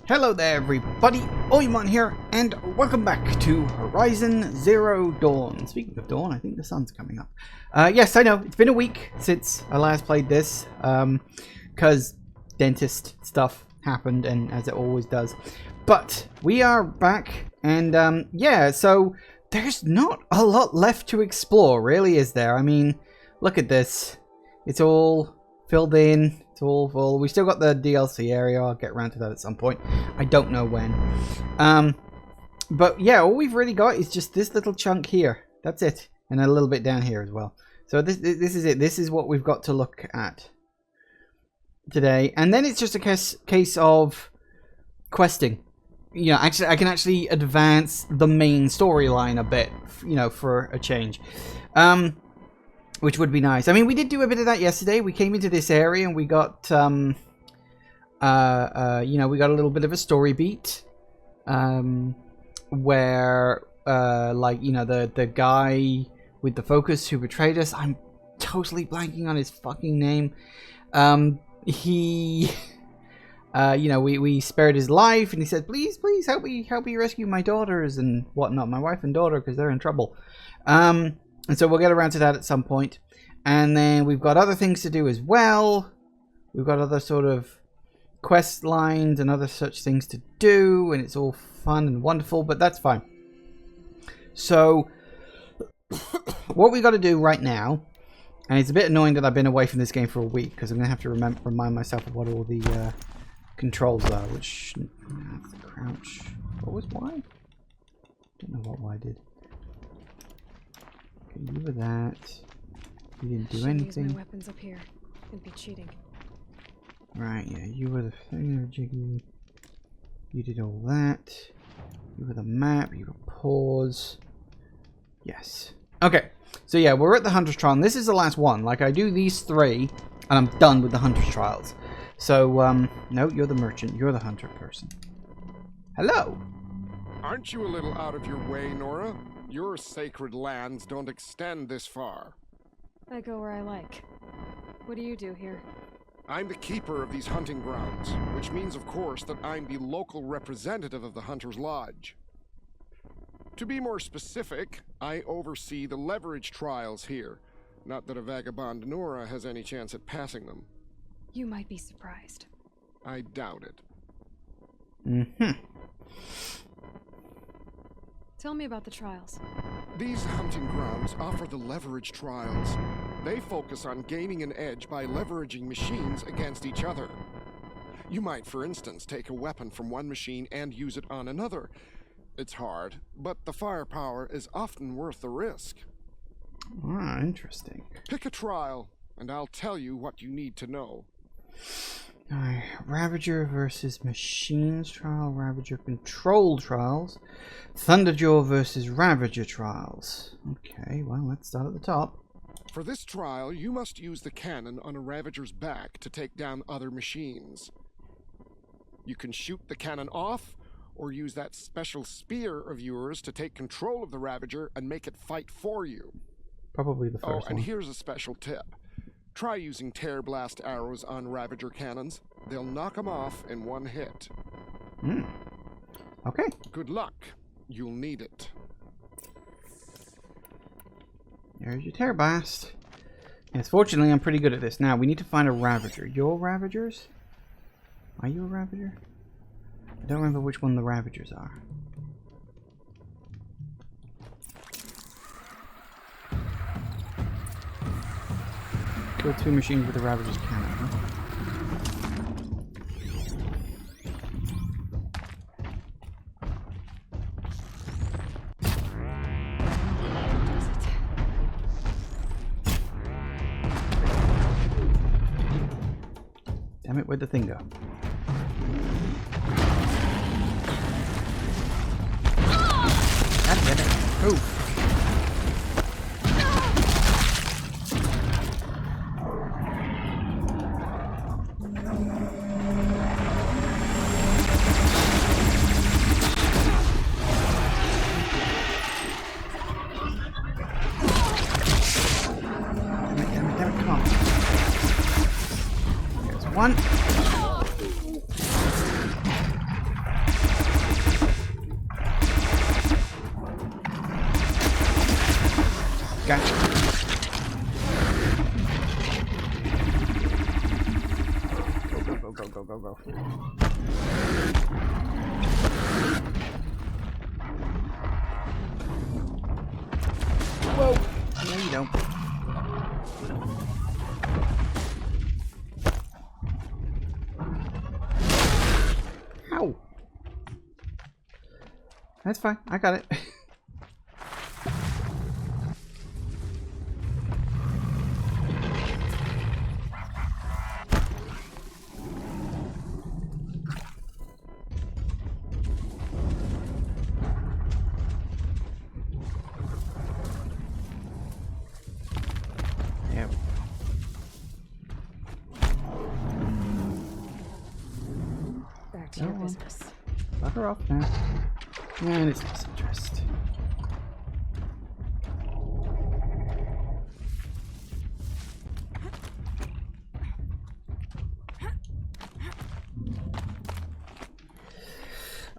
Hello there everybody, Oimon here, and welcome back to Horizon Zero Dawn. Speaking of Dawn, I think the sun's coming up. Yes, I know, it's been a week since I last played this, because dentist stuff happened, and as it always does. But we are back, and yeah, so there's not a lot left to explore, really, is there? I mean, look at this. It's all filled in. It's all full. We still got the DLC area. I'll get around to that at some point. I don't know when. But yeah, all we've really got is just this little chunk here. That's it. And a little bit down here as well. So this is it. This is what we've got to look at today. And then it's just a case of questing. You know, actually, I can actually advance the main storyline a bit, you know, for a change. Which would be nice. I mean, we did do a bit of that yesterday. We came into this area and we got, you know, we got a little bit of a story beat. Where, like, you know, the guy with the focus who betrayed us. I'm totally blanking on his fucking name. He, you know, we spared his life and he said, please help me rescue my daughters and whatnot. My wife and daughter, because they're in trouble. And so we'll get around to that at some point. And then we've got other things to do as well. We've got other sort of quest lines and other such things to do. And it's all fun and wonderful, but that's fine. So what we got to do right now, and it's a bit annoying that I've been away from this game for a week, because I'm going to have to remind myself of what all the controls are, which... crouch. What was Y? Don't know what Y did. You were that. You didn't do anything. Use my weapons up here. It'd be cheating. Right, yeah, you were the finger jiggy. You did all that. You were the map. You were pause. Yes. Okay. So yeah, we're at the Hunter's Trial, and this is the last one. Like, I do these three, and I'm done with the Hunter's Trials. So, no, you're the merchant. You're the hunter person. Hello. Aren't you a little out of your way, Nora? Your sacred lands don't extend this far. I go where I like. What do you do here? I'm the keeper of these hunting grounds, which means, of course, that I'm the local representative of the Hunter's Lodge. To be more specific, I oversee the leverage trials here. Not that a vagabond Nora has any chance at passing them. You might be surprised. I doubt it. Mm-hmm. Tell me about the trials. These hunting grounds offer the leverage trials. They focus on gaining an edge by leveraging machines against each other. You might, for instance, take a weapon from one machine and use it on another. It's hard, but the firepower is often worth the risk. Ah, interesting. Pick a trial, and I'll tell you what you need to know. Alright, Ravager versus Machines Trial, Ravager Control Trials, Thunderjaw versus Ravager Trials. Okay, well, let's start at the top. For this trial, you must use the cannon on a Ravager's back to take down other machines. You can shoot the cannon off, or use that special spear of yours to take control of the Ravager and make it fight for you. Probably the first one. Oh, and here's a special tip. Try using tear blast arrows on Ravager cannons. They'll knock them off in one hit. Okay. Good luck. You'll need it. There's your tear blast. Yes, fortunately I'm pretty good at this. Now, we need to find a Ravager. You're Ravagers? Are you a Ravager? I don't remember which one the Ravagers are. Kill two machines with the Ravager's cannon, huh? Damn it, where'd the thing go? God damn it. Oh. Damn it, come on. There's one. Gotcha. Go, go, go, go, go. Whoa! No, you don't. Ow! That's fine. I got it. There we go. Back to your business. Fuck her off now. And it's lost interest.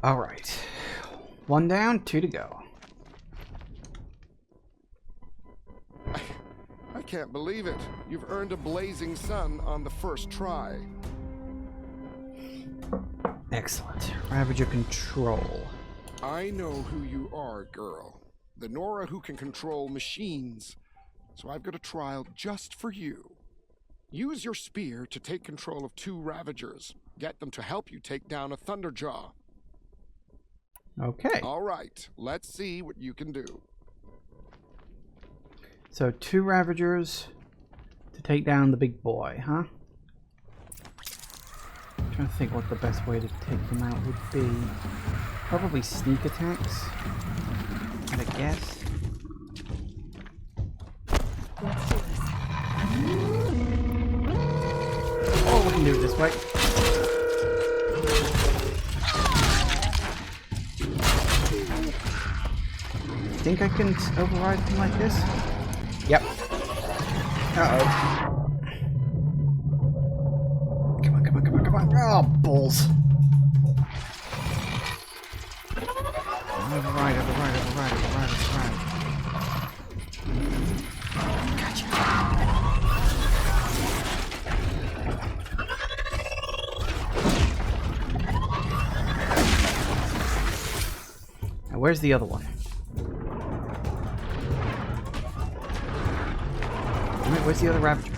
Alright. 1 down, 2 to go. I can't believe it. You've earned a blazing sun on the first try. Excellent. Ravager control. I know who you are, girl. The Nora who can control machines. So I've got a trial just for you. Use your spear to take control of 2 Ravagers. Get them to help you take down a Thunderjaw. Okay. All right, let's see what you can do. So 2 Ravagers to take down the big boy, huh? I'm trying to think what the best way to take them out would be. Probably sneak attacks, I'd guess. Let's do this. Oh, we can do it this way. Think I can override them like this? Yep. Uh-oh. Come on, come on, come on, come on. Oh, balls. Override, override, override, override, override. Gotcha. Now, where's the other one? Where's the other Ravager?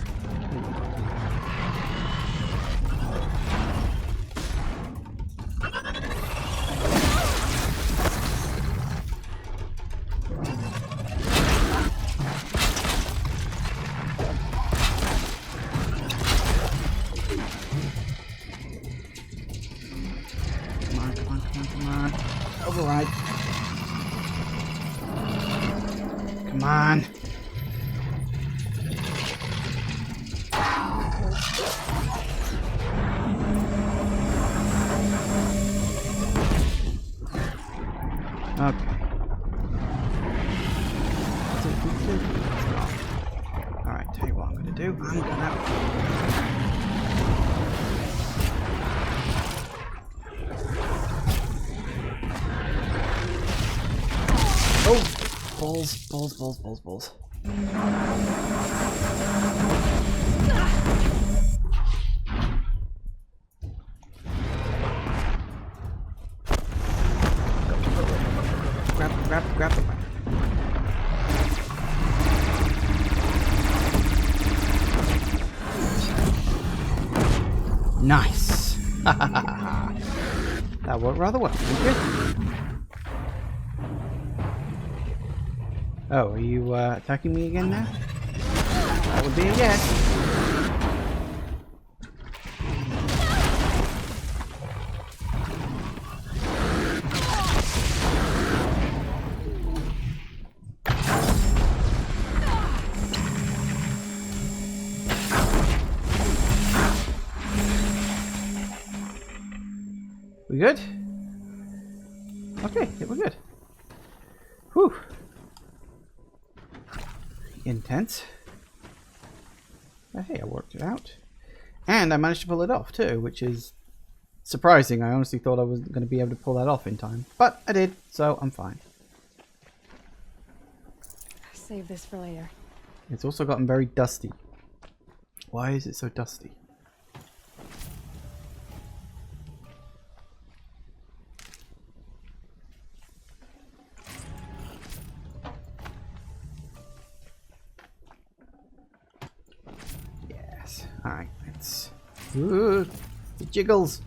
Come on, come on, come on, come on. Override. Come on. Okay. Alright, tell you what I'm gonna do. I'm gonna... Oh! Balls, balls, balls, balls, balls. Grab the weapon. Nice. That worked rather well. Good. Oh, are you attacking me again now? That would be a yes. We good? Okay, yeah, we're good. Whew. Intense. But hey, I worked it out. And I managed to pull it off too, which is surprising. I honestly thought I wasn't going to be able to pull that off in time. But I did, so I'm fine. Yes. Save this for later. It's also gotten very dusty. Why is it so dusty? Yes. Alright, let's... Ooh, it jiggles.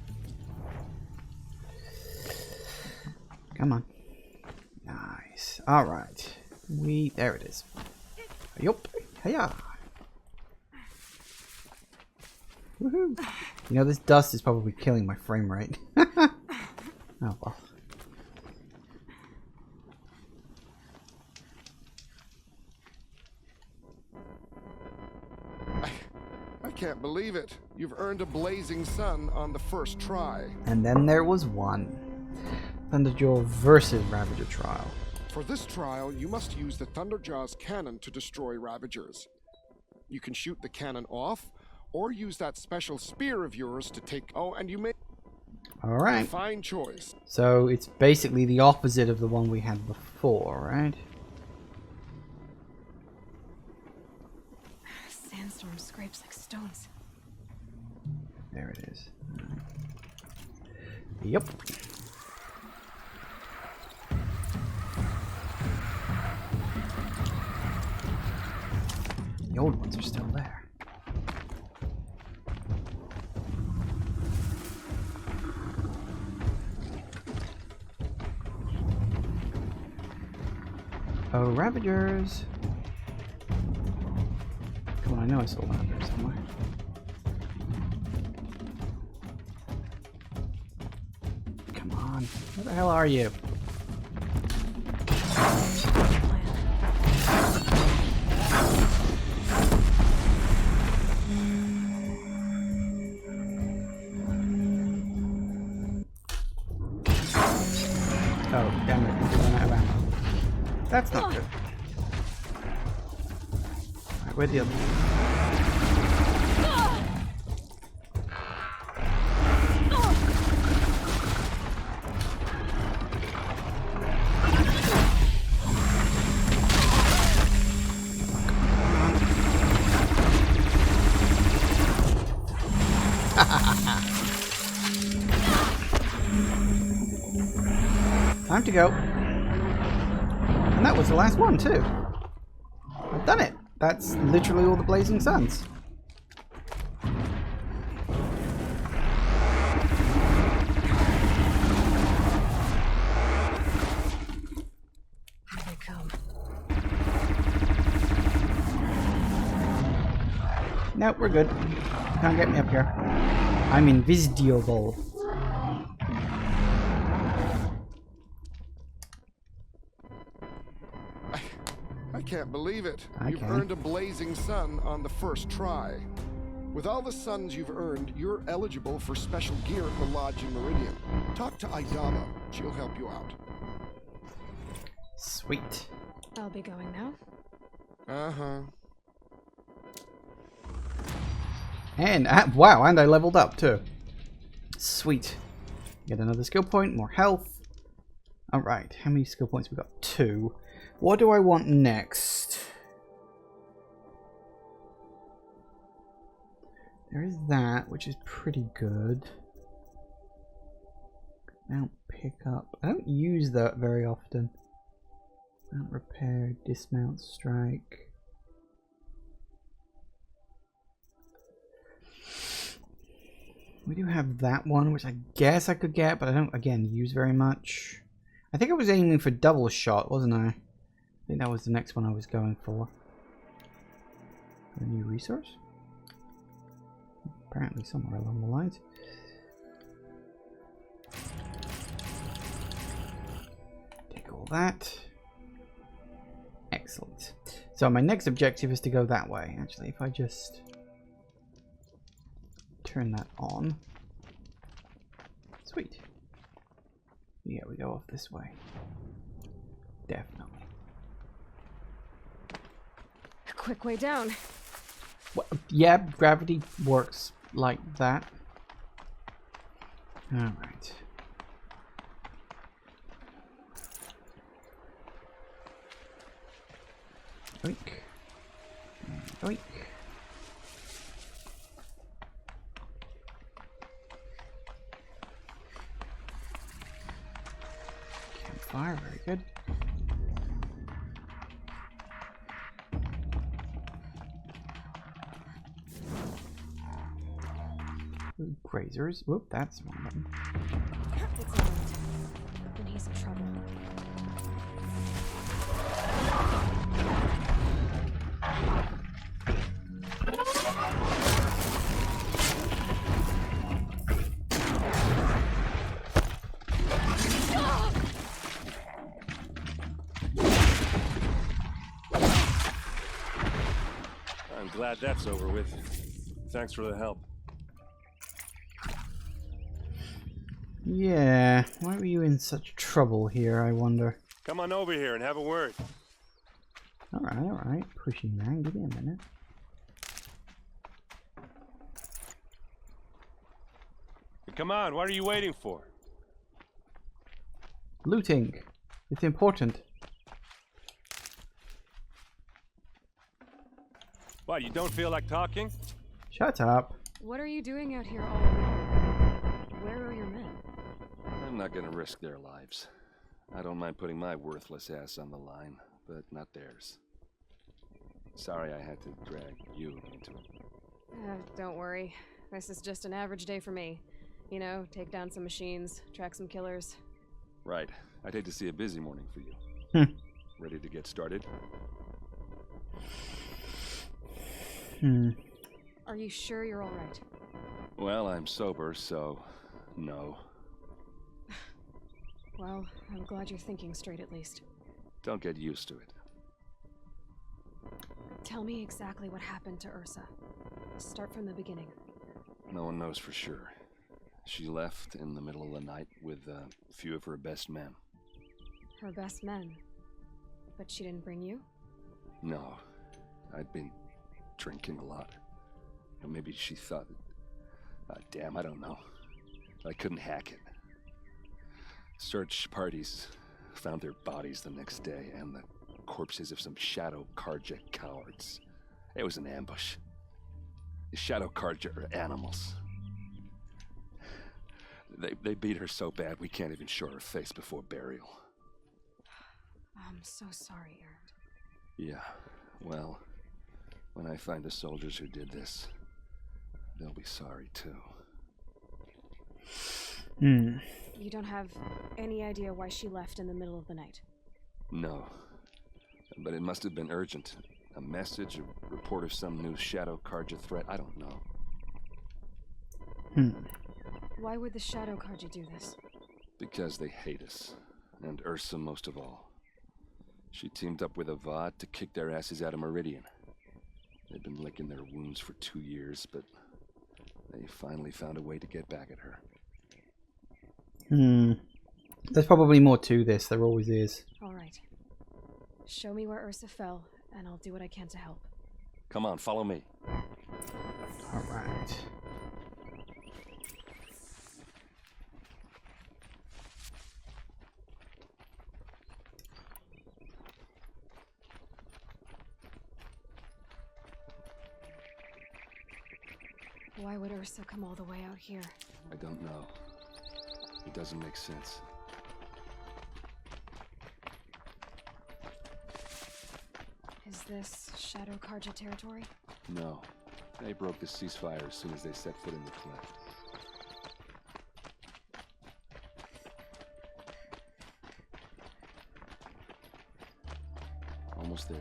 Come on. Nice. Alright. There it is. Yup. Hiya. Woohoo. You know, this dust is probably killing my frame rate. Oh well. I can't believe it. You've earned a blazing sun on the first try. And then there was one. Thunderjaw versus Ravager trial. For this trial, you must use the Thunderjaw's cannon to destroy Ravagers. You can shoot the cannon off, or use that special spear of yours to take... Oh, and you may... Alright. Fine choice. So it's basically the opposite of the one we had before, right? Sandstorm scrapes like stones. There it is. Yep. The old ones are still there. Oh, Ravagers! Come on, I know I saw one up there somewhere. Come on, where the hell are you? Oh, damn it, I'm running out of ammo. That's not good. Alright, where'd the other one? Time to go. And that was the last one too. I've done it. That's literally all the blazing suns. Here they come. Nope, we're good. Can't get me up here. I'm invisible. I can't believe it. I You've can. earned a blazing sun on the first try. With all the suns you've earned, you're eligible for special gear at the Lodge in Meridian. Talk to Aidaba. She'll help you out. Sweet. I'll be going now. Uh-huh. And, wow, and I leveled up too. Sweet. Get another skill point, more health. Alright, how many skill points we got? 2. What do I want next? There is that, which is pretty good. Mount pickup. I don't use that very often. Mount repair, dismount strike. We do have that one, which I guess I could get, but I don't, again, use very much. I think I was aiming for double shot, wasn't I? I think that was the next one I was going for. A new resource? Apparently somewhere along the lines. Take all that. Excellent. So my next objective is to go that way. Actually, if I just turn that on. Sweet. Yeah, we go off this way. Definitely. A quick way down. What? Yeah, gravity works like that. Alright. Oink. Oink. Campfire, very good. Ooh, grazers. Whoop, that's one button. It's all right. Then he's in trouble. I'm glad that's over with. Thanks for the help. Yeah, why were you in such trouble here, I wonder? Come on over here and have a word. Alright. Pushing man, give me a minute. Come on, what are you waiting for? Looting. It's important. What, you don't feel like talking? Shut up. What are you doing out here all alone? Where are your men? I'm not gonna risk their lives. I don't mind putting my worthless ass on the line, but not theirs. Sorry I had to drag you into it. Don't worry. This is just an average day for me. You know, take down some machines, track some killers. Right. I'd hate to see a busy morning for you. Ready to get started? Are you sure you're all right? Well, I'm sober, so no. Well, I'm glad you're thinking straight at least. Don't get used to it. Tell me exactly what happened to Ursa. Start from the beginning. No one knows for sure. She left in the middle of the night with a few of her best men. Her best men? But she didn't bring you? No. I'd been drinking a lot. Or maybe she thought... damn, I don't know. I couldn't hack it. Search parties found their bodies the next day and the corpses of some Shadow Karja cowards. It was an ambush. The Shadow Karja are animals. They beat her so bad we can't even show her face before burial. I'm so sorry, Aaron. Yeah, well, when I find the soldiers who did this, they'll be sorry too. You don't have any idea why she left in the middle of the night? No, but it must have been urgent. A message, a report of some new Shadow Karja threat, I don't know. Why would the Shadow Karja do this? Because they hate us, and Ursa most of all. She teamed up with Avad to kick their asses out of Meridian. They've been licking their wounds for 2 years, but they finally found a way to get back at her. There's probably more to this, there always is. Alright. Show me where Ursa fell, and I'll do what I can to help. Come on, follow me. Alright. Why would Ursa come all the way out here? I don't know. It doesn't make sense. Is this Shadow Karja territory? No. They broke the ceasefire as soon as they set foot in the cleft. Almost there.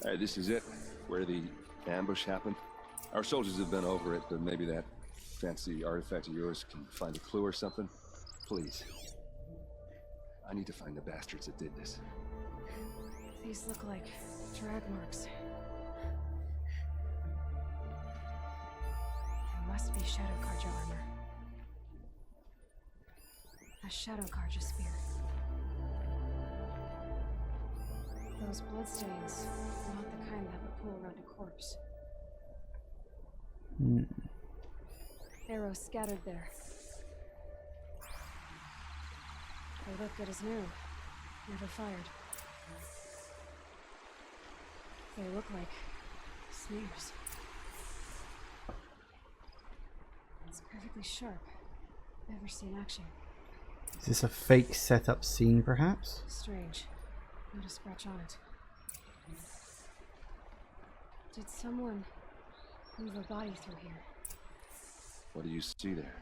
Alright, this is it. Where the ambush happened. Our soldiers have been over it, but maybe that fancy artifact of yours can find a clue or something. Please. I need to find the bastards that did this. These look like drag marks. It must be Shadow Karja armor. A Shadow Karja spear. Those bloodstains are not the kind that would pull around a corpse. Arrows scattered there. They look good as new. Never fired. They look like smears. It's perfectly sharp. Never seen action. Is this a fake setup scene, perhaps? Strange. Not a scratch on it. Did someone move a body through here? What do you see there?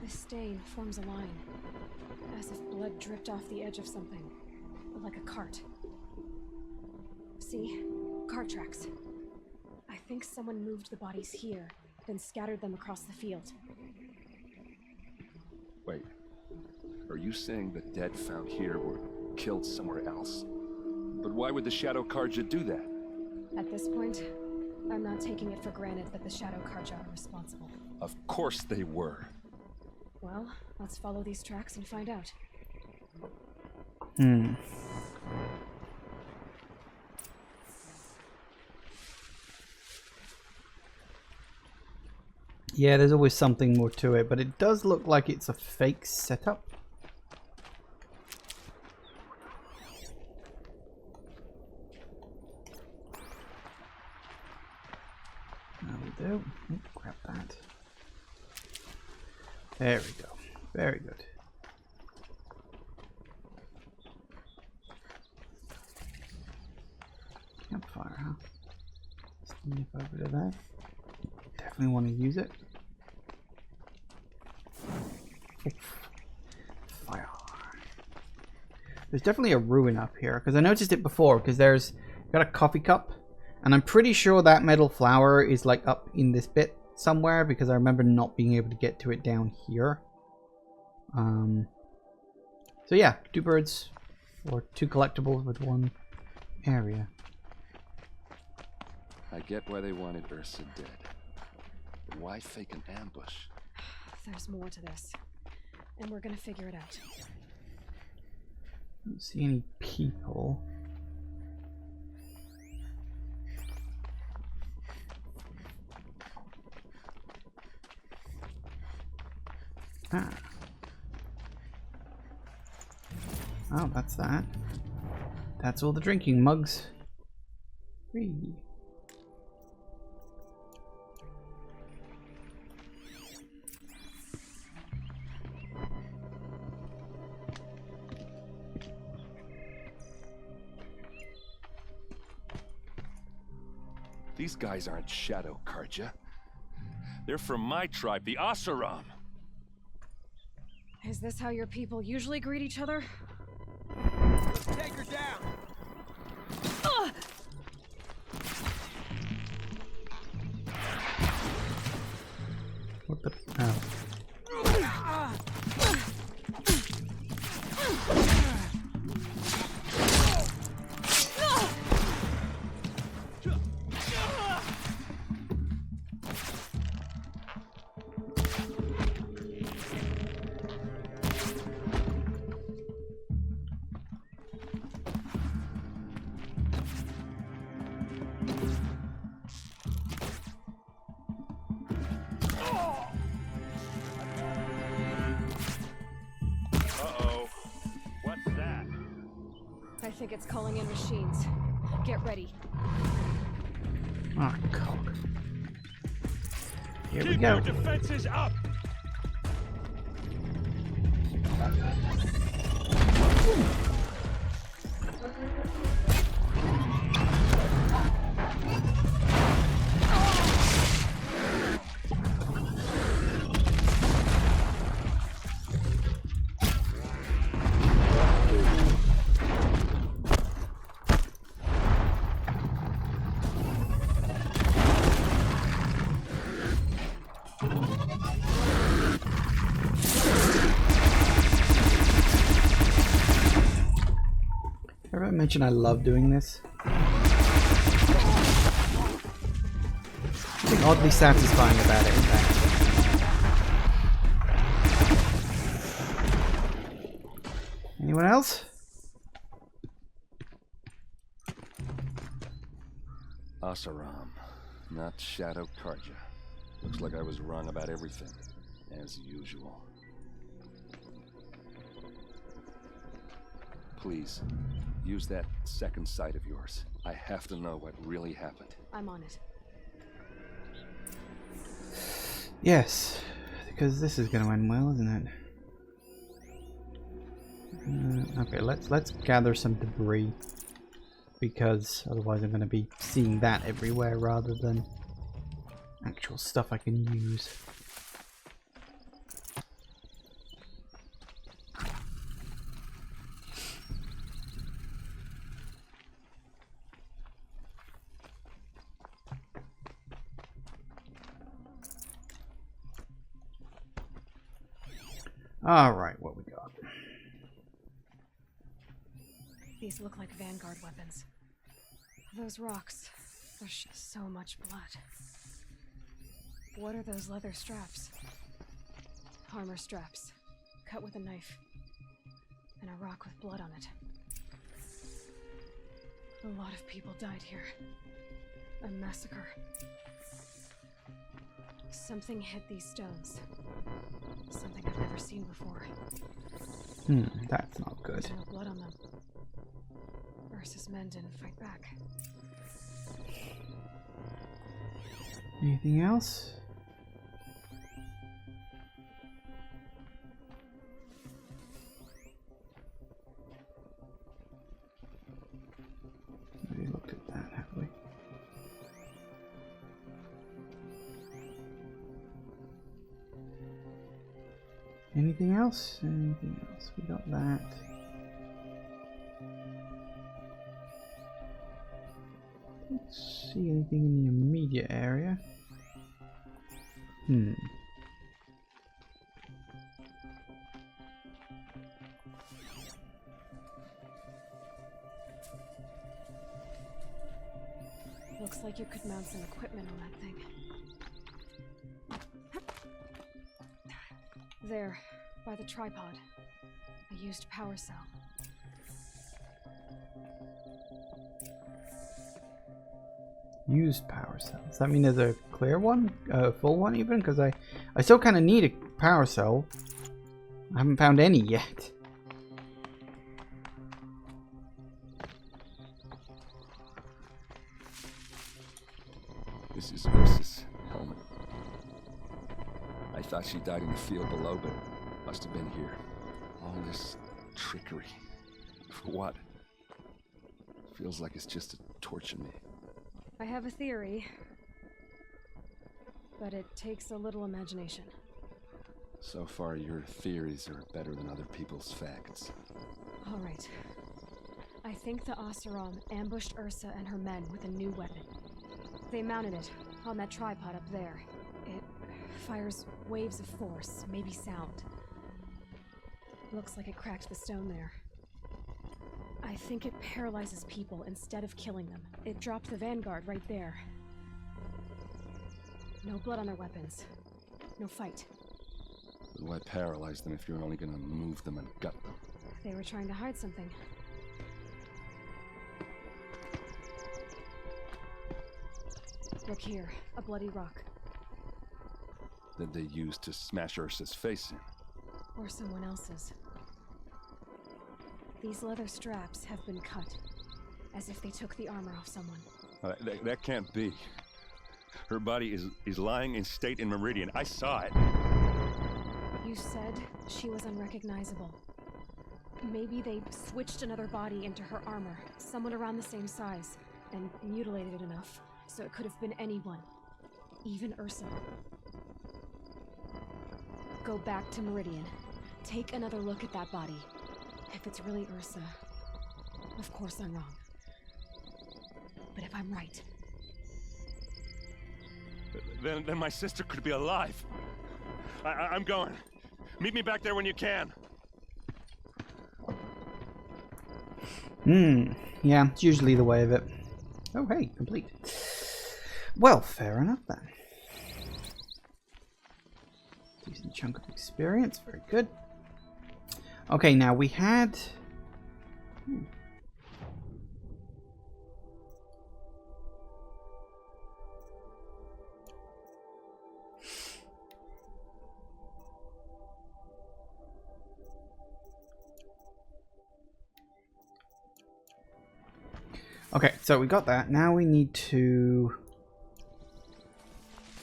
This stain forms a line, as if blood dripped off the edge of something, like a cart. See? Cart tracks. I think someone moved the bodies here, then scattered them across the field. Wait. Are you saying the dead found here were killed somewhere else? But why would the Shadow Karja do that? At this point, I'm not taking it for granted that the Shadow Karja are responsible. Of course they were. Well, let's follow these tracks and find out. Yeah, there's always something more to it, but it does look like it's a fake setup. There we go. Ooh, grab that. There we go. Very good. Campfire, huh? Sneak over to that. Definitely want to use it. Fire. There's definitely a ruin up here because I noticed it before. Because there's got a coffee cup, and I'm pretty sure that metal flower is like up in this bit somewhere because I remember not being able to get to it down here. So yeah, 2 birds or 2 collectibles with 1 area. I get why they wanted Ursa dead. But why fake an ambush? There's more to this, and we're gonna figure it out. Don't see any people. Ah. Oh, that's that. That's all the drinking mugs. 3. These guys aren't Shadow Karja. They're from my tribe, the Asaram. Is this how your people usually greet each other? Let's take her down. What the? Oh. Uh-oh. What's that? I think it's calling in machines. Get ready. Oh, God. Here we Keep go. your defenses up. Ever mention I love doing this? Something oddly satisfying about it, in fact. Anyone else? Asaram, not Shadow Karja. Looks like I was wrong about everything, as usual. Please, use that second sight of yours. I have to know what really happened. I'm on it. Yes, because this is going to end well, isn't it? Okay, let's gather some debris, because otherwise I'm going to be seeing that everywhere rather than actual stuff I can use. Alright, what we got? These look like Vanguard weapons. Those rocks. There's just so much blood. What are those leather straps? Armor straps. Cut with a knife. And a rock with blood on it. A lot of people died here. A massacre. Something hit these stones. Something I've never seen before. That's not good. There's no blood on them. Ursa's men didn't fight back. Anything else? We looked at that, have we? Anything else? Anything else? We got that. Don't see anything in the immediate area. Looks like you could mount some equipment on that thing. There, by the tripod. A used power cell. Used power cell. Does that mean there's a clear one? A full one even? Because I still kind of need a power cell. I haven't found any yet. This is Ursa's helmet. I thought she died in the field below, but must have been here. All this trickery. For what? Feels like it's just to torture me. I have a theory, but it takes a little imagination. So far, your theories are better than other people's facts. All right. I think the Oseram ambushed Ursa and her men with a new weapon. They mounted it on that tripod up there. It fires waves of force, maybe sound. Looks like it cracked the stone there. I think it paralyzes people instead of killing them. It dropped the Vanguard right there. No blood on their weapons. No fight. But why paralyze them if you're only gonna move them and gut them? They were trying to hide something. Look here, a bloody rock. That they used to smash Ursa's face in. Or someone else's. These leather straps have been cut, as if they took the armor off someone. That can't be. Her body is lying in state in Meridian. I saw it. You said she was unrecognizable. Maybe they switched another body into her armor, someone around the same size, and mutilated it enough, so it could have been anyone. Even Ursa. Go back to Meridian. Take another look at that body. If it's really Ursa, of course I'm wrong. But if I'm right... Then my sister could be alive. I'm going. Meet me back there when you can. Yeah, it's usually the way of it. Oh, hey, complete. Well, fair enough then. Decent chunk of experience, very good. Okay, now we had... Okay, so we got that. Now we need to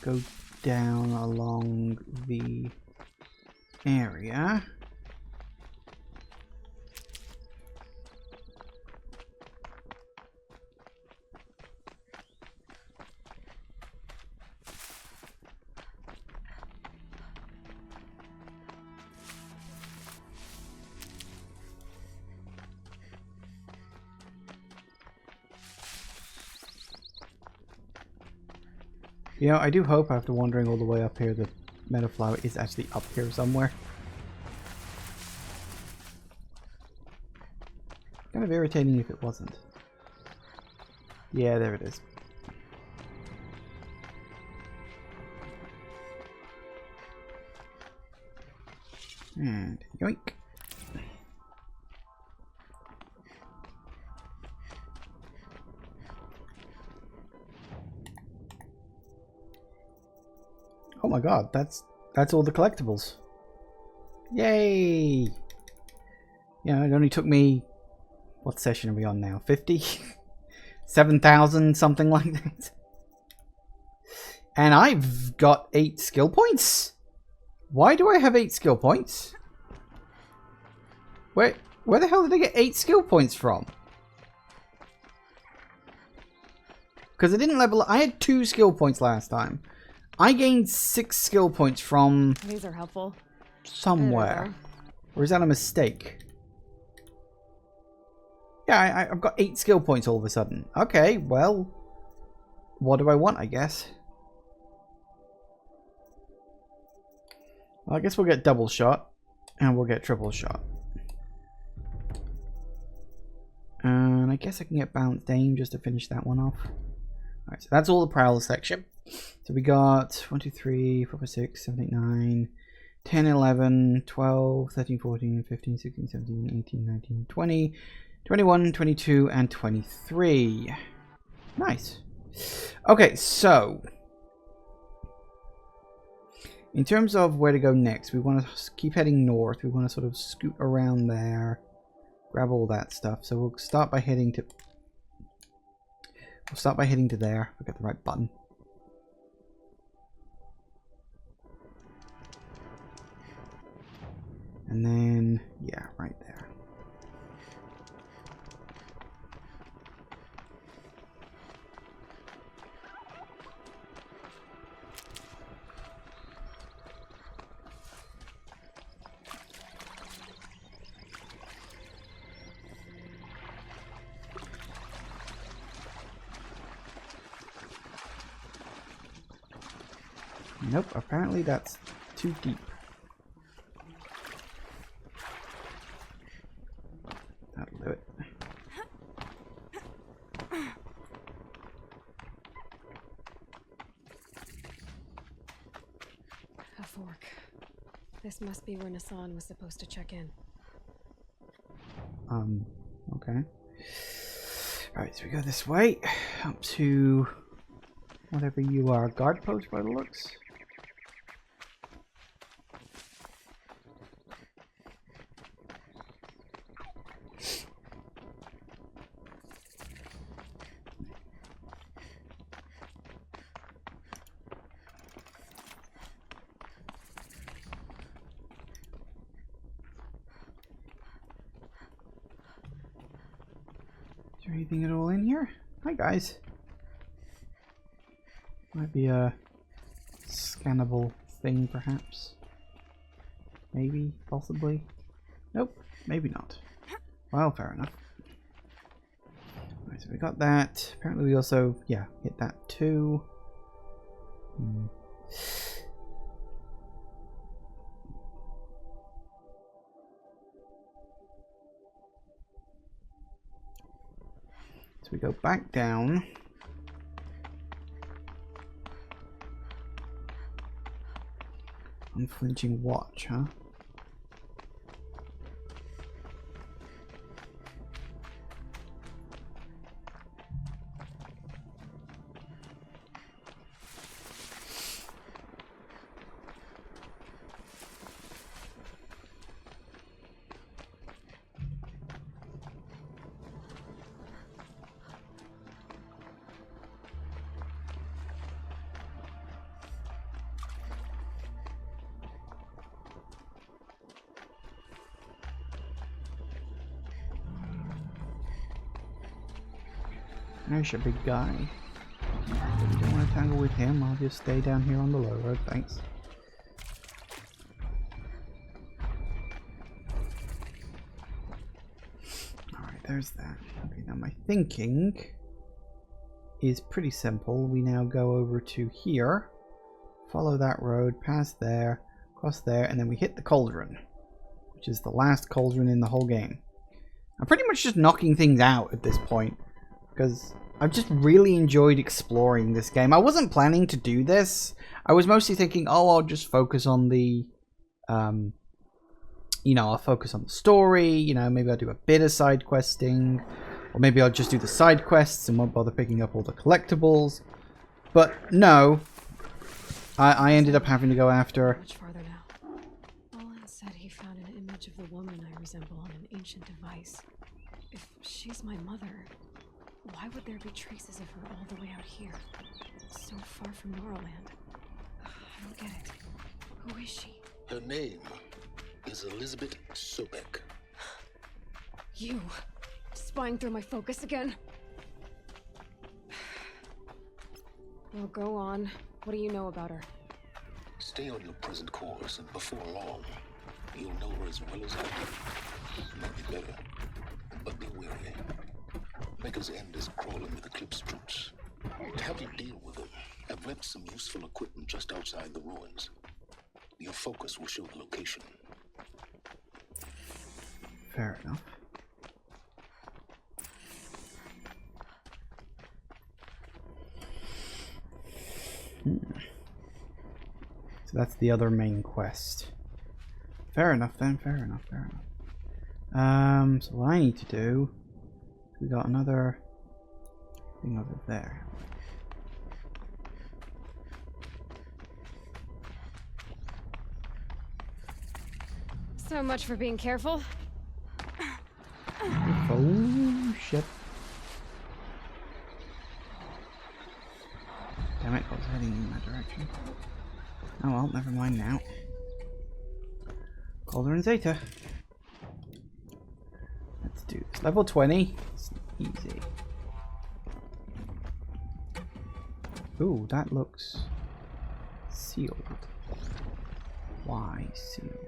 go down along the area. You know, I do hope after wandering all the way up here that Metaflower is actually up here somewhere. Kind of irritating if it wasn't. Yeah, there it is. And yoink. Oh my god, that's all the collectibles. Yay! Yeah, it only took me, what session are we on now? 50? 7,000, something like that. And I've got 8 skill points? Why do I have 8 skill points? Where the hell did I get 8 skill points from? Because I didn't level up. I had 2 skill points last time. I gained 6 skill points from These are helpful. somewhere. Or is that a mistake? Yeah, I've got 8 skill points all of a sudden. Okay, well, what do I want, I guess? Well, I guess we'll get double shot, and we'll get triple shot. And I guess I can get balanced aim just to finish that one off. Alright, so that's all the Prowler section. So we got 1, 2, 3, 4, 5, 6, 7, 8, 9, 10, 11, 12, 13, 14, 15, 16, 17, 18, 19, 20, 21, 22, and 23. Nice. Okay, so in terms of where to go next, we want to keep heading north. We want to sort of scoot around there, grab all that stuff. So we'll start by heading to there. I've got the right button. And then, yeah, right there. Nope, apparently that's too deep. That'll do it. A fork. This must be where Nassan was supposed to check in. Okay. Alright, so we go this way, up to whatever you are, guard post by the looks. Is there anything at all in here? Hi guys. Might be a scannable thing perhaps. Maybe, possibly. Nope, maybe not. Well, fair enough. Alright, so we got that. Apparently we also, yeah, hit that too. So we go back down. Unflinching watch, huh? There's your big guy. If you don't want to tangle with him, I'll just stay down here on the low road, thanks. Alright, there's that. Okay, now my thinking is pretty simple. We now go over to here, follow that road, past there, across there, and then we hit the cauldron, which is the last cauldron in the whole game. I'm pretty much just knocking things out at this point, because I've just really enjoyed exploring this game. I wasn't planning to do this. I was mostly thinking, oh, I'll just focus on the, you know, I'll focus on the story, you know, maybe I'll do a bit of side questing, or maybe I'll just do the side quests and won't bother picking up all the collectibles. But no, I ended up having to go after... Much farther now. Olin said he found an image of the woman I resemble on an ancient device. If she's my mother, why would there be traces of her all the way out here? So far from Norland. I don't get it. Who is she? Her name is Elizabeth Sobek. You! Spying through my focus again? Well, go on. What do you know about her? Stay on your present course, and before long, you'll know her as well as I do. Might be better, but be wary. Maker's End is crawling with Eclipse troops. To help you deal with them, I've left some useful equipment just outside the ruins. Your focus will show the location. Fair enough. So that's the other main quest. Fair enough then, fair enough, fair enough. So what I need to do, we got another thing over there. So much for being careful. Oh shit. Damn it, I was heading in that direction. Oh well, never mind now. Cauldron Zeta. Let's do this. Level 20. It's easy. Ooh, that looks sealed. Why sealed?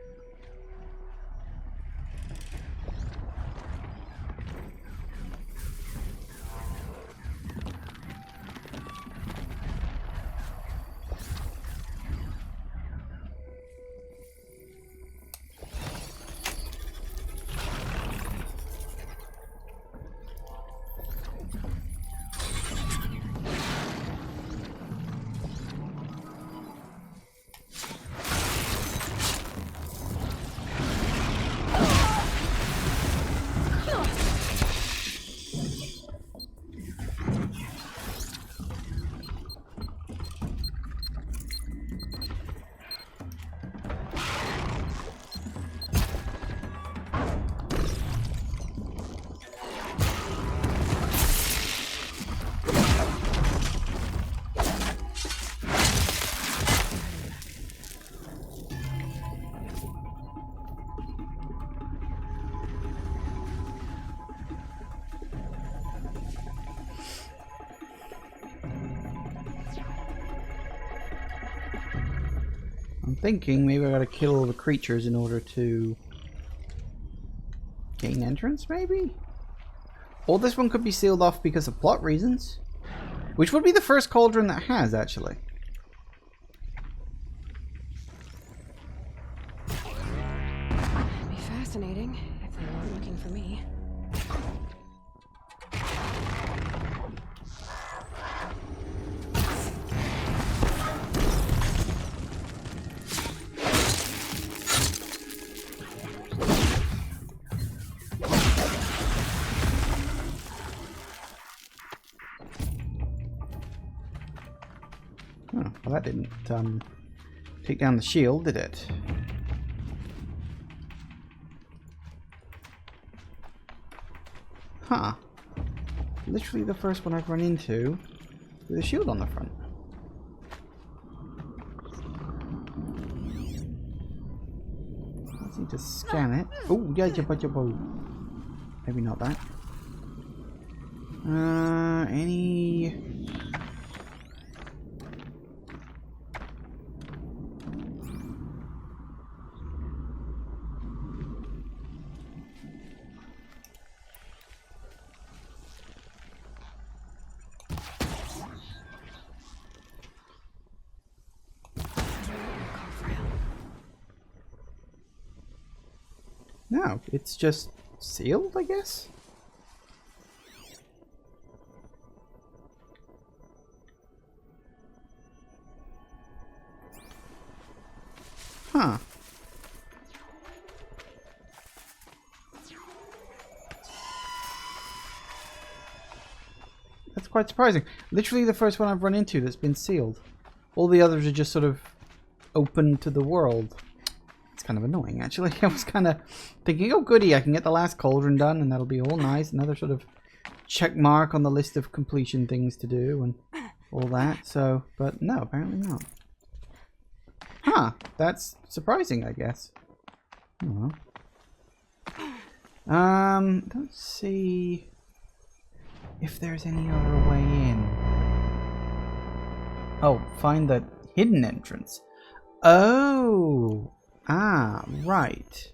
I'm thinking maybe I gotta kill all the creatures in order to gain entrance, maybe? Or this one could be sealed off because of plot reasons. Which would be the first cauldron that has, actually. It'd be fascinating if they weren't looking for me. Oh, well that didn't take down the shield, did it? Huh. Literally the first one I've run into with a shield on the front. Let's need to scan it. Oh, yeah, maybe not that. Any... No, it's just sealed, I guess? Huh. That's quite surprising. Literally the first one I've run into that's been sealed. All the others are just sort of open to the world. It's kind of annoying, actually. I was kind of thinking, oh goody, I can get the last cauldron done and that'll be all nice. Another sort of check mark on the list of completion things to do and all that. So, but no, apparently not. Huh, that's surprising, I guess. Oh well. Let's see if there's any other way in. Oh, find the hidden entrance. Oh! Ah, right.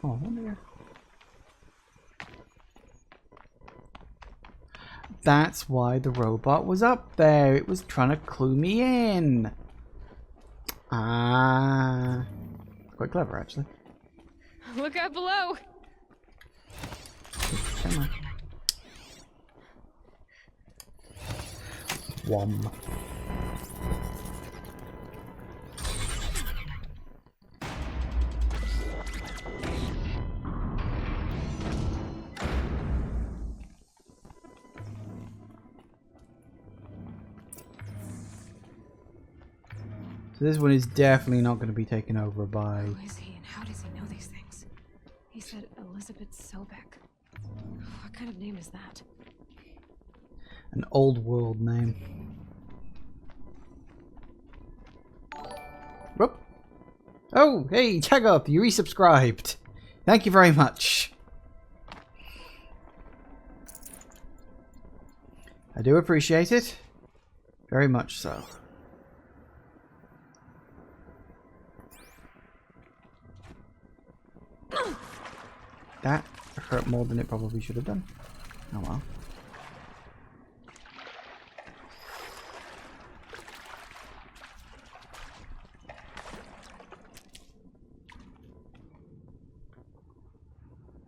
Oh, I wonder. That's why the robot was up there. It was trying to clue me in. Ah. Quite clever, actually. Look out below! Come on. Wom. So this one is definitely not going to be taken over by... Who is he and how does he know these things? He said Elizabeth Sobek. What kind of name is that? an old world name. Whoop. Oh, hey, Chagop, you resubscribed. Thank you very much. I do appreciate it. Very much so. That hurt more than it probably should have done. Oh well.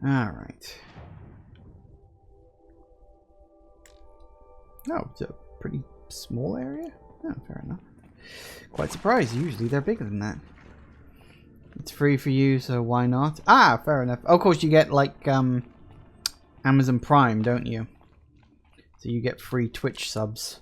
Alright. Oh, it's a pretty small area? Oh, fair enough. Quite surprised. Usually they're bigger than that. It's free for you, so why not? Ah, fair enough. Oh, of course you get, like, Amazon Prime, don't you? So you get free Twitch subs.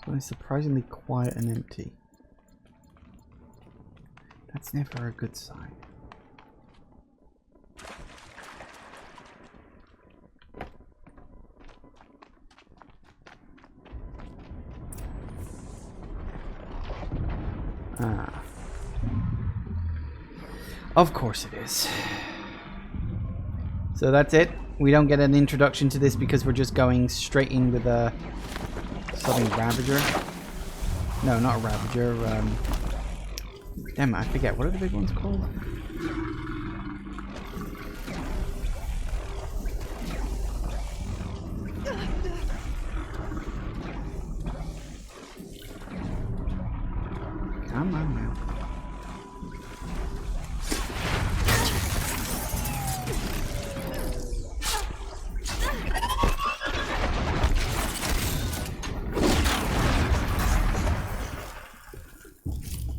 It's surprisingly quiet and empty. That's never a good sign. Ah. Of course it is. So that's it. We don't get an introduction to this because we're just going straight in with a something Ravager. No, not a Ravager. Damn it, I forget. What are the big ones called? Come on now.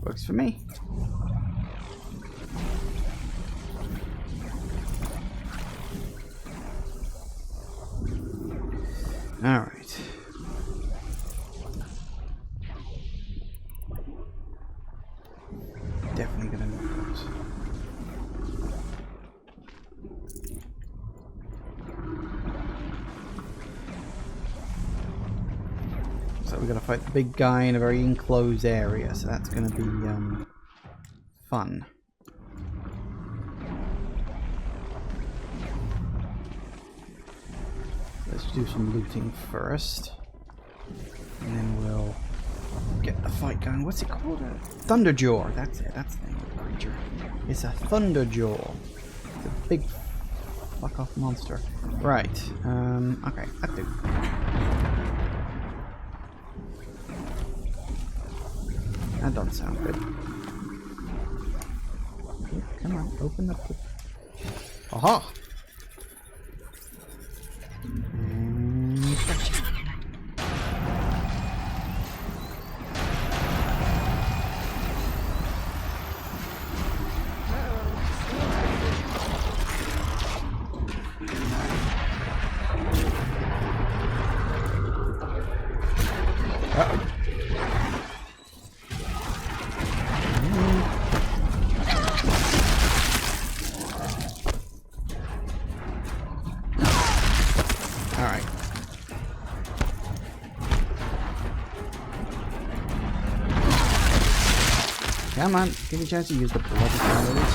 Works for me. All right. we've got to fight the big guy in a very enclosed area, so that's going to be fun. Let's do some looting first, and then we'll get the fight going. What's it called? A Thunderjaw. That's it. That's the name of the creature. It's a Thunderjaw. It's a big fuck off monster. Right. Okay. That do. That doesn't sound good. Okay, come on, open up the... Aha! Gotcha. Uh-oh. Alright. Come on, give me a chance to use the bloody cannons.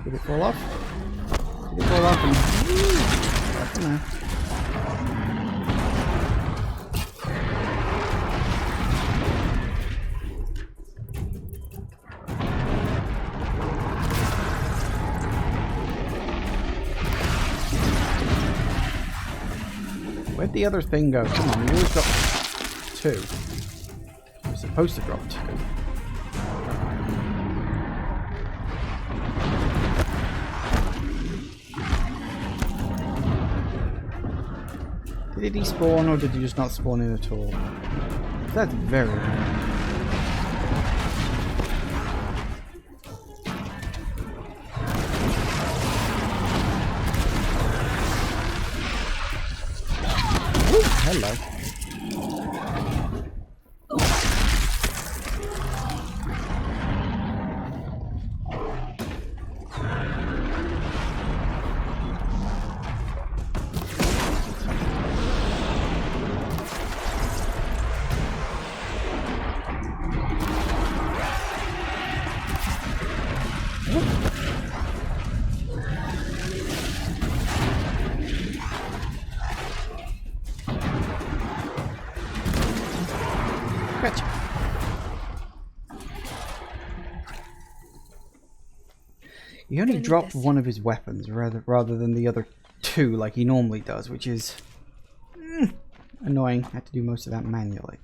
Did it fall off? Did it fall off? And... Come on. Where'd the other thing go? Come on, you always got two. You're supposed to drop two. Did he despawn or did he just not spawn in at all? That's very rare. Hello. Gotcha. He only dropped one of his weapons rather than the other two like he normally does, which is annoying. I had to do most of that manually.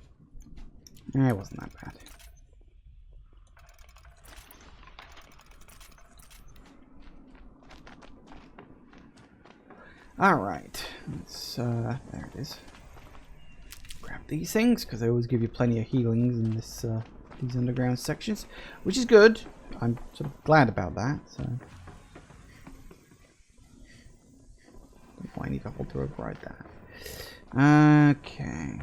It wasn't that bad. Alright, let's, there it is. Grab these things, because they always give you plenty of healings in this, these underground sections, which is good. I'm sort of glad about that, so... Don't know why I need to hold to override that. Okay.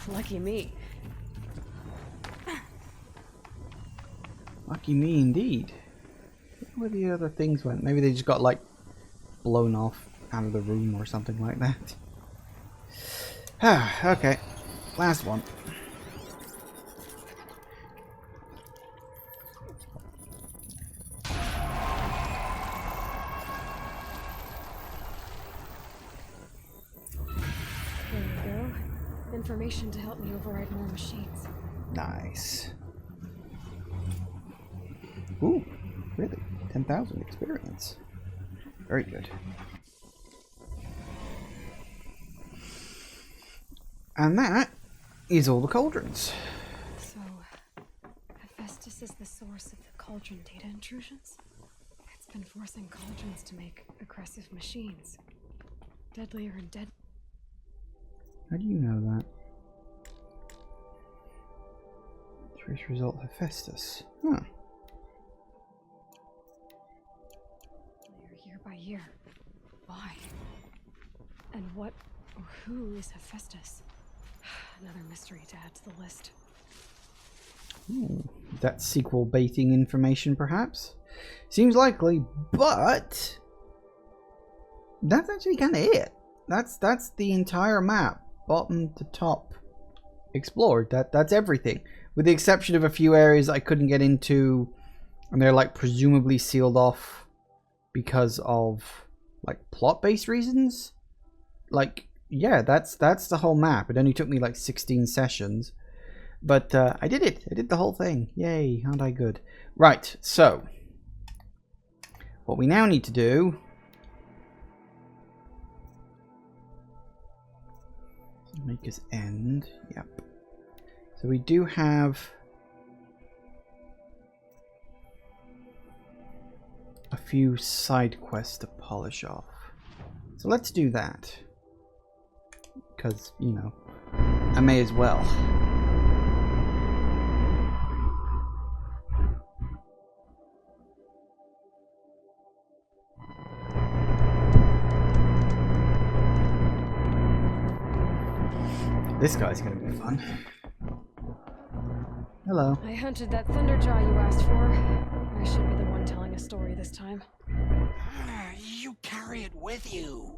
Lucky me. Lucky me indeed. Where the other things went? Maybe they just got like blown off out of the room or something like that. Okay, last one. There we go. Information to help me override more machines. Nice. Ooh, really? 10,000 experience. Very good. And that is all the cauldrons. So, Hephaestus is the source of the cauldron data intrusions? It's been forcing cauldrons to make aggressive machines. Deadlier and dead. How do you know that? Trace result Hephaestus. Huh. Year by year. Why? And what or who is Hephaestus? Another mystery to add to the list. Ooh, that's sequel baiting information, perhaps? Seems likely, but that's actually kind of it. That's the entire map, bottom to top, explored. That's everything, with the exception of a few areas I couldn't get into, and they're like presumably sealed off because of like plot-based reasons. Like, yeah, that's the whole map. It only took me like 16 sessions, but I did it. I did the whole thing. Yay! Aren't I good? Right. So, what we now need to do. Make us end. Yep. So we do have a few side quests to polish off. So let's do that. Because, you know, I may as well. This guy's gonna be fun. Hello. I hunted that Thunderjaw you asked for. I should be the one telling a story this time. You carry it with you.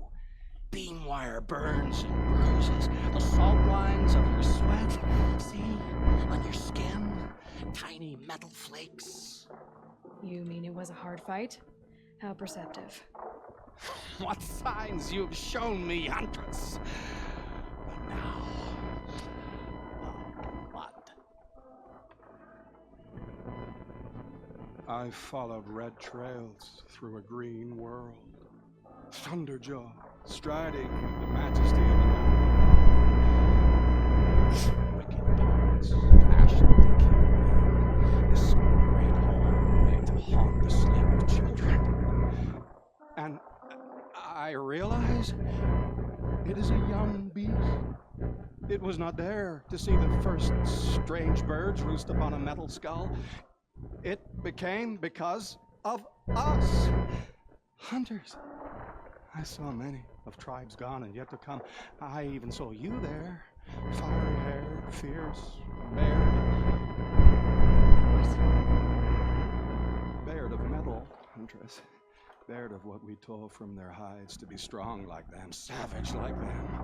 Beam wire burns and bruises, the salt lines of your sweat. See, on your skin, tiny metal flakes. You mean it was a hard fight? How perceptive. What signs you've shown me, Huntress. But now, what? I followed red trails through a green world. Thunderjaw, striding with the majesty of an owl. Wicked bards, fashioned to kill. This great hall made to haunt the sleep of children. And I realize it is a young beast. It was not there to see the first strange birds roost upon a metal skull. It became because of us, hunters. I saw many of tribes gone and yet to come. I even saw you there, fiery-haired, fierce, bared. Bared of metal, Huntress. Bared of what we tore from their hides to be strong like them, savage like them.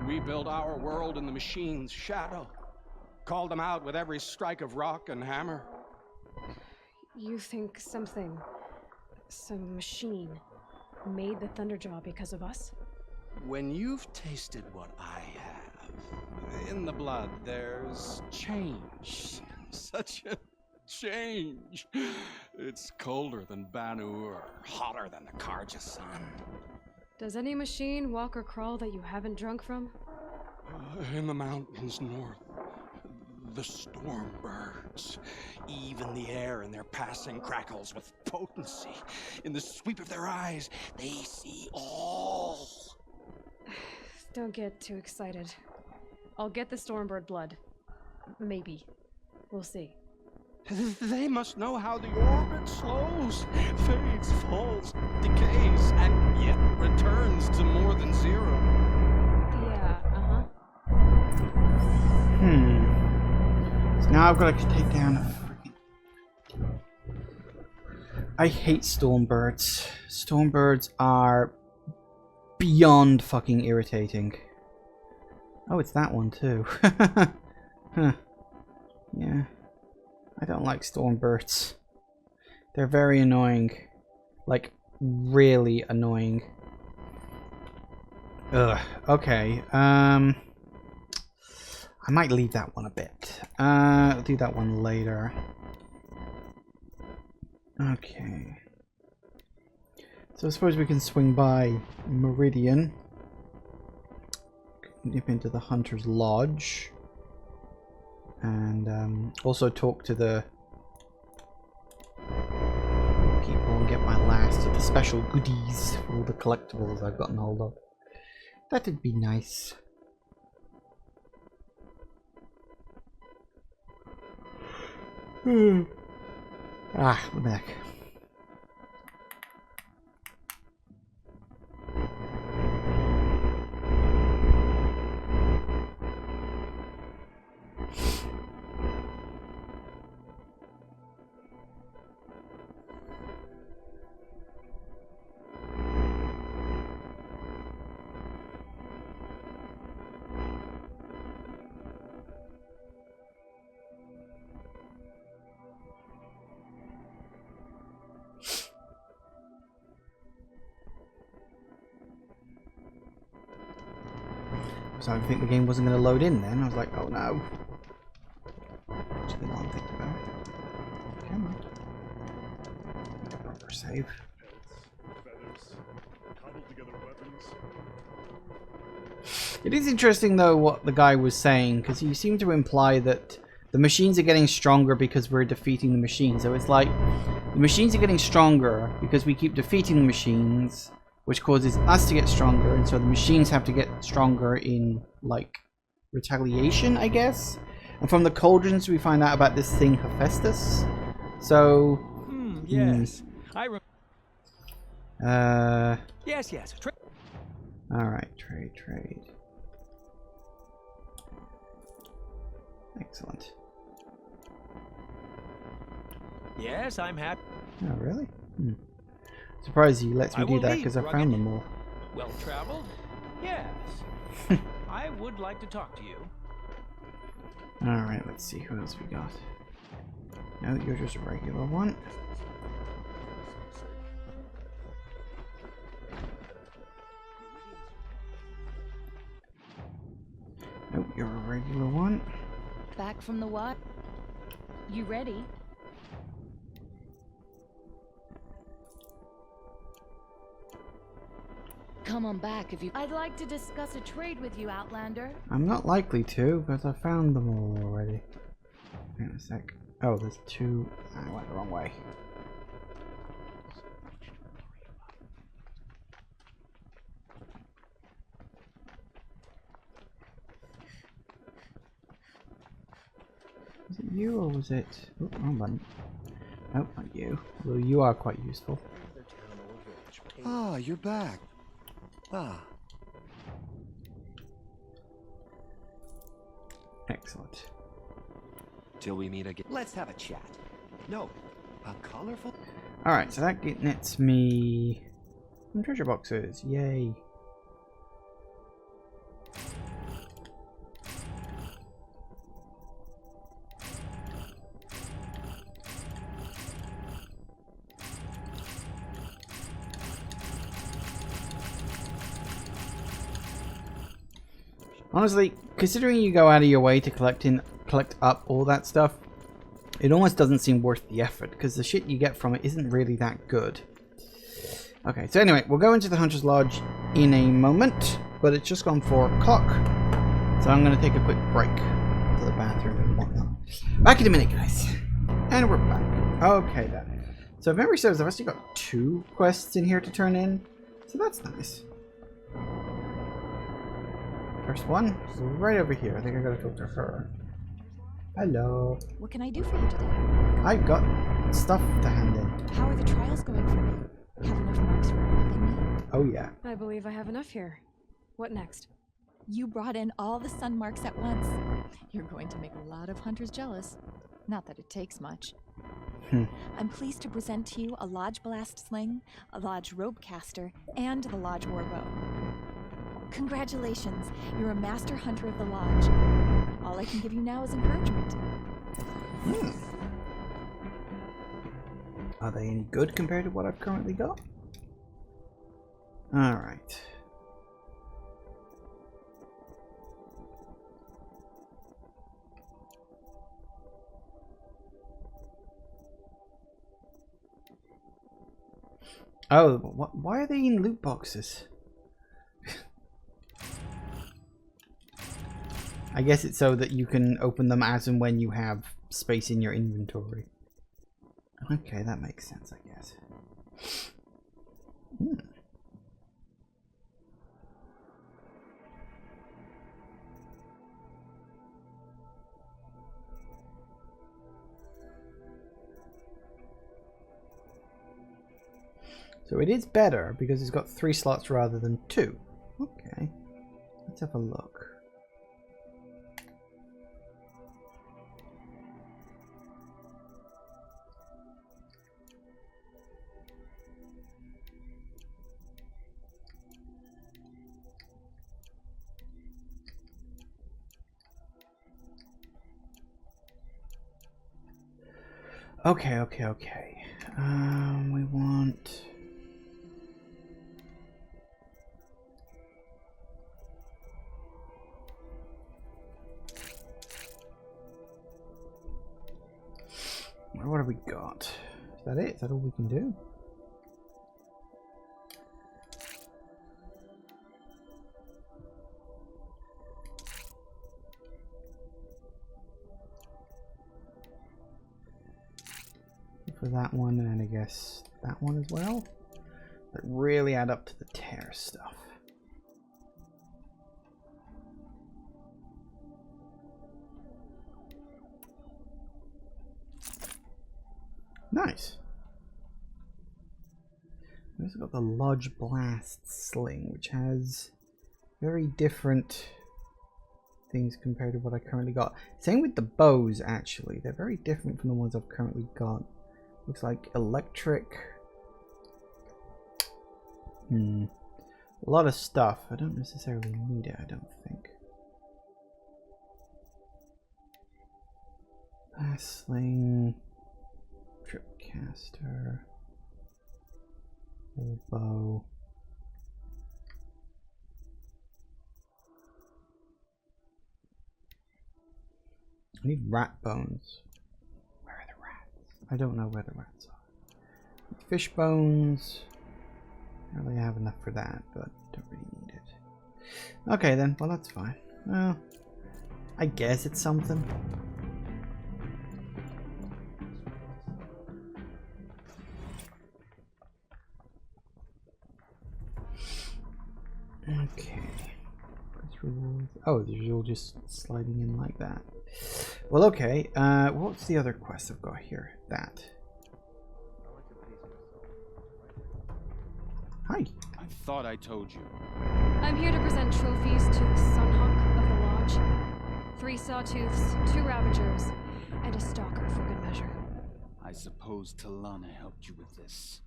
We built our world in the machine's shadow. Called them out with every strike of rock and hammer. You think some machine, made the Thunderjaw because of us? When you've tasted what I have, in the blood there's change. Such a change. It's colder than Banu or hotter than the Karja sun. Does any machine walk or crawl that you haven't drunk from? In the mountains north, the storm birds. Even the air in their passing crackles with potency. In the sweep of their eyes, they see all. Don't get too excited. I'll get the Stormbird blood. Maybe. We'll see. They must know how the orbit slows, fades, falls, decays, and yet returns to more than zero. Yeah, uh-huh. So now I've got to take down a freaking... I hate Stormbirds. Stormbirds are beyond fucking irritating. Oh, it's that one too. Huh. Yeah. I don't like Stormbirds. They're very annoying. Like, really annoying. Ugh. Okay. I might leave that one a bit. I'll do that one later. Okay. So I suppose we can swing by Meridian. Nip into the Hunter's Lodge. and also talk to the people and get my last of the special goodies for all the collectibles I've gotten hold of. That'd be nice. We're back. So I think the game wasn't going to load in then. I was like, oh no. Actually, now I'm thinking about it. Come on. Proper save. Feathers, cobbled together weapons. It is interesting though what the guy was saying, because he seemed to imply that the machines are getting stronger because we're defeating the machines. So it's like the machines are getting stronger because we keep defeating the machines, which causes us to get stronger, and so the machines have to get stronger in, like, retaliation, I guess? And from the cauldrons we find out about this thing, Hephaestus. So... Yes. Yes, yes. Alright, trade. Excellent. Yes, I'm happy. Oh, really? Surprised he lets me do that because I found them all. Well traveled? Yes. I would like to talk to you. Alright, let's see who else we got. No, you're just a regular one. Nope, you're a regular one. Back from the what? You ready? Come on back if you... I'd like to discuss a trade with you, Outlander. I'm not likely to, because I found them all already. Hang on a sec. Oh, there's two. I went the wrong way. Was it you or was it... Oh, wrong button. Nope, not you. Although you are quite useful. Ah, you're back. Ah. Excellent. Till we meet again. Let's have a chat. No, a colorful... Alright, so that nets me some treasure boxes. Yay. Honestly, considering you go out of your way to collect up all that stuff, it almost doesn't seem worth the effort, because the shit you get from it isn't really that good. Okay, so anyway, we'll go into the Hunter's Lodge in a moment, but it's just gone 4 o'clock, so I'm going to take a quick break to the bathroom and whatnot. Back in a minute, guys. And we're back. Okay, then. So if memory serves, I've actually got 2 quests in here to turn in, so that's nice. First one is right over here. I think I gotta talk to her. Hello. What can I do for you today? I got stuff to hand in. How are the trials going for you? Have enough marks for helping me? Oh yeah. I believe I have enough here. What next? You brought in all the sun marks at once. You're going to make a lot of hunters jealous. Not that it takes much. I'm pleased to present to you a Lodge Blast Sling, a Lodge Rope Caster, and the Lodge Warbow. Congratulations, you're a master hunter of the Lodge. All I can give you now is encouragement. Are they any good compared to what I've currently got? Alright. Oh, why are they in loot I guess it's so that you can open them as and when you have space in your inventory. Okay, that makes sense, I guess. So it is better because it's got 3 slots rather than 2. Okay, let's have a look. Okay. We want... What have we got? Is that it? Is that all we can do? For that one, and I guess that one as well. That really add up to the tear stuff. Nice. We've also got the Lodge Blast Sling, which has very different things compared to what I currently got. Same with the bows, actually. They're very different from the ones I've currently got. Looks like electric. A lot of stuff. I don't necessarily need it, I don't think. Blast Sling. Tripcaster. Bow. I need rat bones. Where are the rats? I don't know where the rats are. Fish bones. I don't really have enough for that, but don't really need it. Okay then, well that's fine. Well, I guess it's something. Okay. Oh, you're all just sliding in like that. Well, okay. What's the other quest I've got here? That. Hi. I thought I told you. I'm here to present trophies to the Sunhawk of the Lodge. 3 Sawtooths, 2 Ravagers, and a Stalker for good measure. I suppose Talana helped you with this.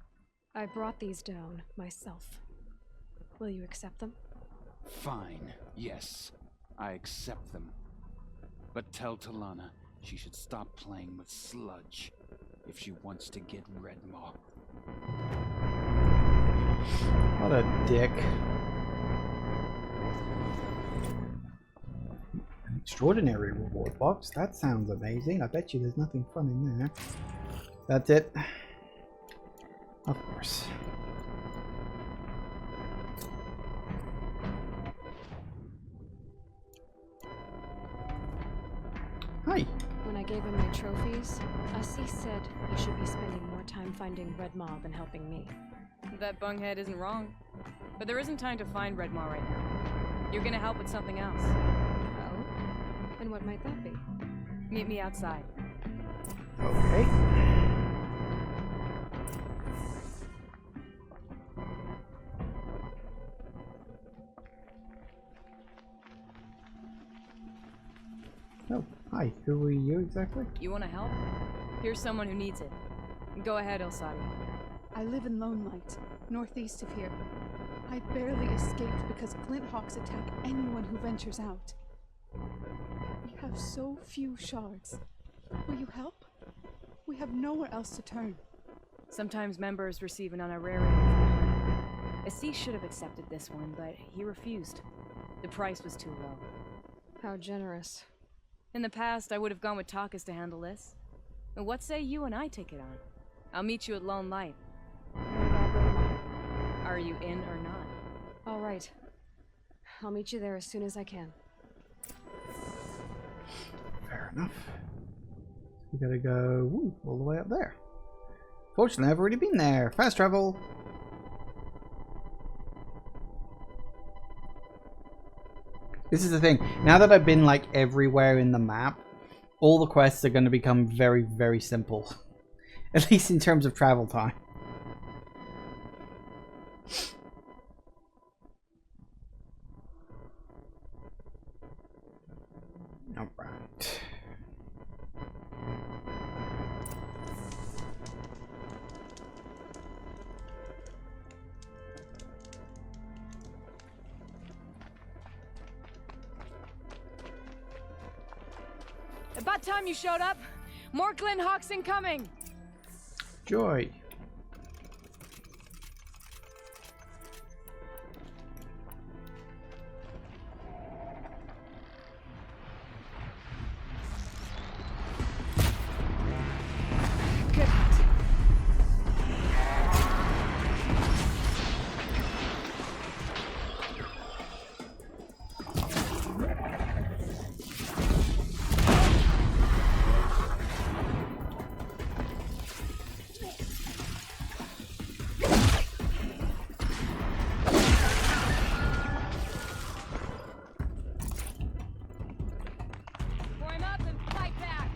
I brought these down myself. Will you accept them? Fine, yes. I accept them. But tell Talana she should stop playing with sludge if she wants to get Redmaw. What a dick. An extraordinary reward box. That sounds amazing. I bet you there's nothing fun in there. That's it. Of course. Hi. When I gave him my trophies, Ussie said he should be spending more time finding Redmaw than helping me. That bunghead isn't wrong. But there isn't time to find Redmaw right now. You're gonna help with something else. Oh? And what might that be? Meet me outside. Okay. Oh, hi. Who are you exactly? You wanna help? Here's someone who needs it. Go ahead, Elsadi. I live in Lone Light, northeast of here. I barely escaped because Glint Hawks attack anyone who ventures out. We have so few shards. Will you help? We have nowhere else to turn. Sometimes members receive an honorarium. Assis should have accepted this one, but he refused. The price was too low. How generous. In the past, I would have gone with Takas to handle this. But what say you and I take it on? I'll meet you at Lone Light. Are you in or not? All right. I'll meet you there as soon as I can. enough. We gotta go all the way up there. Fortunately, I've already been there. Fast travel. This is the thing. Now that I've been like everywhere in the map, all the quests are going to become very, very simple. At least in terms of travel time. Alright. About time you showed up. More Glen Hawks incoming. Joy. Good. Form up and fight back.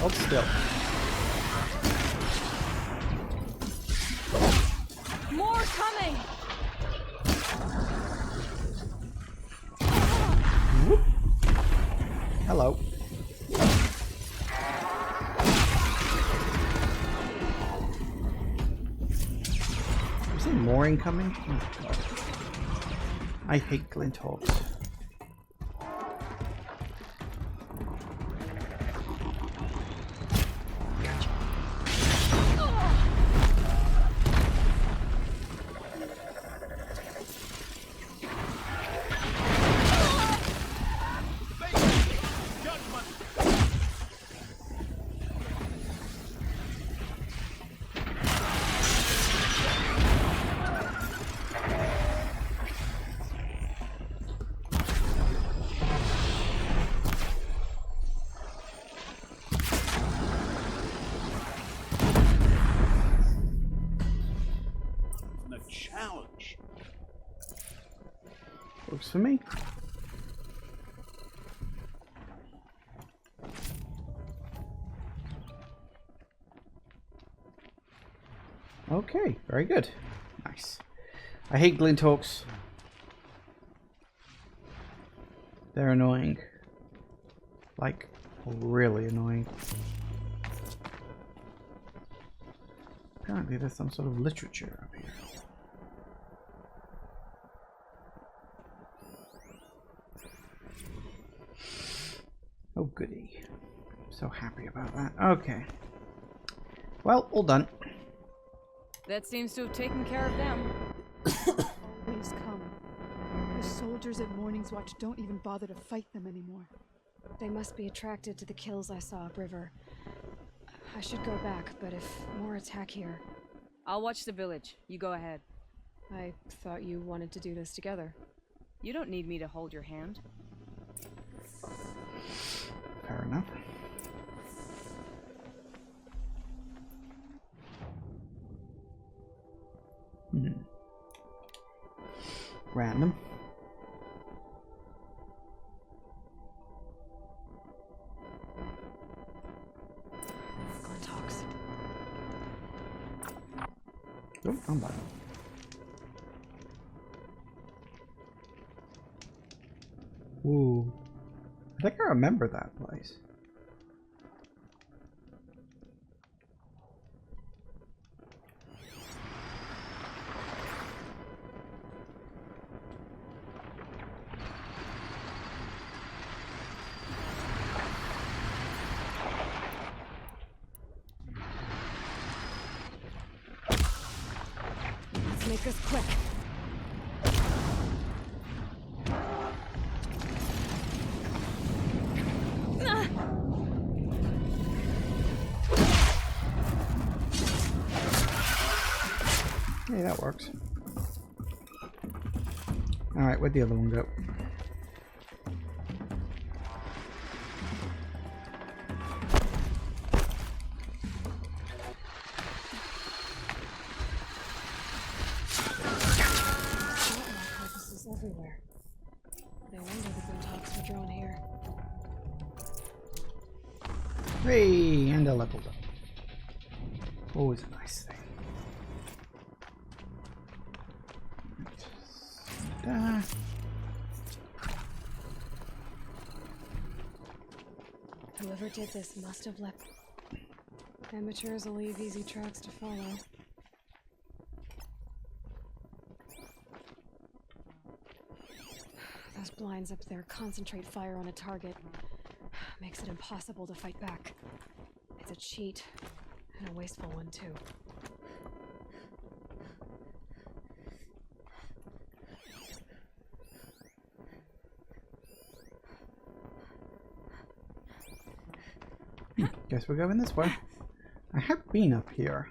Hold still. More coming. Whoop. Hello. Is there more incoming? Oh, God. I hate glint hawks. The challenge. Works for me. Okay, very good. Nice. I hate glint hawks. They're annoying. Like, really annoying. Apparently there's some sort of literature up here. Oh goody. I'm so happy about that. Okay. Well, all done. That seems to have taken care of them. Always come. The soldiers at Morning's Watch don't even bother to fight them anymore. They must be attracted to the kills I saw upriver. I should go back, but if more attack here... I'll watch the village. You go ahead. I thought you wanted to do this together. You don't need me to hold your hand. Fair enough. Random. Talks. Oh, I'm back. Ooh. I think I remember that place. Let's make this quick. Hey, that works. Alright, where'd the other one go? Carcasses everywhere. No wonder the Glinthawks were drawn here. Hey, and I leveled up. Always a nice thing. Whoever did this must have left. Amateurs will leave easy tracks to follow. Those blinds up there concentrate fire on a target. Makes it impossible to fight back. It's a cheat, and a wasteful one too. Guess we're going this way. I have been up here,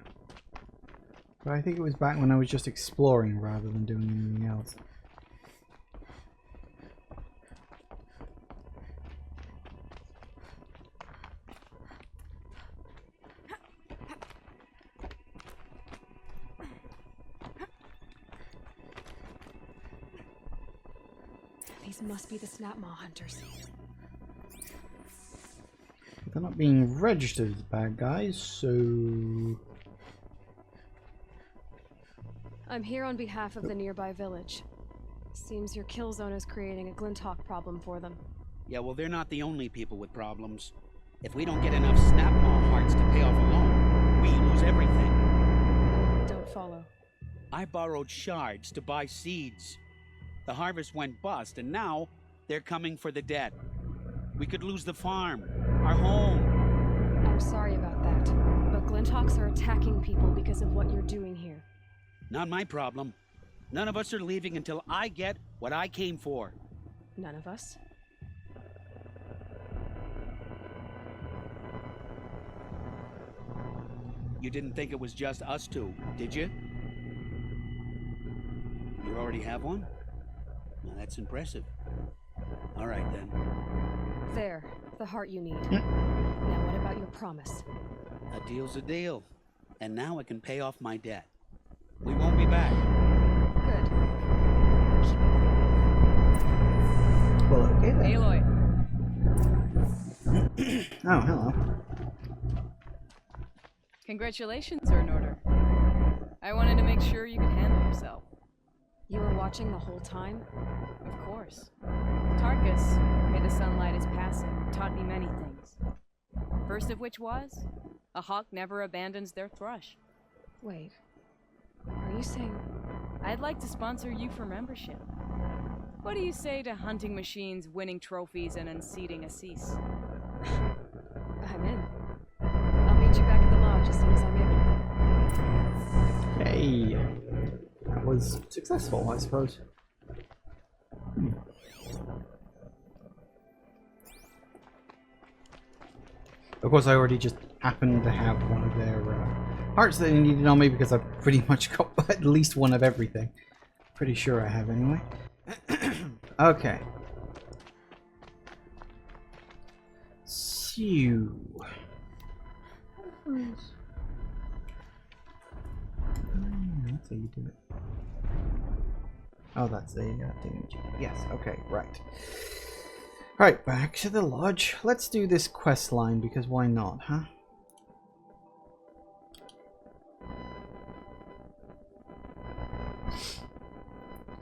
but I think it was back when I was just exploring rather than doing anything else. These must be the Snapmaw hunters. They're not being registered as bad guys, so... I'm here on behalf of the nearby village. Seems your kill zone is creating a Glinthawk problem for them. Yeah, well, they're not the only people with problems. If we don't get enough Snapmaw hearts to pay off a loan, we lose everything. Don't follow. I borrowed shards to buy seeds. The harvest went bust, and now they're coming for the debt. We could lose the farm, our home. I'm sorry about that, but Glinthawks are attacking people because of what you're doing here. Not my problem. None of us are leaving until I get what I came for. None of us? You didn't think it was just us two, did you? You already have one? Now that's impressive. All right, then. There, the heart you need. Now what about your promise? A deal's a deal. And now I can pay off my debt. We won't be back. Good. Keep it Well, okay then. Aloy. Oh, hello. Congratulations are in order. I wanted to make sure you could handle yourself. You were watching the whole time? Of course. Tarkus, where the sunlight is passing, taught me many things. First of which was, a hawk never abandons their thrush. Wait. Are you saying... I'd like to sponsor you for membership. What do you say to hunting machines, winning trophies, and unseating Assis? I'm in. I'll meet you back at the lodge as soon as I'm able. Hey. That was successful, I suppose. Of course, I already just happened to have one of their hearts that they needed on me because I've pretty much got at least one of everything. Pretty sure I have anyway. Okay. So... That's how you do it. Oh, that's the thing. Yes, okay, right. Alright, back to the lodge. Let's do this quest line, because why not, huh?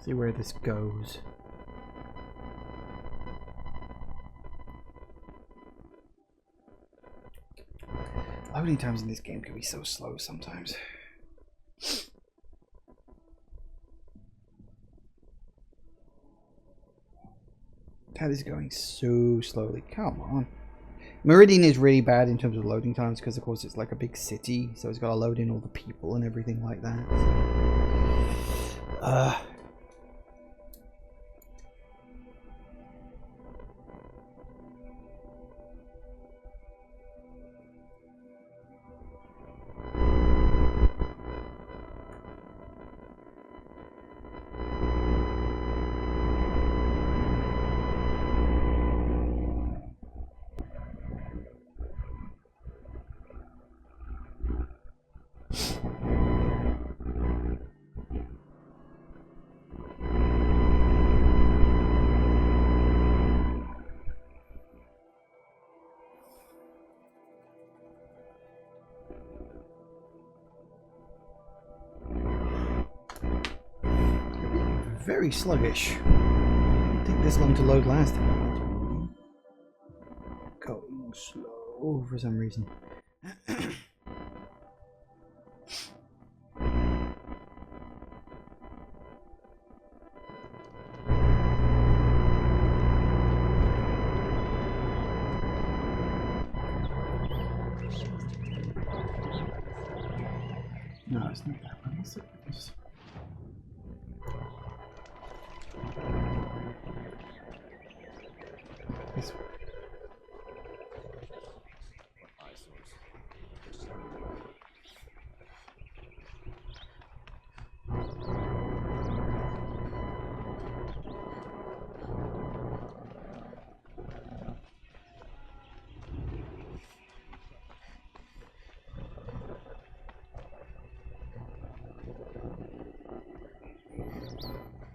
See where this goes. Loading times in this game can be so slow sometimes. That is going so slowly. Come on. Meridian is really bad in terms of loading times because, of course, it's like a big city, so it's got to load in all the people and everything like that. very sluggish. Didn't take this long to load last time. Going slow for some reason. No, it's not that one. Is it? This way.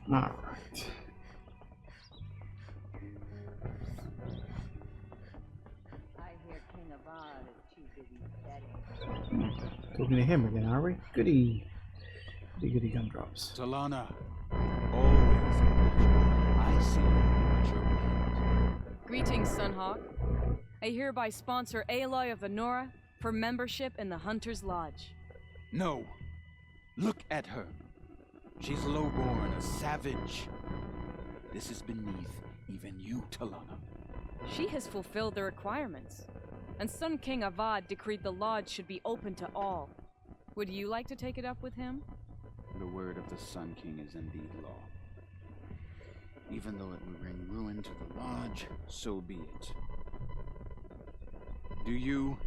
Alright. I hear King Avad is too busy betting. Talking to him again, are we? Goody. Goody gumdrops. Talana, always a pleasure. I see you at your gate. Greetings, Sunhawk. I hereby sponsor Aloy of the Nora for membership in the Hunter's Lodge. No. Look at her. She's lowborn, a savage. This is beneath even you, Talana. She has fulfilled the requirements, and Sun King Avad decreed the lodge should be open to all. Would you like to take it up with him? The word of the Sun King is indeed law. Even though it will bring ruin to the lodge, so be it. Do you,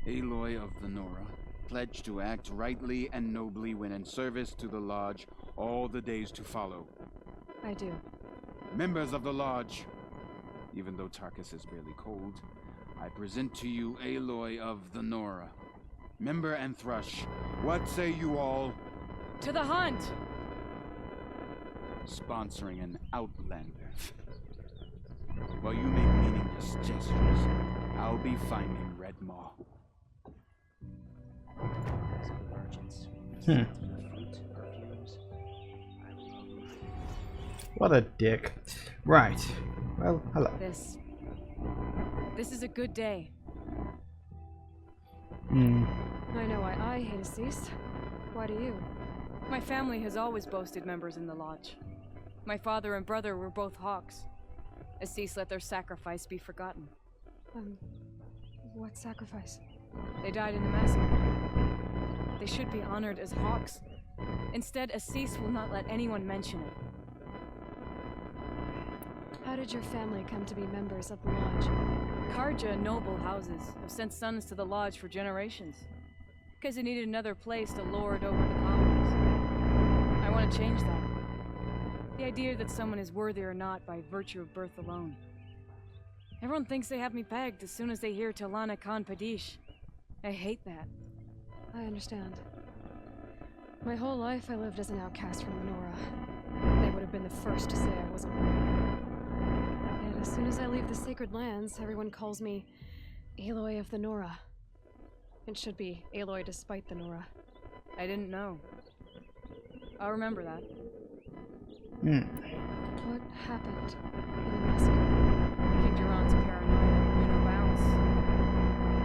Aloy of the Nora, pledge to act rightly and nobly when in service to the lodge all the days to follow? I do. Members of the lodge, even though Tarkus is barely cold, I present to you Aloy of the Nora. Member and Thrush, what say you all? To the hunt! Sponsoring an outlander. While you make meaningless gestures, I'll be finding Red Maw. What a dick. Right. Well, hello. This is a good day. I know why I hate Assis. Why do you? My family has always boasted members in the lodge. My father and brother were both hawks. Assis let their sacrifice be forgotten. What sacrifice? They died in the massacre. They should be honored as hawks. Instead, Assis will not let anyone mention it. How did your family come to be members of the lodge? Karja noble houses have sent sons to the lodge for generations. Because they needed another place to lord over the colonies. I want to change that. The idea that someone is worthy or not by virtue of birth alone. Everyone thinks they have me pegged as soon as they hear Talana Khan Padish. I hate that. I understand. My whole life I lived as an outcast from Nora. They would have been the first to say I wasn't worthy. Yet as soon as I leave the sacred lands, everyone calls me Aloy of the Nora. It should be Aloy despite the Nora. I didn't know. I'll remember that. What happened in the massacre? King Duran's paranoia knew no bounds.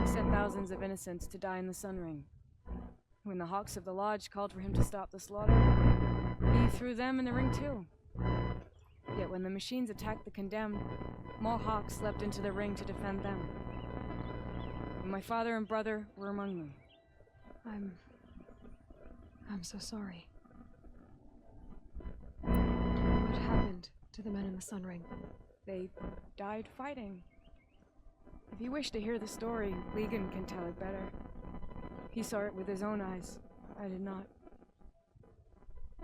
He sent thousands of innocents to die in the Sun Ring. When the Hawks of the Lodge called for him to stop the slaughter, he threw them in the ring too. Yet when the machines attacked the condemned, more Hawks leapt into the ring to defend them. And my father and brother were among them. I'm so sorry. What happened to the men in the Sun Ring? They died fighting. If you wish to hear the story, Legan can tell it better. He saw it with his own eyes. I did not.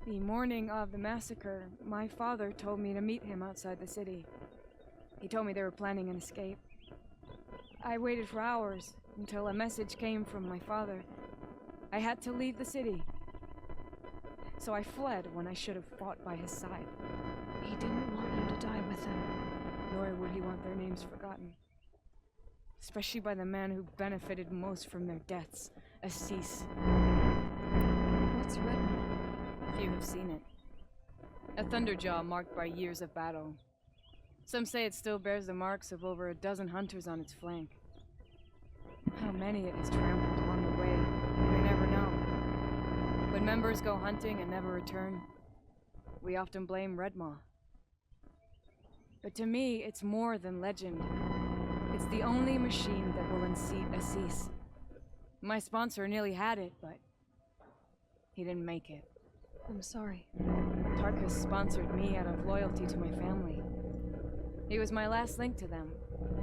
The morning of the massacre, my father told me to meet him outside the city. He told me they were planning an escape. I waited for hours until a message came from my father. I had to leave the city. So I fled when I should have fought by his side. He didn't want you to die with him. Nor would he want their names forgotten. Especially by the man who benefited most from their deaths, Assis. What's Red Maw? Few have seen it. A thunderjaw marked by years of battle. Some say it still bears the marks of over a dozen hunters on its flank. How many it has trampled along the way, we may never know. When members go hunting and never return, we often blame Redmaw. But to me, it's more than legend. It's the only machine that will unseat Assis. My sponsor nearly had it, but he didn't make it. I'm sorry. Tarkus sponsored me out of loyalty to my family. He was my last link to them,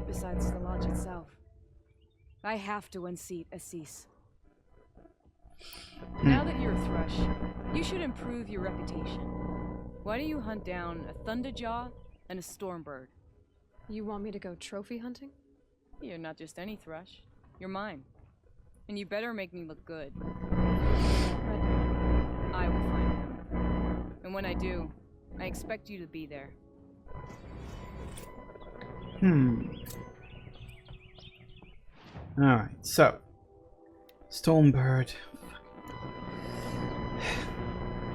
besides the lodge itself. I have to unseat Assis. Now that you're a thrush, you should improve your reputation. Why do you hunt down a thunderjaw and a stormbird? You want me to go trophy hunting? You're not just any thrush. You're mine. And you better make me look good. I will find him. And when I do, I expect you to be there. Alright, so. Stormbird.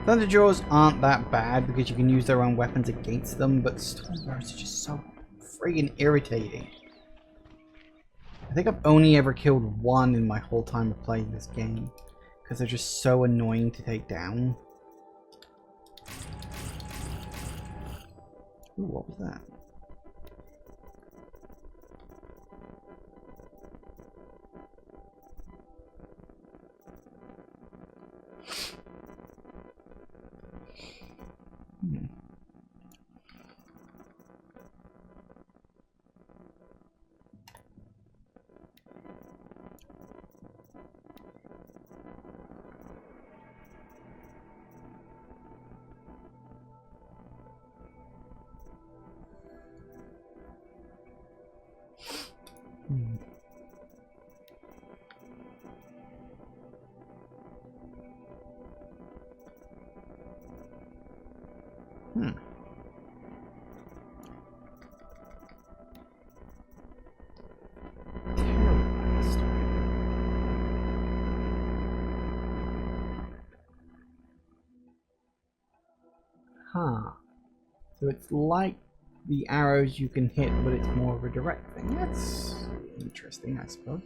Thunderjaws aren't that bad because you can use their own weapons against them, but Stormbirds are just so friggin' irritating. I think I've only ever killed one in my whole time of playing this game, because they're just so annoying to take down. Ooh, what was that? So it's like the arrows you can hit, but it's more of a direct thing. That's interesting, I suppose.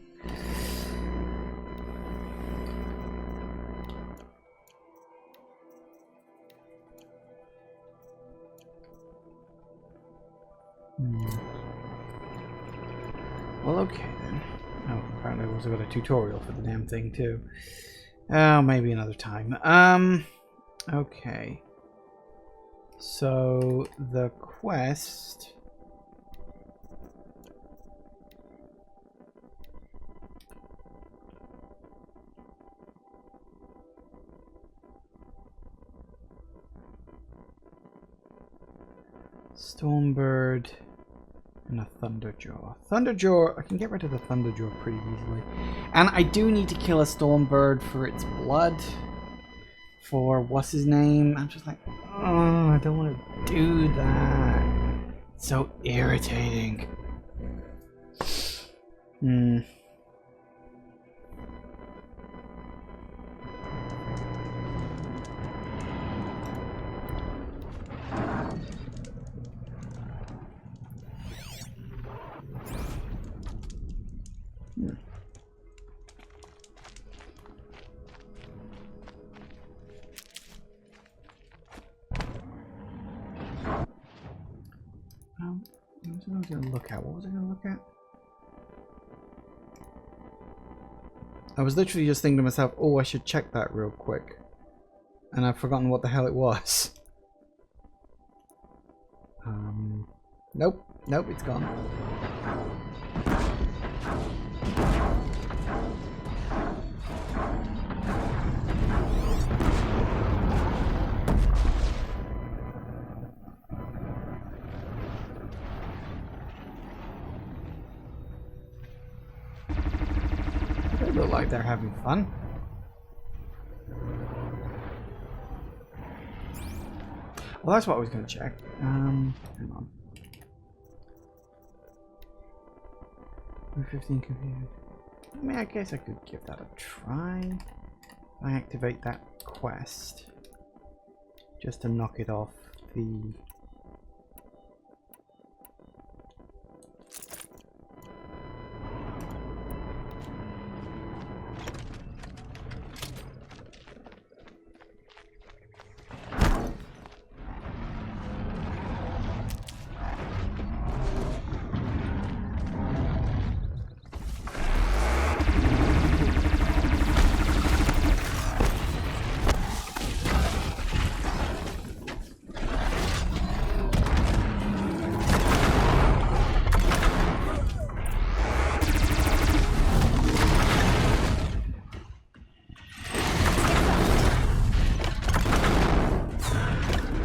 Well, okay then. Oh, apparently I've also got a tutorial for the damn thing too. Oh, maybe another time. Okay. So the quest Stormbird and a Thunderjaw. Thunderjaw, I can get rid of the Thunderjaw pretty easily. And I do need to kill a Stormbird for its blood. For what's his name? I'm just like, oh, I don't want to do that. It's so irritating. What was I going to look at? What was I going to look at? I was literally just thinking to myself, oh, I should check that real quick. And I've forgotten what the hell it was. Nope. Nope, it's gone. They look like they're having fun. Well, that's what I was going to check. Hang on. 15 computer. I mean, I guess I could give that a try. I activate that quest just to knock it off the...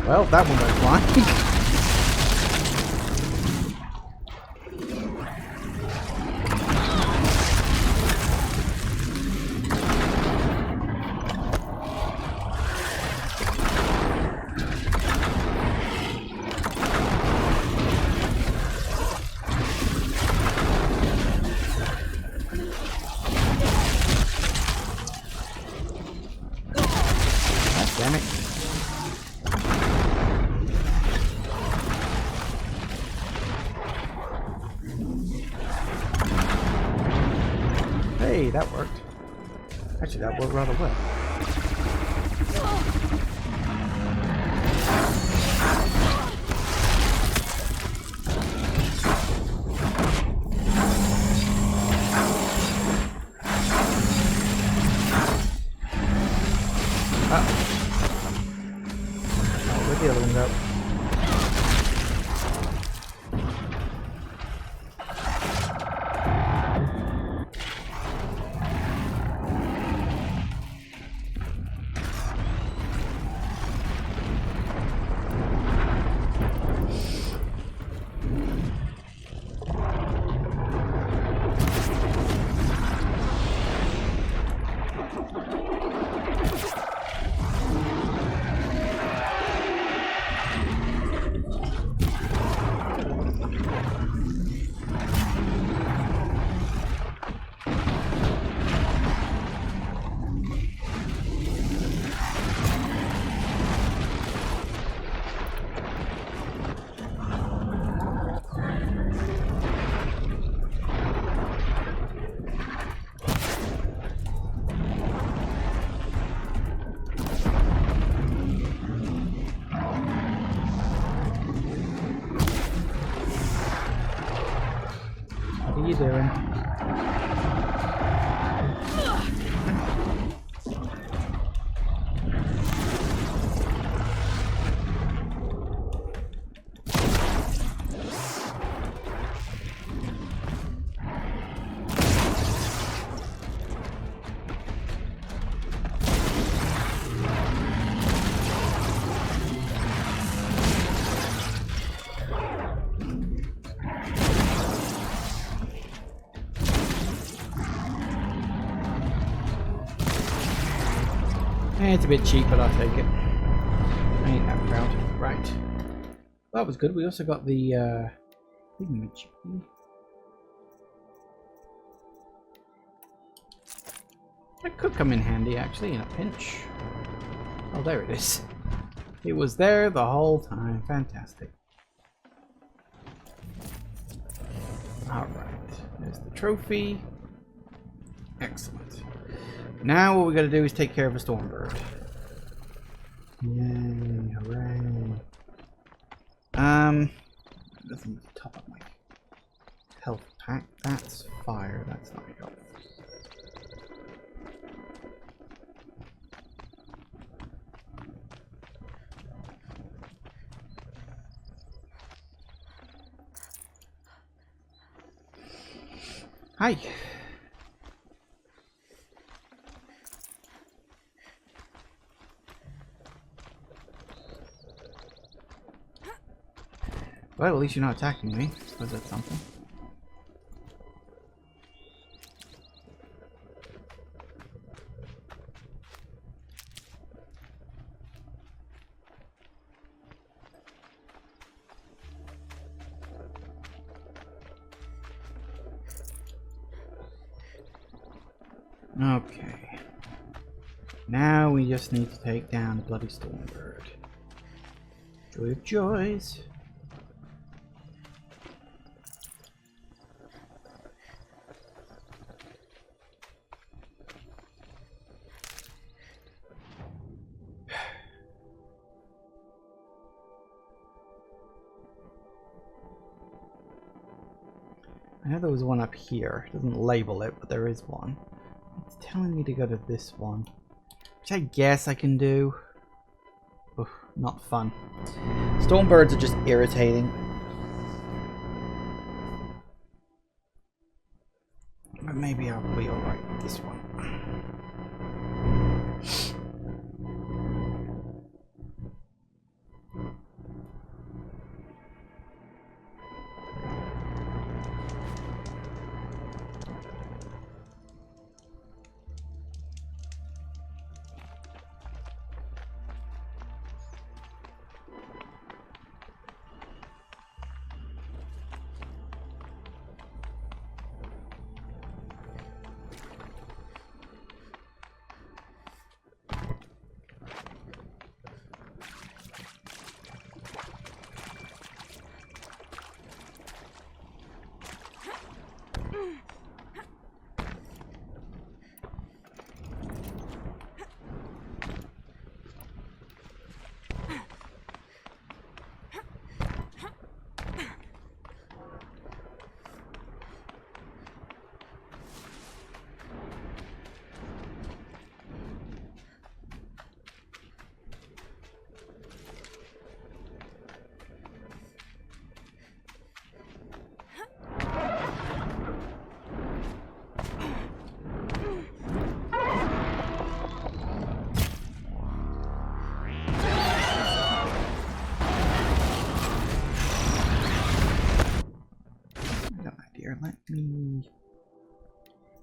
Well, that one went flying. Damn it. Hey, that worked. Actually, that worked rather well. Where'd the other one go? What are you doing? It's a bit cheap, but I'll take it. I ain't that proud. Right. That was good. We also got the thingamajiggy. That could come in handy, actually, in a pinch. Oh, there it is. It was there the whole time. Fantastic. Alright. There's the trophy. Excellent. Now what we gotta do is take care of a Stormbird. Yay, hooray. Doesn't top up my health pack. That's fire, that's not health. Hi. Well, at least you're not attacking me. Was that something? Okay. Now we just need to take down the bloody Stormbird. Joy of joys. I know there was one up here. It doesn't label it, but there is one. It's telling me to go to this one, which I guess I can do. Oof, not fun. Stormbirds are just irritating. But maybe I'll be alright with this one.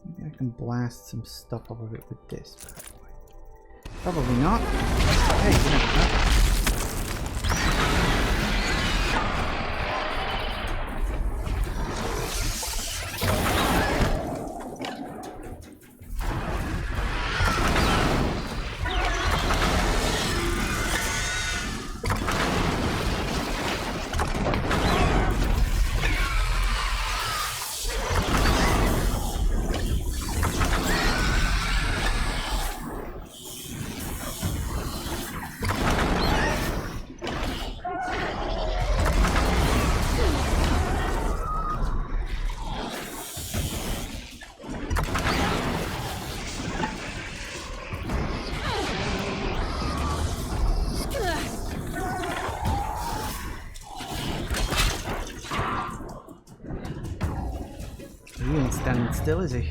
Maybe I can blast some stuff off of it with this. Probably not. Hey, you never know. He ain't standing still, is he?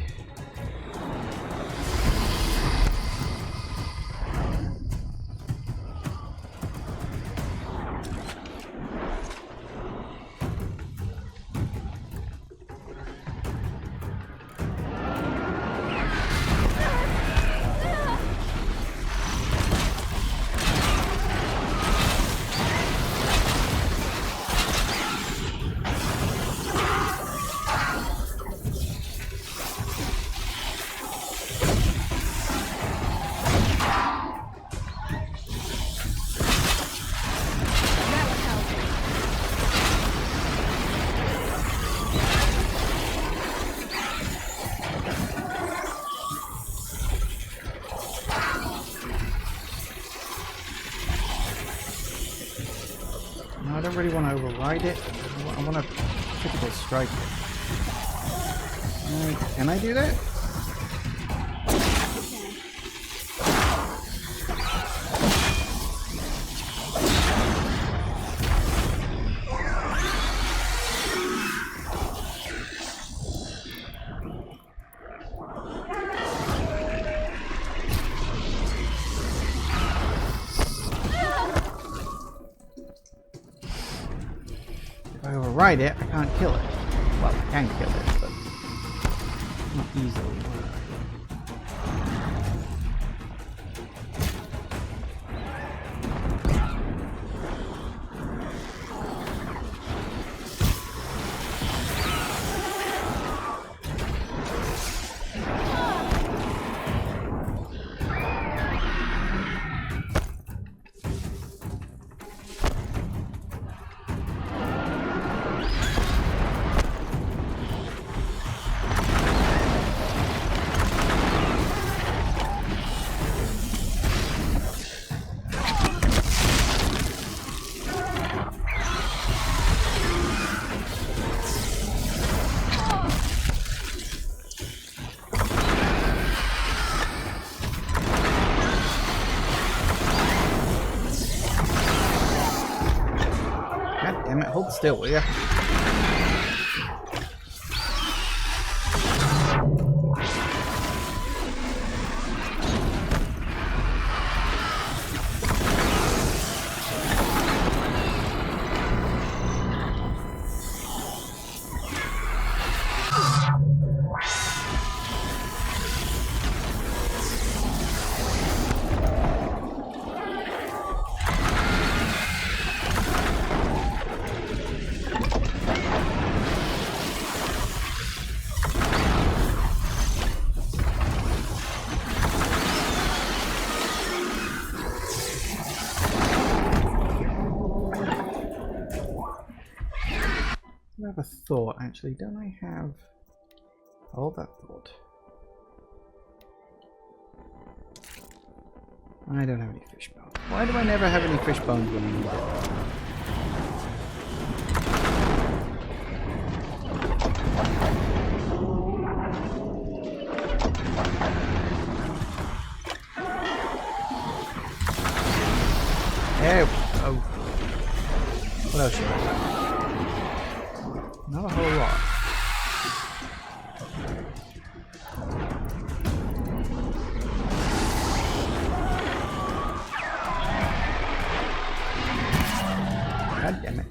I don't really want to override it. I want to typical strike it. Can I do that? If I override it, I can't kill it. Well, I can kill it, but not easily. damn it, hold still, will ya? I have a thought, actually. Don't I have... Hold that thought. I don't have any fish bones. Why do I never have any fish bones when I need it? Oh. What else should I have? Not a whole lot. God damn it.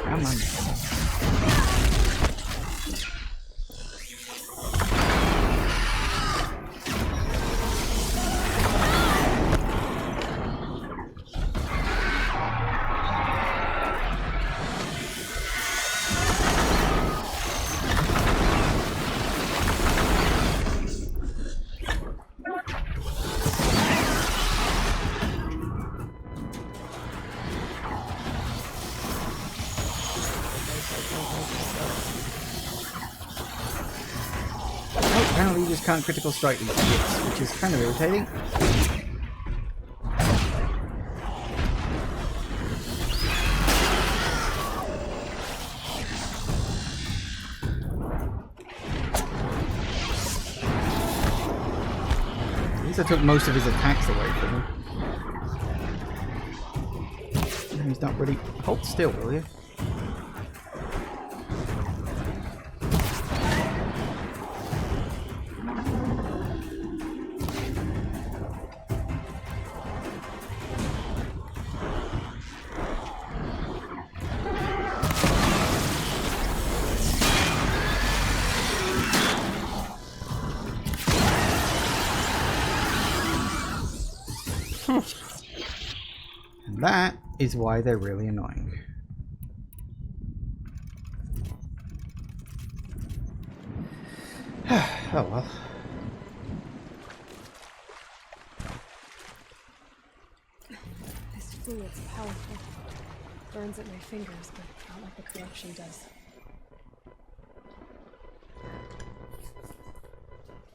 Come on. Apparently you just can't critical strike these idiots, which is kind of irritating. At least I took most of his attacks away from him. And he's not really... Hold still, will you? And that is why they're really annoying. Oh well. This fluid's powerful. Burns at my fingers, but not like the corruption does.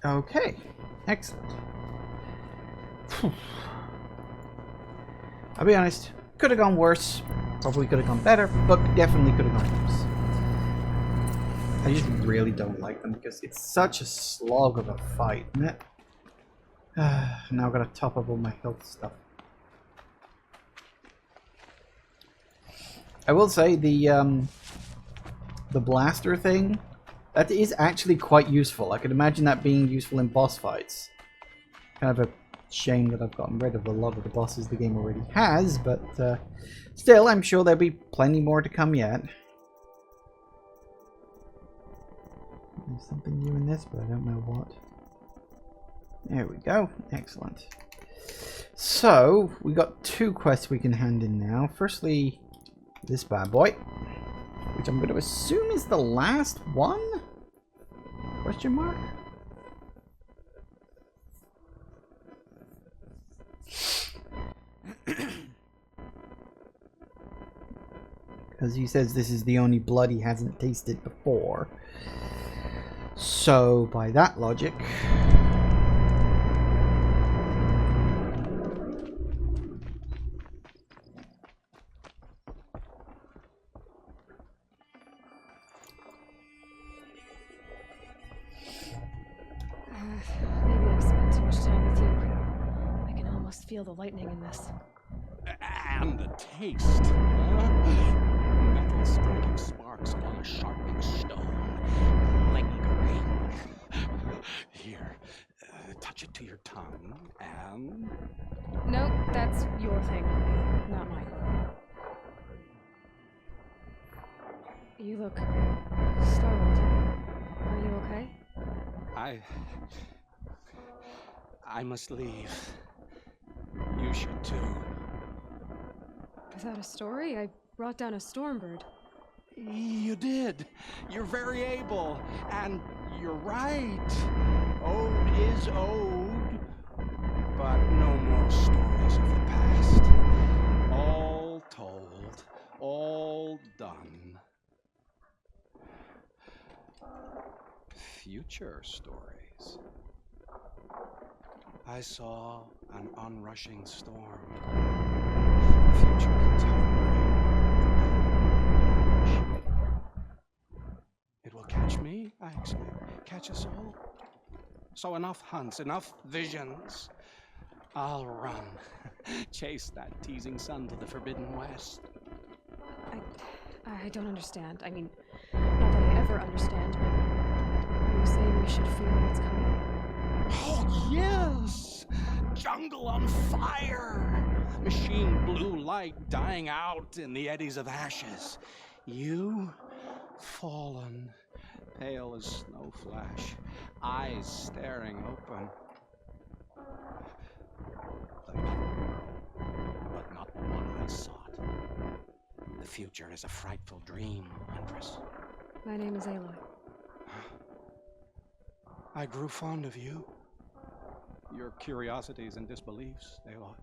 Okay, excellent. I'll be honest, could have gone worse, probably could have gone better, but definitely could have gone worse. I just really don't like them because it's such a slog of a fight, isn't it? Now I've got to top up all my health stuff. I will say the blaster thing, that is actually quite useful. I could imagine that being useful in boss fights. Kind of a shame that I've gotten rid of a lot of the bosses the game already has, but still, I'm sure there'll be plenty more to come yet. There's something new in this, but I don't know what. There we go. Excellent. So, we got 2 quests we can hand in now. Firstly, this bad boy, which I'm going to assume is the last one? Question mark? Because he says this is the only blood he hasn't tasted before. So, by that logic... Maybe I've spent too much time with you. I can almost feel the lightning in this. And the taste. Metal striking sparks on a sharpening stone. Lingering. Here, touch it to your tongue, and... No, that's your thing, not mine. You look startled. Are you okay? I must leave. You should too. Without a story, I brought down a stormbird. You did. You're very able. And you're right. Ode is ode. But no more stories of the past. All told. All done. Future stories. I saw an onrushing storm. The future can tell me. It will catch me, I expect. Catch us all. So enough hunts, enough visions. I'll run. Chase that teasing sun to the Forbidden West. I don't understand. I mean, not that I ever understand, but are you saying we should fear what's coming? Oh, yes! Jungle on fire! Machine blue light dying out in the eddies of ashes. You, fallen, pale as snow flash, eyes staring open. The middle, but not the one I sought. The future is a frightful dream, Huntress. My name is Aloy. I grew fond of you. Your curiosities and disbeliefs, Aloy.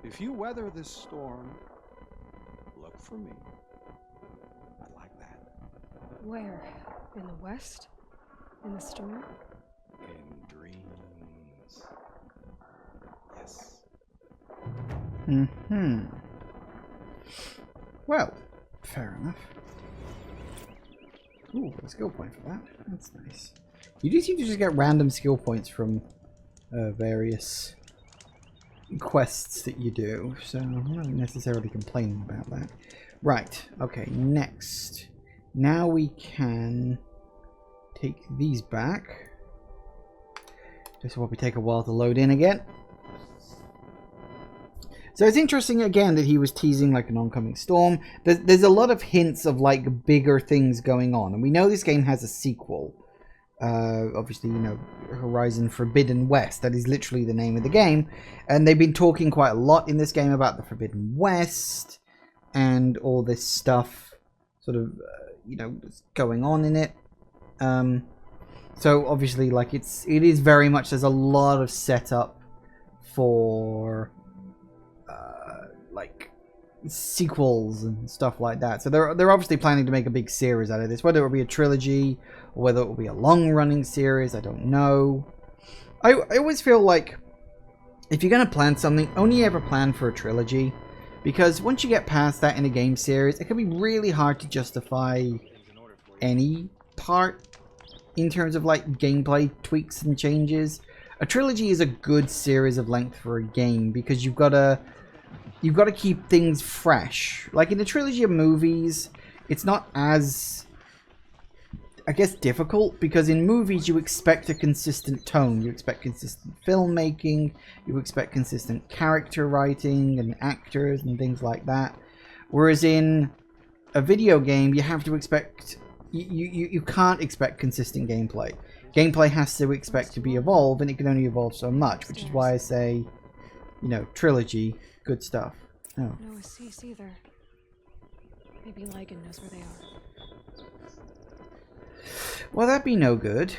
If you weather this storm, look for me. I'd like that. Where? In the west? In the storm? In dreams. Yes. Mm-hmm. Well, fair enough. Ooh, a skill point for that. That's nice. You do seem to just get random skill points from various quests that you do, so I'm not necessarily complaining about that. Right, okay, next. Now we can take these back. Just will probably take a while to load in again. So it's interesting again that he was teasing like an oncoming storm. There's a lot of hints of like bigger things going on, and we know this game has a sequel. Obviously, you know, Horizon Forbidden West. That is literally the name of the game, and they've been talking quite a lot in this game about the Forbidden West and all this stuff, sort of, you know, going on in it. So obviously, like it is very much. There's a lot of setup for like sequels and stuff like that. So they're obviously planning to make a big series out of this. Whether it will be a trilogy or whether it will be a long-running series, I don't know. I always feel like if you're going to plan something, only ever plan for a trilogy, because once you get past that in a game series, it can be really hard to justify any part in terms of like gameplay tweaks and changes. A trilogy is a good series of length for a game because you've got to keep things fresh. Like in a trilogy of movies, it's not as, I guess, difficult, because in movies you expect a consistent tone, you expect consistent filmmaking, you expect consistent character writing and actors and things like that. Whereas in a video game, you have to expect you can't expect consistent gameplay. Gameplay has to expect to be evolved, and it can only evolve so much, which is why I say, you know, trilogy, good stuff. Oh. No Assis either. Maybe Lygan knows where they are. Well, that'd be no good.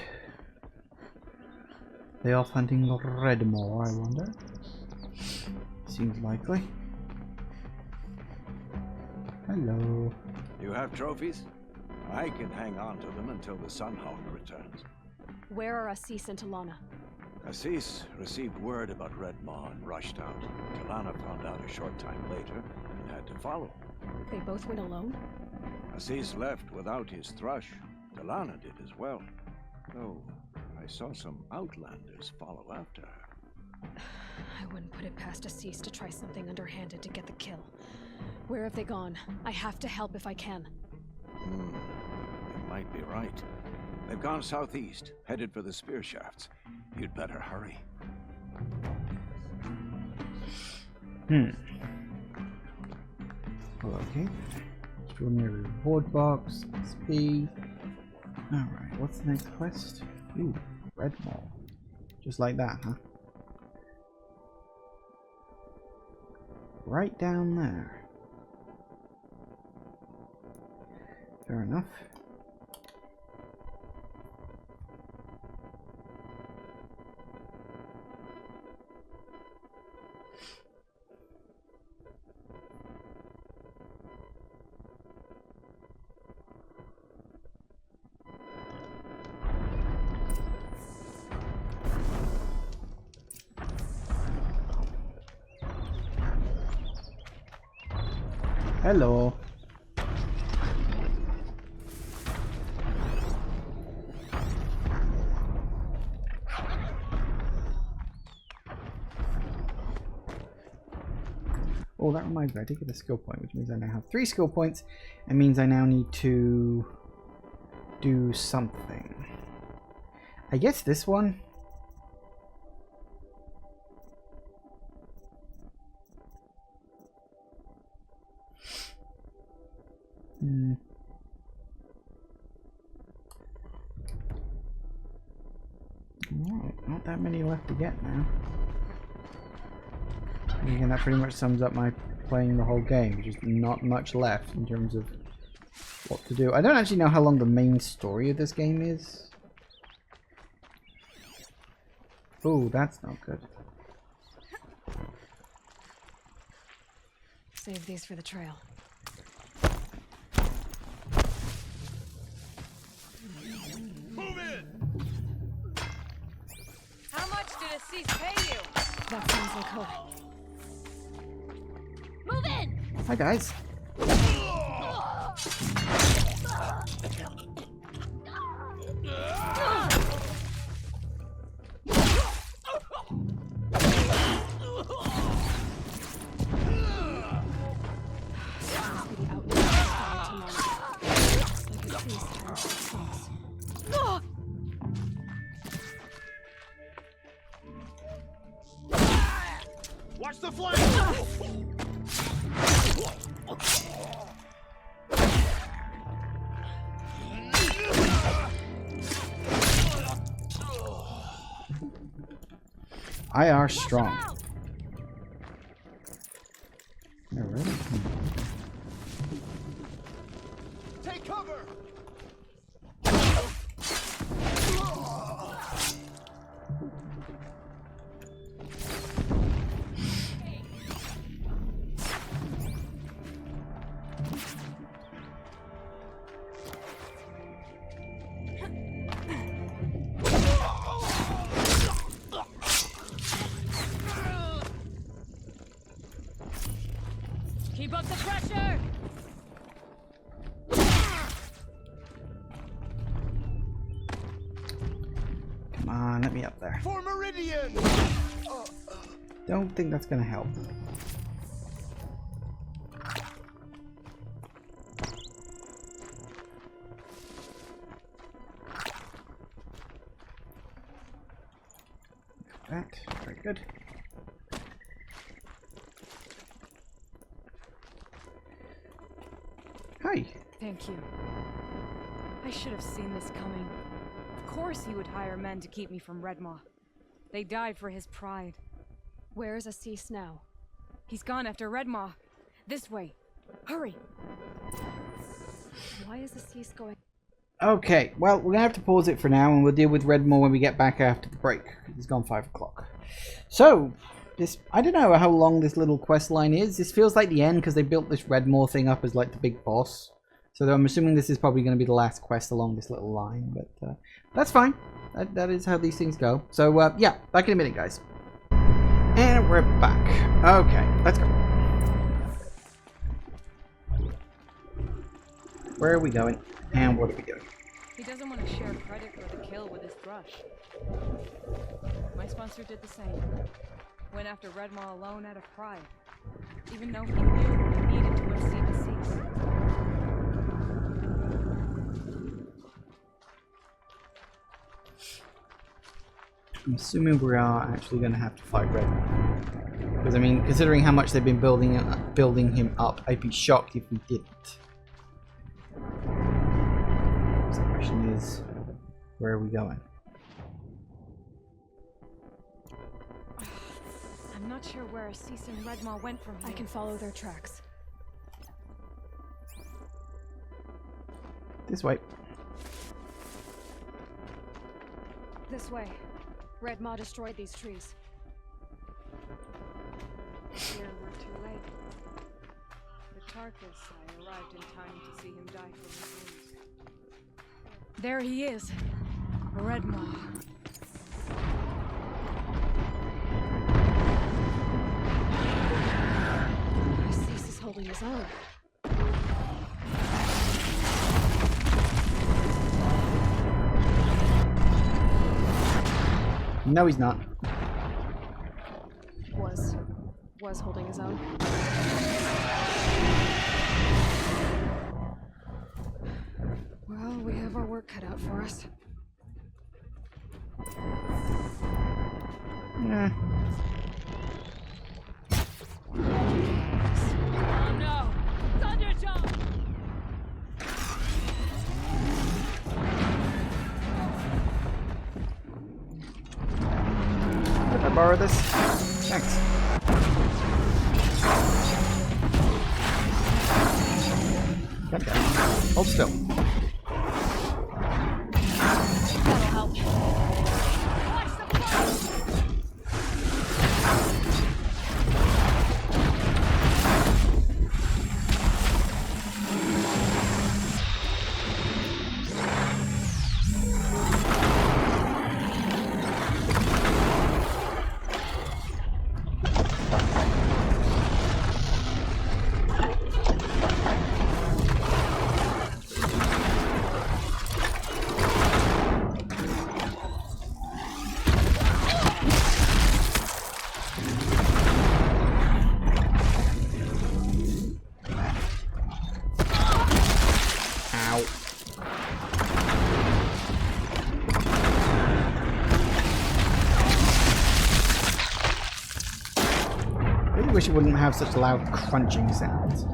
They off hunting Redmore, I wonder. Seems likely. Hello. You have trophies? I can hang on to them until the Sunhawk returns. Where are Assis and Talana? Assis received word about Redmaw and rushed out. Talana found out a short time later and had to follow. They both went alone? Assis left without his thrush. Talana did as well. Though I saw some outlanders follow after her. I wouldn't put it past Assis to try something underhanded to get the kill. Where have they gone? I have to help if I can. You might be right. They've gone southeast, headed for the spear shafts. You'd better hurry. Okay. Extraordinary reward box. XP. Alright, what's the next quest? Ooh, Redmore. Just like that, huh? Right down there. Fair enough. Hello. Oh, that reminds me, I did get a skill point, which means I now have 3 skill points. It means I now need to do something. I guess this one. Alright, not that many left to get now. And again, that pretty much sums up my playing the whole game. Just not much left in terms of what to do. I don't actually know how long the main story of this game is. Oh, that's not good. Save these for the trail. Move in! How much did Assis pay you? That sounds like her. Move in! Hi, guys. Watch the flank! I are strong. Alright. Take cover! Keep up the pressure! Come on, let me up there. For Meridian! Don't think that's gonna help. That, very good. Hi. Thank you. I should have seen this coming. Of course he would hire men to keep me from Redmaw. They died for his pride. Where's Assis now? He's gone after Redmaw. This way. Hurry! Why is Assis going? Okay, well, we're going to have to pause it for now, and we'll deal with Redmore when we get back after the break. It's gone 5 o'clock. So, I don't know how long this little quest line is. This feels like the end because they built this Redmore thing up as like the big boss. So I'm assuming this is probably going to be the last quest along this little line, but that's fine. That is how these things go. So yeah, back in a minute, guys. And we're back. Okay, let's go. Where are we going? And what are we doing? He doesn't want to share credit for the kill with his thrush. My sponsor did the same. Went after Redmaw alone out of pride. Even though he knew he needed to have seen Assis. I'm assuming we are actually going to have to fight Redmaw. Because, I mean, considering how much they've been building him up, I'd be shocked if we didn't. So the question is, where are we going? I'm not sure where Assis and Redmaw went from here. I can follow their tracks. This way. This way. Redmaw destroyed these trees. Here we're too late. The Tarkus, I arrived in time to see him die from his wounds. There he is. Redmaw. Assis is holding his own. No, he's not. Was holding his own. Well, we have our work cut out for us. Yeah. Oh no! Thunderjump! Can I borrow this? Thanks. Okay. Hold still. That'll help. I wish it wouldn't have such loud crunching sounds.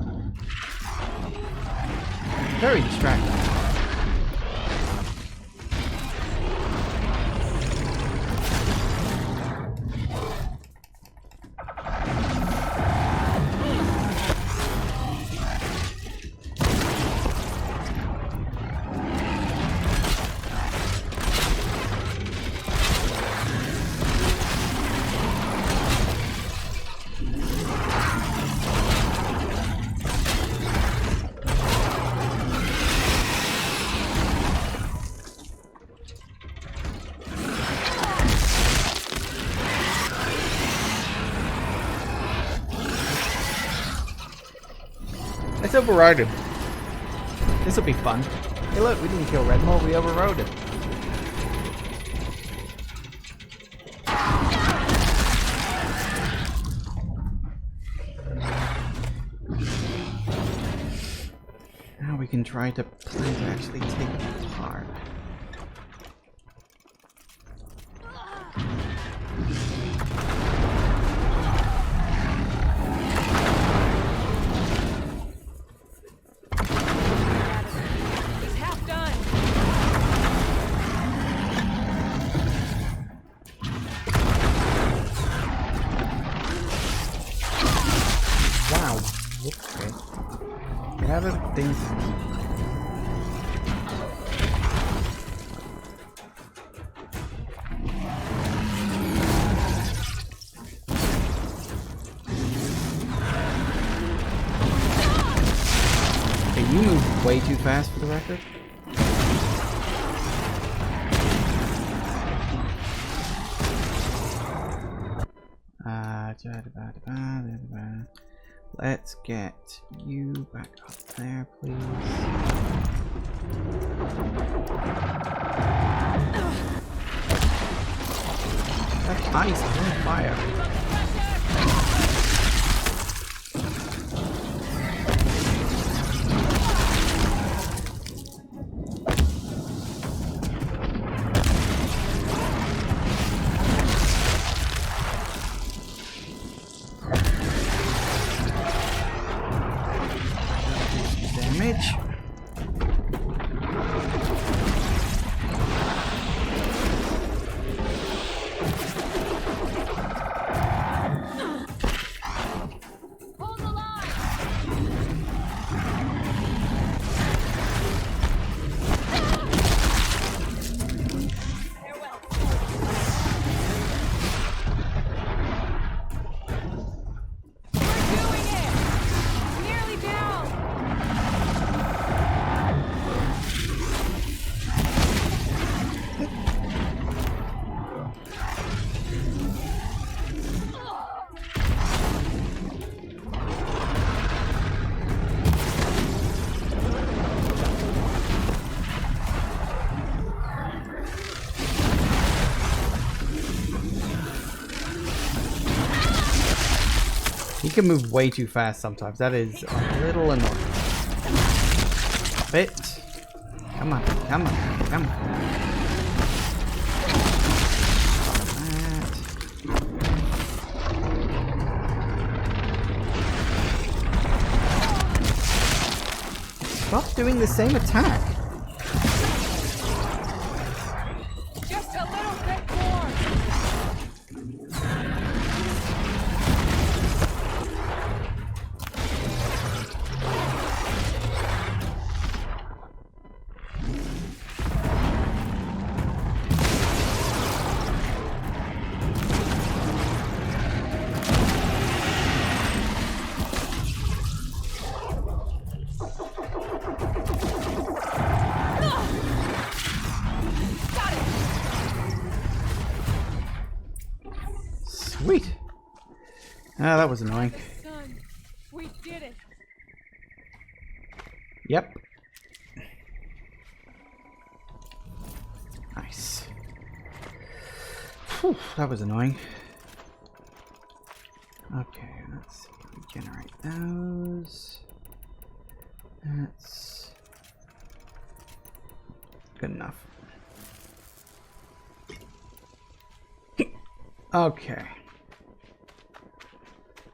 Very distracting. It's overridden. This will be fun. Hey look, we didn't kill Redmore, we overrode him. Now we can try to plan to actually take it apart. He's half done. things to keep. Okay, you move way too fast for the record. Let's get you back up there, please. That's ice on fire. Damage. He can move way too fast sometimes. That is a little annoying. Bit. Come on, come on, come on. Stop doing the same attack. Just a little bit more. Sweet. Ah, that was annoying. Son, we did it. Yep. Nice. Whew, that was annoying. Okay, let's see. Regenerate those. That's good enough. Okay.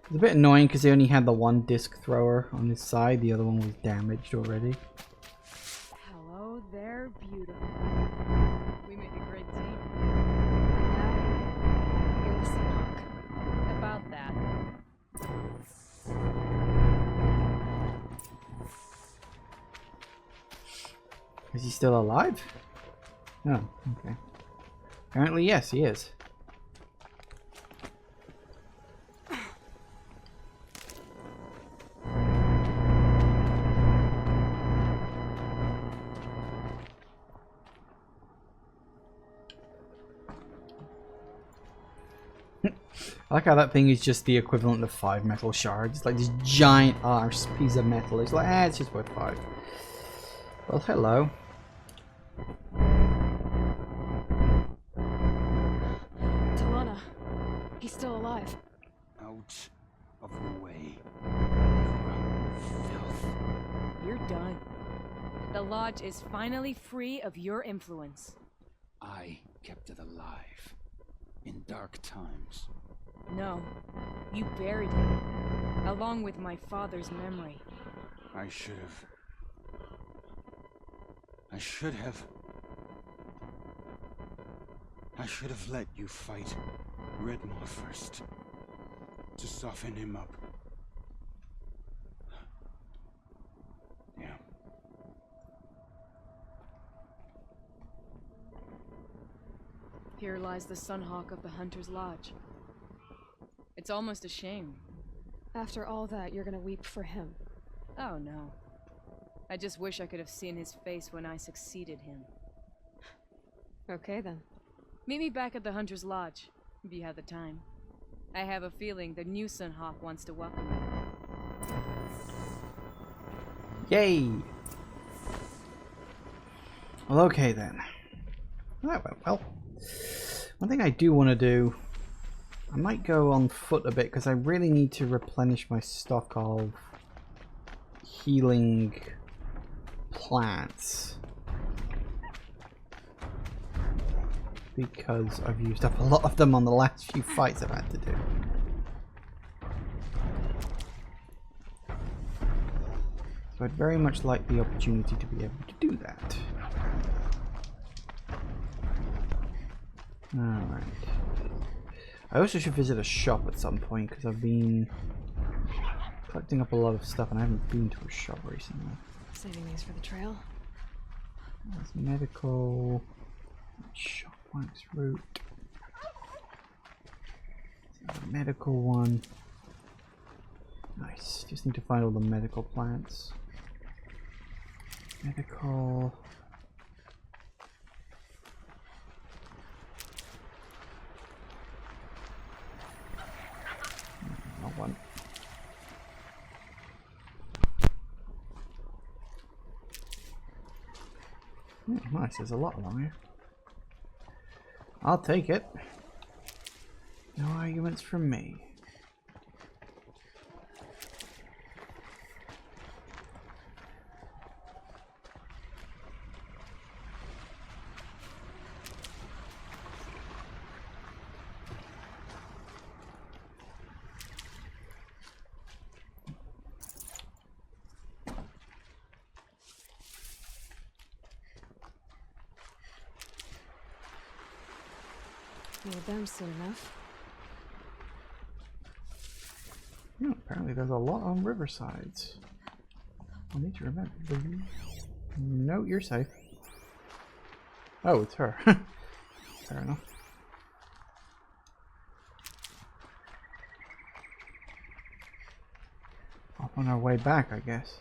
It's a bit annoying because he only had the one disc thrower on his side. The other one was damaged already. Hello there, beautiful. We make a great team. Now, you're the Seahawk. About that. Is he still alive? Oh, okay. Apparently, yes, he is. I like how that thing is just the equivalent of 5 metal shards. It's like this giant arse piece of metal. It's like, it's just worth 5. Well, hello. Talana, he's still alive. Out of the way. Filth. You're done. The Lodge is finally free of your influence. I kept it alive. In dark times. No, you buried him, along with my father's memory. I should have let you fight Redmore first. To soften him up. Yeah. Here lies the Sunhawk of the Hunter's Lodge. It's almost a shame. After all that, you're gonna weep for him. Oh no. I just wish I could have seen his face when I succeeded him. Okay then. Meet me back at the Hunter's Lodge, if you have the time. I have a feeling the new Sunhawk wants to welcome you. Yay! Well, okay then. That went well. One thing I do want to do, I might go on foot a bit because I really need to replenish my stock of healing plants. Because I've used up a lot of them on the last few fights I've had to do. So I'd very much like the opportunity to be able to do that. Alright. I also should visit a shop at some point because I've been collecting up a lot of stuff and I haven't been to a shop recently. Saving these for the trail. There's medical, shop wax root, medical one. Nice. Just need to find all the medical plants. Medical. Not one. Nice, there's a lot along here. I'll take it. No arguments from me. Need them soon enough. Yeah, apparently there's a lot on riversides. I need to remember. No, you're safe. Oh, it's her. Fair enough. Off on our way back, I guess.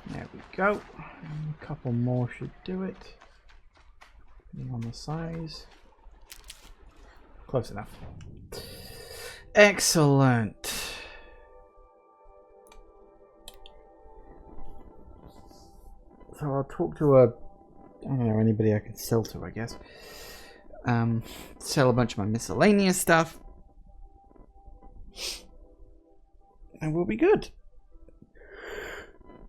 There we go. And a couple more should do it. Depending on the size. Close enough. Excellent. So I'll talk to I don't know, anybody I can sell to, I guess. Sell a bunch of my miscellaneous stuff. And we'll be good.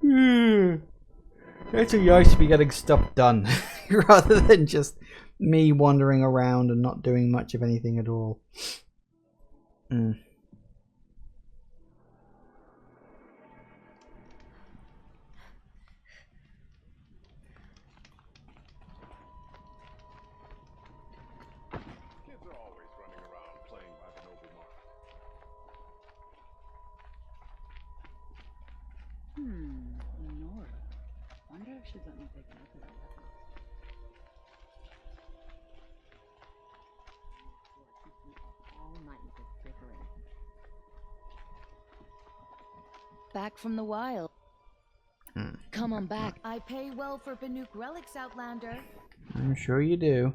It's so nice to be getting stuff done rather than just me wandering around and not doing much of anything at all. Kids are always running around playing by the noble mark. Lenora. Wonder if she'd let me take a look at her weapons. All night with bickering. Back from the wild. Come on back. I pay well for Banuk relics, Outlander. I'm sure you do.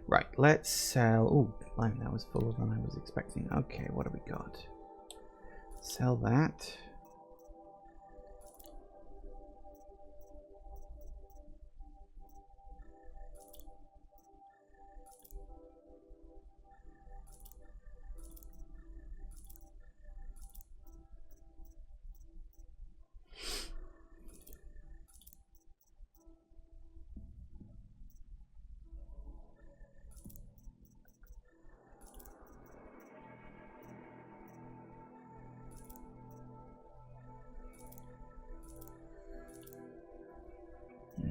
Right, let's sell. Oh, blimey, that was fuller than I was expecting. Okay, what have we got? Sell that.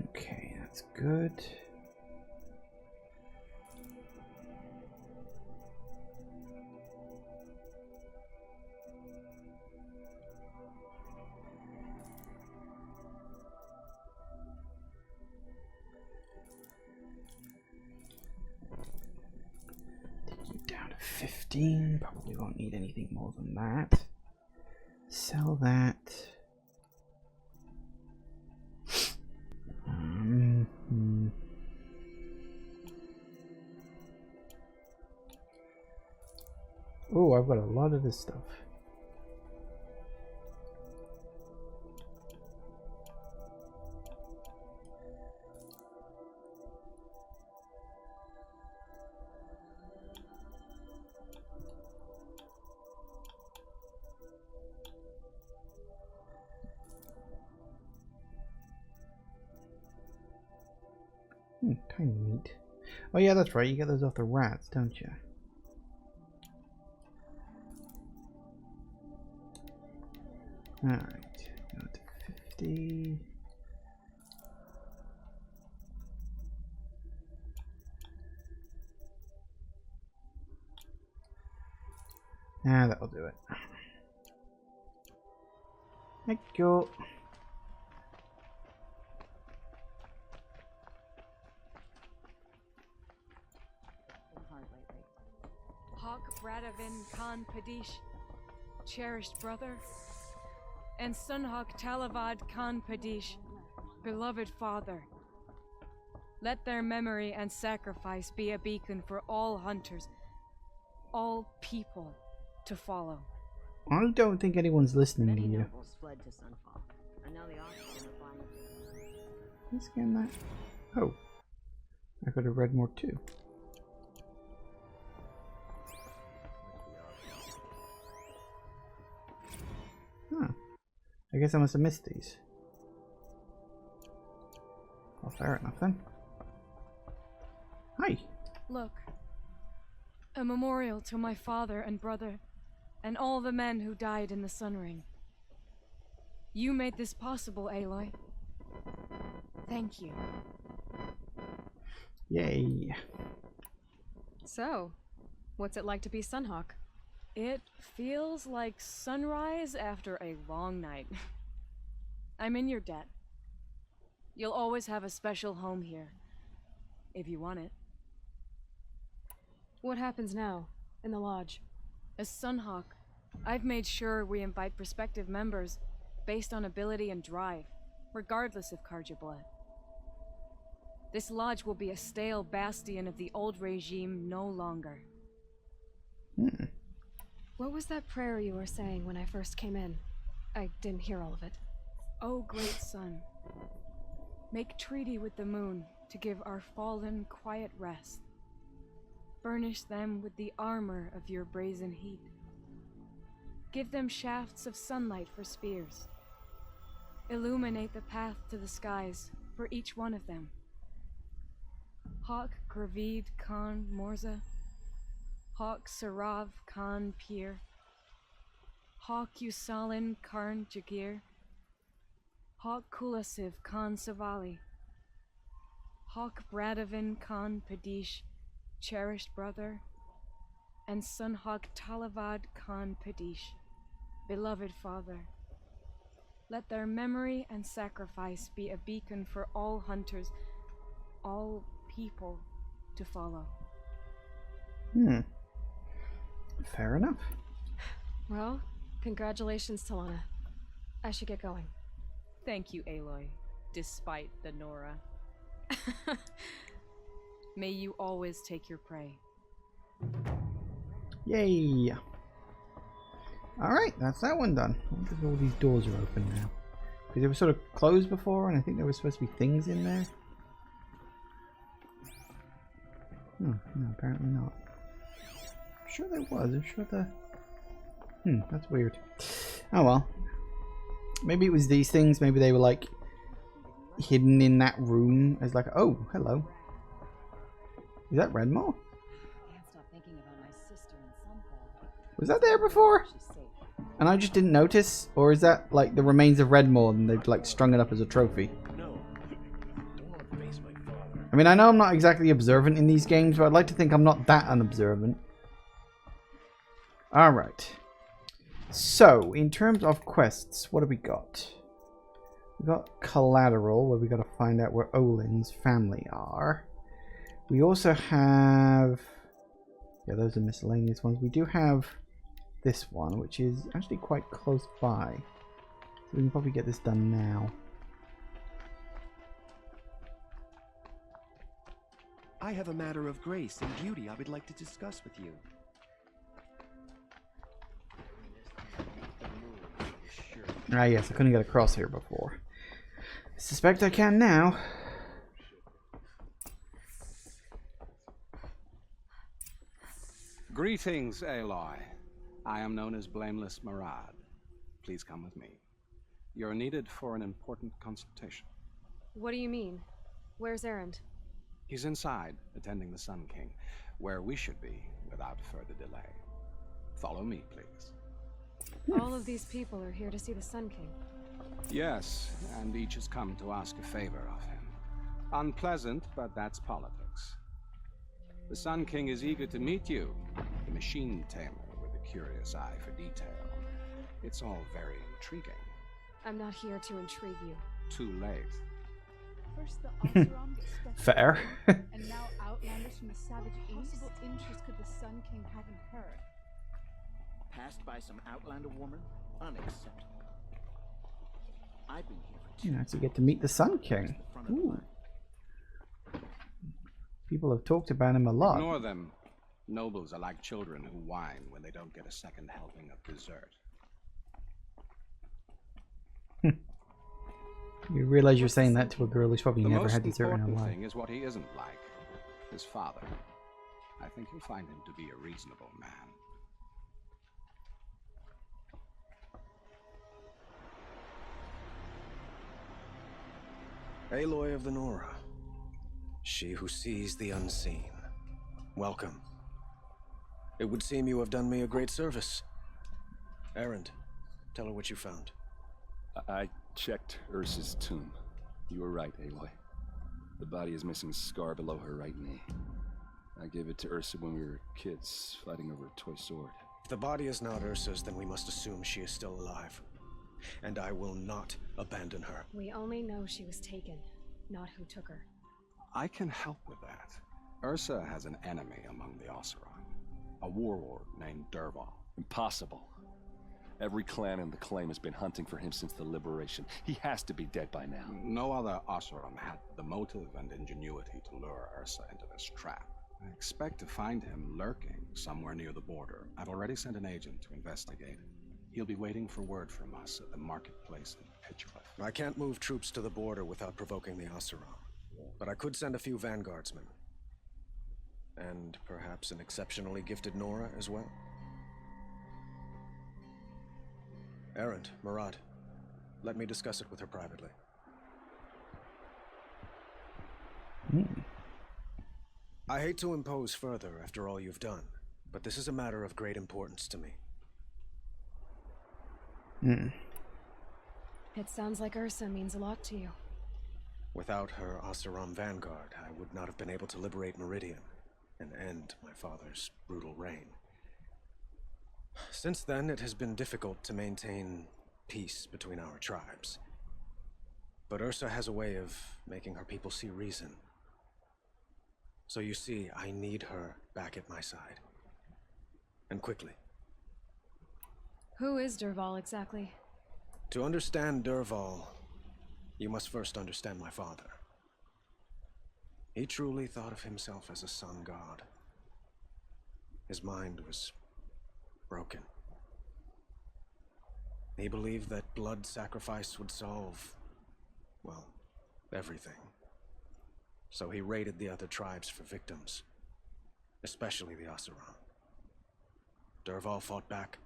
Okay, that's good. 15. Probably won't need anything more than that. Sell that. Oh, I've got a lot of this stuff. Tiny meat. Oh yeah, that's right. You get those off the rats, don't you? Alright, go to 50. Ah, that'll do it. Thank you. Hawk Bradavin Khan Padish, cherished brother, and Sunhawk Talavad Khan Padish, beloved father. Let their memory and sacrifice be a beacon for all hunters, all people to follow. I don't think anyone's listening to Many you. nobles fled to Sunfall, and now the Osprey are flying. Let's scan that. Oh, I could have read more too. Huh. I guess I must have missed these. Well, fair enough then. Hi. Look, a memorial to my father and brother, and all the men who died in the Sun Ring. You made this possible, Aloy. Thank you. Yay. So, what's it like to be Sunhawk? It feels like sunrise after a long night. I'm in your debt. You'll always have a special home here, if you want it. What happens now, in the lodge? As Sunhawk, I've made sure we invite prospective members based on ability and drive, regardless of Karja blood. This lodge will be a stale bastion of the old regime no longer. What was that prayer you were saying when I first came in? I didn't hear all of it. O great sun, make treaty with the moon to give our fallen quiet rest. Furnish them with the armor of your brazen heat. Give them shafts of sunlight for spears. Illuminate the path to the skies for each one of them. Hawk Gravid Khan Morza, Hawk Sarav Khan Pir, Hawk Usalin Karn Jagir, Hawk Kulasiv Khan Savali, Hawk Bradavin Khan Padish, cherished brother, and Sunhawk Talavad Khan Padish, beloved father. Let their memory and sacrifice be a beacon for all hunters, all people to follow. Fair enough. Well, congratulations, Talana. I should get going. Thank you, Aloy, despite the Nora. May you always take your prey. Yay! Alright, that's that one done. I wonder if all these doors are open now. Because they were sort of closed before, and I think there were supposed to be things in there. No, apparently not. I'm sure there was. I'm sure the... that's weird. Oh well. Maybe it was these things. Maybe they were like hidden in that room as like, oh, hello. Is that Redmore? Was that there before? And I just didn't notice? Or is that like the remains of Redmore and they've like strung it up as a trophy? I mean, I know I'm not exactly observant in these games, but I'd like to think I'm not that unobservant. Alright. So, in terms of quests, what have we got? We got Collateral, where we got to find out where Olin's family are. We also have Yeah, those are miscellaneous ones. We do have this one, which is actually quite close by. So we can probably get this done now. I have a matter of grace and beauty I would like to discuss with you. Ah, yes, I couldn't get across here before. I suspect I can now. Greetings, Aloy. I am known as Blameless Murad. Please come with me. You're needed for an important consultation. What do you mean? Where's Erend? He's inside, attending the Sun King, where we should be without further delay. Follow me, please. All of these people are here to see the Sun King. Yes, and each has come to ask a favor of him. Unpleasant, but that's politics. The Sun King is eager to meet you, the machine tamer with a curious eye for detail. It's all very intriguing. I'm not here to intrigue you. Too late. First the Oseram gets stuck Fair. and now outlanders from the Savage East. Possible interest could the Sun King have in her? Passed by some outlander woman? Unacceptable. I've been here for You actually get to meet the Sun King. Ooh. People have talked about him a lot. Ignore them. Nobles are like children who whine when they don't get a second helping of dessert. You realize you're saying that to a girl who's probably The never most had dessert in her important life. thing is what he isn't like. His father. I think you'll find him to be a reasonable man. Aloy of the Nora. She who sees the unseen. Welcome. It would seem you have done me a great service. Erend, tell her what you found. I checked Ursa's tomb. You were right, Aloy. The body is missing a scar below her right knee. I gave it to Ursa when we were kids, fighting over a toy sword. If the body is not Ursa's, then we must assume she is still alive. And I will not abandon her. We only know she was taken, not who took her. I can help with that. Ursa has an enemy among the Oseram. A warlord named Dervahl. Impossible. Every clan in the claim has been hunting for him since the liberation. He has to be dead by now. No other Oseram had the motive and ingenuity to lure Ursa into this trap. I expect to find him lurking somewhere near the border. I've already sent an agent to investigate. He'll be waiting for word from us at the marketplace in Pitchcliff. I can't move troops to the border without provoking the Oseram. But I could send a few vanguardsmen. And perhaps an exceptionally gifted Nora as well. Erend, Murad, let me discuss it with her privately. I hate to impose further after all you've done, but this is a matter of great importance to me. It sounds like Ursa means a lot to you. Without her Oseram vanguard, I would not have been able to liberate Meridian and end my father's brutal reign. Since then, it has been difficult to maintain peace between our tribes. But Ursa has a way of making her people see reason. So you see, I need her back at my side. And quickly. Who is Dervahl exactly? To understand Dervahl, you must first understand my father. He truly thought of himself as a sun god. His mind was broken. He believed that blood sacrifice would solve, well, everything. So he raided the other tribes for victims, especially the Oseram. Dervahl fought back.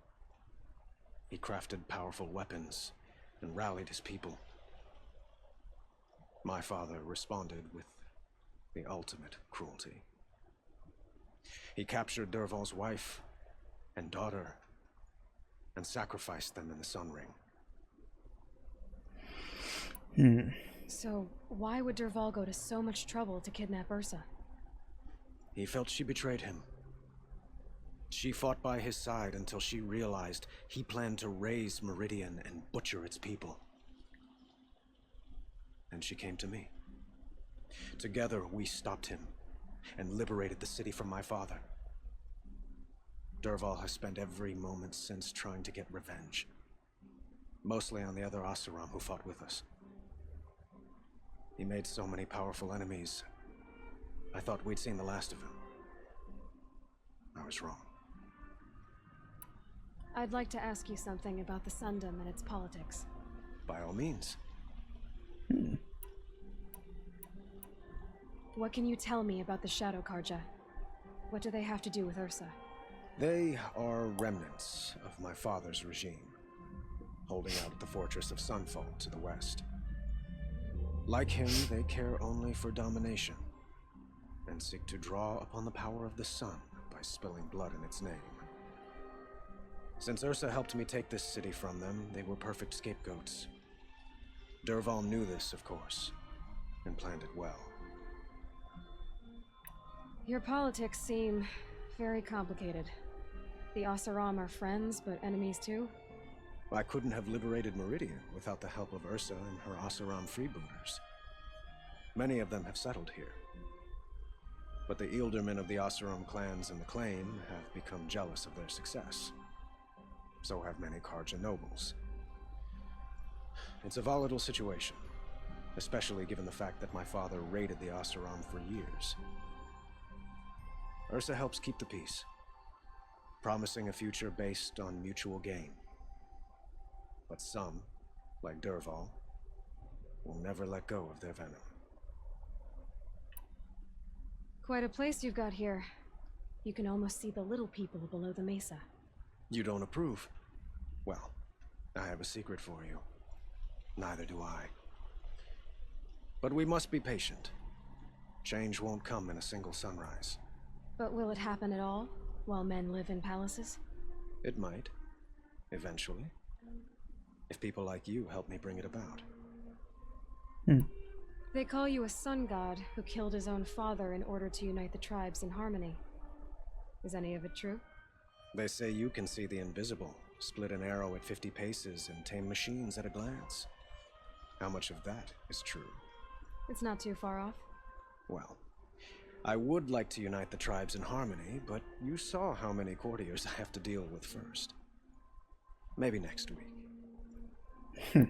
He crafted powerful weapons and rallied his people. My father responded with the ultimate cruelty. He captured Dervahl's wife and daughter and sacrificed them in the Sun Ring. So, why would Dervahl go to so much trouble to kidnap Ursa? He felt she betrayed him. She fought by his side until she realized he planned to raise Meridian and butcher its people. And she came to me. Together, we stopped him and liberated the city from my father. Dervahl has spent every moment since trying to get revenge. Mostly on the other Oseram who fought with us. He made so many powerful enemies. I thought we'd seen the last of him. I was wrong. I'd like to ask you something about the Sundom and its politics. By all means. What can you tell me about the Shadow Karja? What do they have to do with Ursa? They are remnants of my father's regime, holding out at the fortress of Sunfall to the west. Like him, they care only for domination, and seek to draw upon the power of the sun by spilling blood in its name. Since Ursa helped me take this city from them, they were perfect scapegoats. Dervahl knew this, of course, and planned it well. Your politics seem very complicated. The Oseram are friends, but enemies too? I couldn't have liberated Meridian without the help of Ursa and her Oseram freebooters. Many of them have settled here. But the Ealdormen of the Oseram clans in the Claim have become jealous of their success. So have many Karja nobles. It's a volatile situation, especially given the fact that my father raided the Oseram for years. Ursa helps keep the peace, promising a future based on mutual gain. But some, like Dervahl, will never let go of their venom. Quite a place you've got here. You can almost see the little people below the mesa. You don't approve? Well, I have a secret for you. Neither do I. But we must be patient. Change won't come in a single sunrise. But will it happen at all, while men live in palaces? It might. Eventually. If people like you help me bring it about. They call you a sun god who killed his own father in order to unite the tribes in harmony. Is any of it true? They say you can see the invisible, split an arrow at 50 paces, and tame machines at a glance. How much of that is true? It's not too far off. Well, I would like to unite the tribes in harmony, but you saw how many courtiers I have to deal with first. Maybe next week.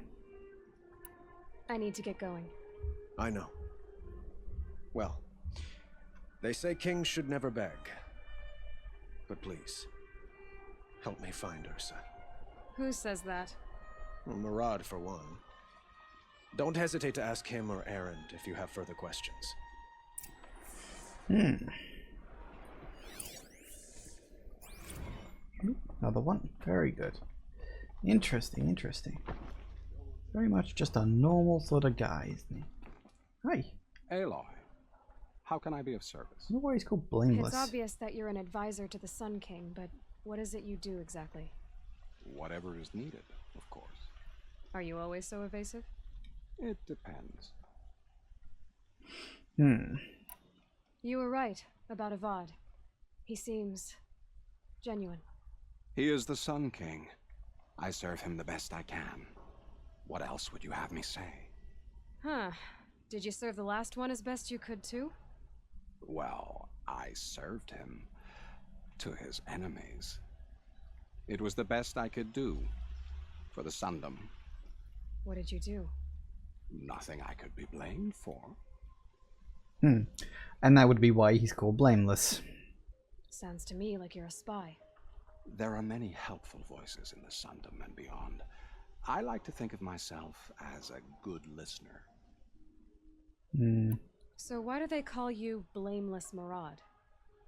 I need to get going. I know. Well, they say kings should never beg. But please, help me find Ursa. Who says that? Well, Murad, for one. Don't hesitate to ask him or Erend if you have further questions. Another one. Very good. Interesting, interesting. Very much just a normal sort of guy, isn't he? Hi. Aloy, how can I be of service? I wonder why he's called Blameless. It's obvious that you're an advisor to the Sun King, but what is it you do exactly? Whatever is needed, of course. Are you always so evasive? It depends. You were right about Avad. He seems genuine. He is the Sun King. I serve him the best I can. What else would you have me say? Huh. Did you serve the last one as best you could too? Well, I served him to his enemies. It was the best I could do for the Sundom. What did you do? Nothing I could be blamed for. And that would be why he's called Blameless. Sounds to me like you're a spy. There are many helpful voices in the Sundom and beyond. I like to think of myself as a good listener. So why do they call you Blameless Murad?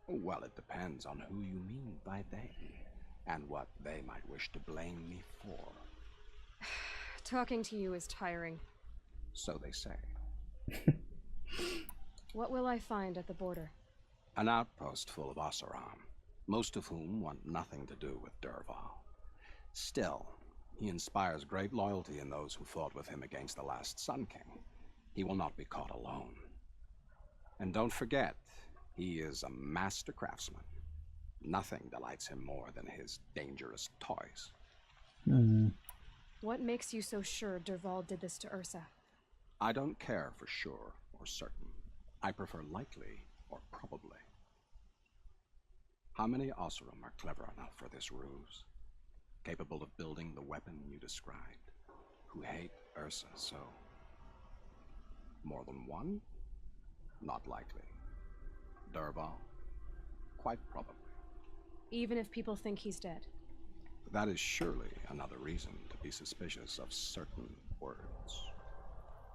Well, it depends on who you mean by they, and what they might wish to blame me for. Talking to you is tiring. So they say. What will I find at the border? An outpost full of Oseram, most of whom want nothing to do with Dervahl. Still, he inspires great loyalty in those who fought with him against the last Sun King. He will not be caught alone. And don't forget, he is a master craftsman. Nothing delights him more than his dangerous toys. What makes you so sure Dervahl did this to Ursa? I don't care for sure or certain. I prefer likely or probably. How many Oseram are clever enough for this ruse? Capable of building the weapon you described? Who hate Ursa so? More than one? Not likely. Dervahl? Quite probably. Even if people think he's dead. That is surely another reason to be suspicious of certain words.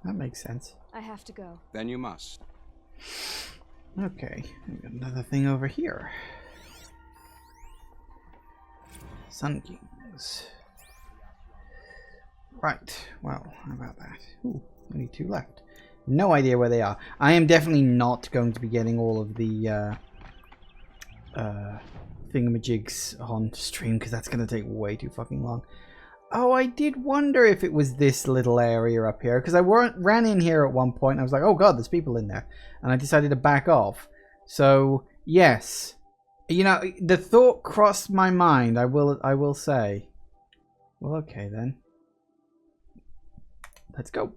That makes sense. I have to go. Then you must. Okay, we got another thing over here. Sun Kings. Right, well, how about that? Ooh, only 2 left. No idea where they are. I am definitely not going to be getting all of the thingamajigs on stream because that's going to take way too fucking long. Oh, I did wonder if it was this little area up here because I ran in here at one point and I was like, oh god, there's people in there, and I decided to back off. So yes, you know, the thought crossed my mind. I will say. Well, okay then. Let's go.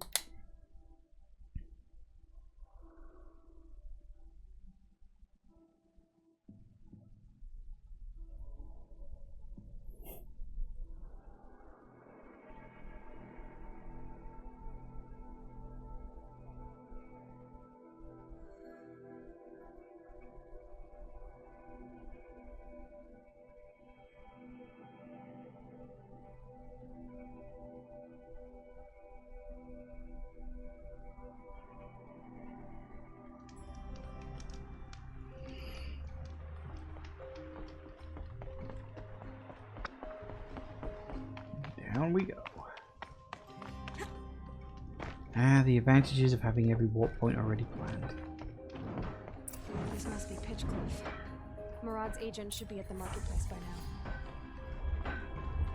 Down we go. The advantages of having every warp point already planned. This must be Pitchcliff. Murad's agent should be at the marketplace by now.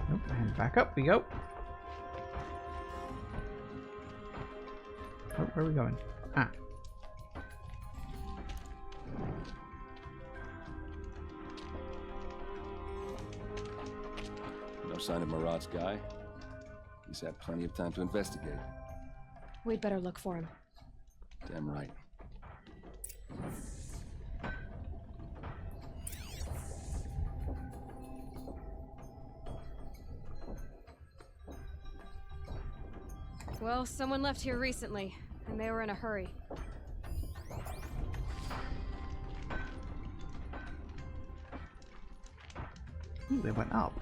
Nope, and back up we go. Oh, where are we going? Ah. No sign of Murad's guy. He's had plenty of time to investigate. We'd better look for him. Damn right. Well, someone left here recently, and they were in a hurry. Ooh, they went up.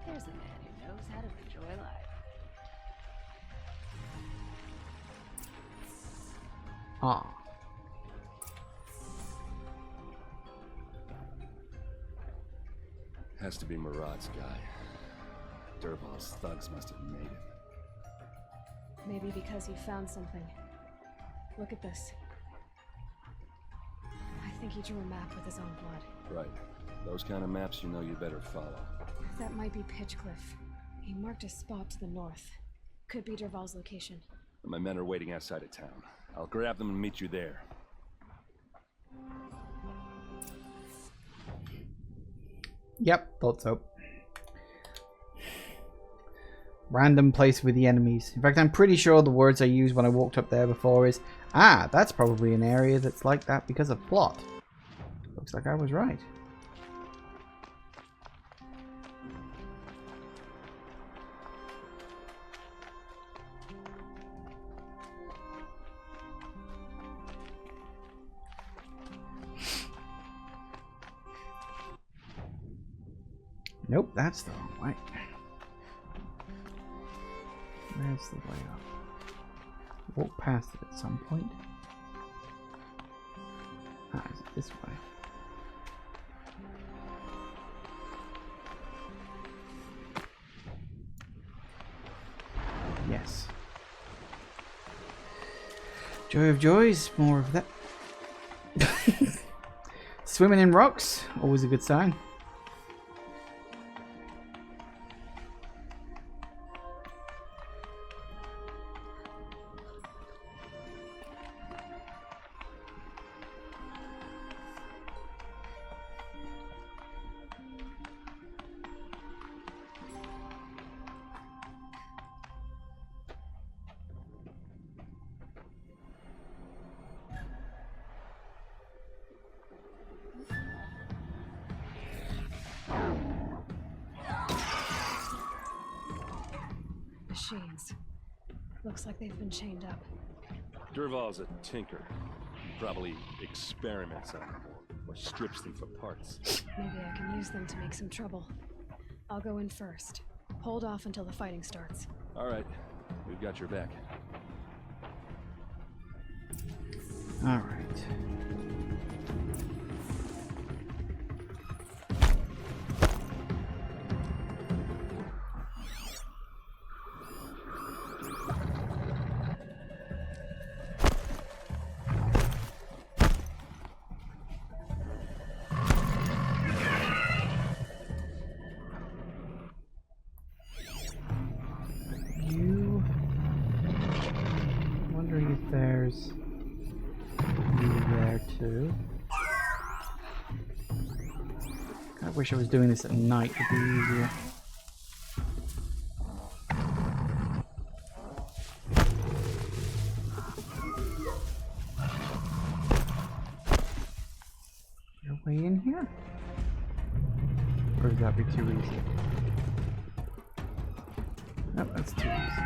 There's a man who knows how to enjoy life. Ah. Has to be Murad's guy. Dervahl's thugs must have made it. Maybe because he found something. Look at this. I think he drew a map with his own blood. Right. Those kind of maps you know you better follow. That might be Pitchcliff. He marked a spot to the north. Could be Dervahl's location. My men are waiting outside of town. I'll grab them and meet you there. Yep, thought so. Random place with the enemies. In fact, I'm pretty sure the words I used when I walked up there before is, ah, that's probably an area that's like that because of plot. Looks like I was right. Nope, that's the wrong way. Where's the way up? Walk past it at some point. Ah, is it this way? Yes. Joy of joys, more of that. Swimming in rocks, always a good sign. machines. Looks like they've been chained up. Durval's a tinker. He probably experiments on them or strips them for parts. Maybe I can use them to make some trouble. I'll go in first. Hold off until the fighting starts. All right, we've got your back. All right. There's you there too. I wish I was doing this at night, it'd be easier. Your way in here? Or would that be too easy? No, that's too easy.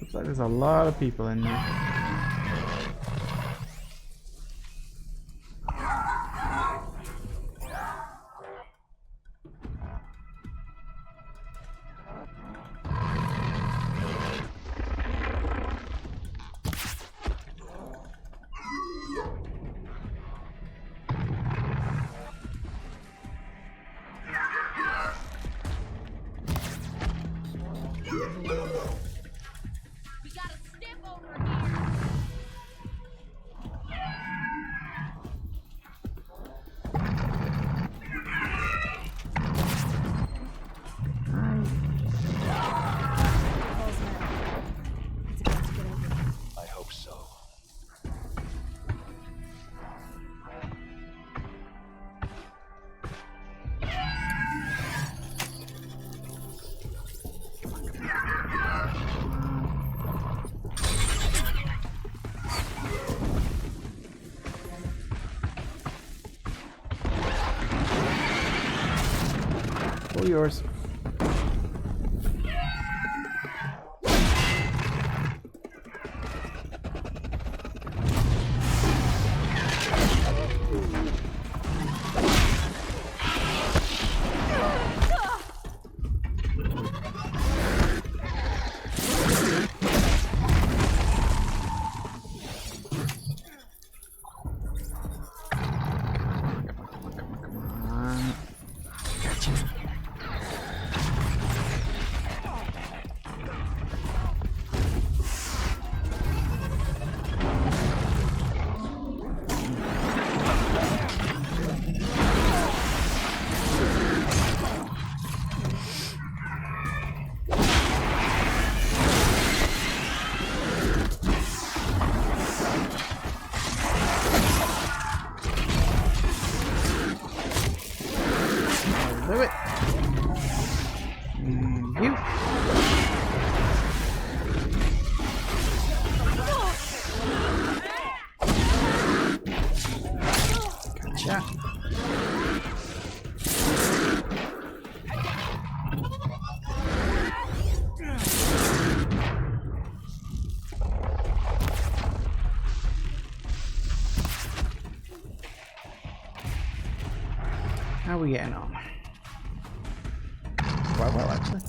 Looks like there's a lot of people in there. All yours. Do it. And you. Gotcha. How are we getting on? Quite well, actually.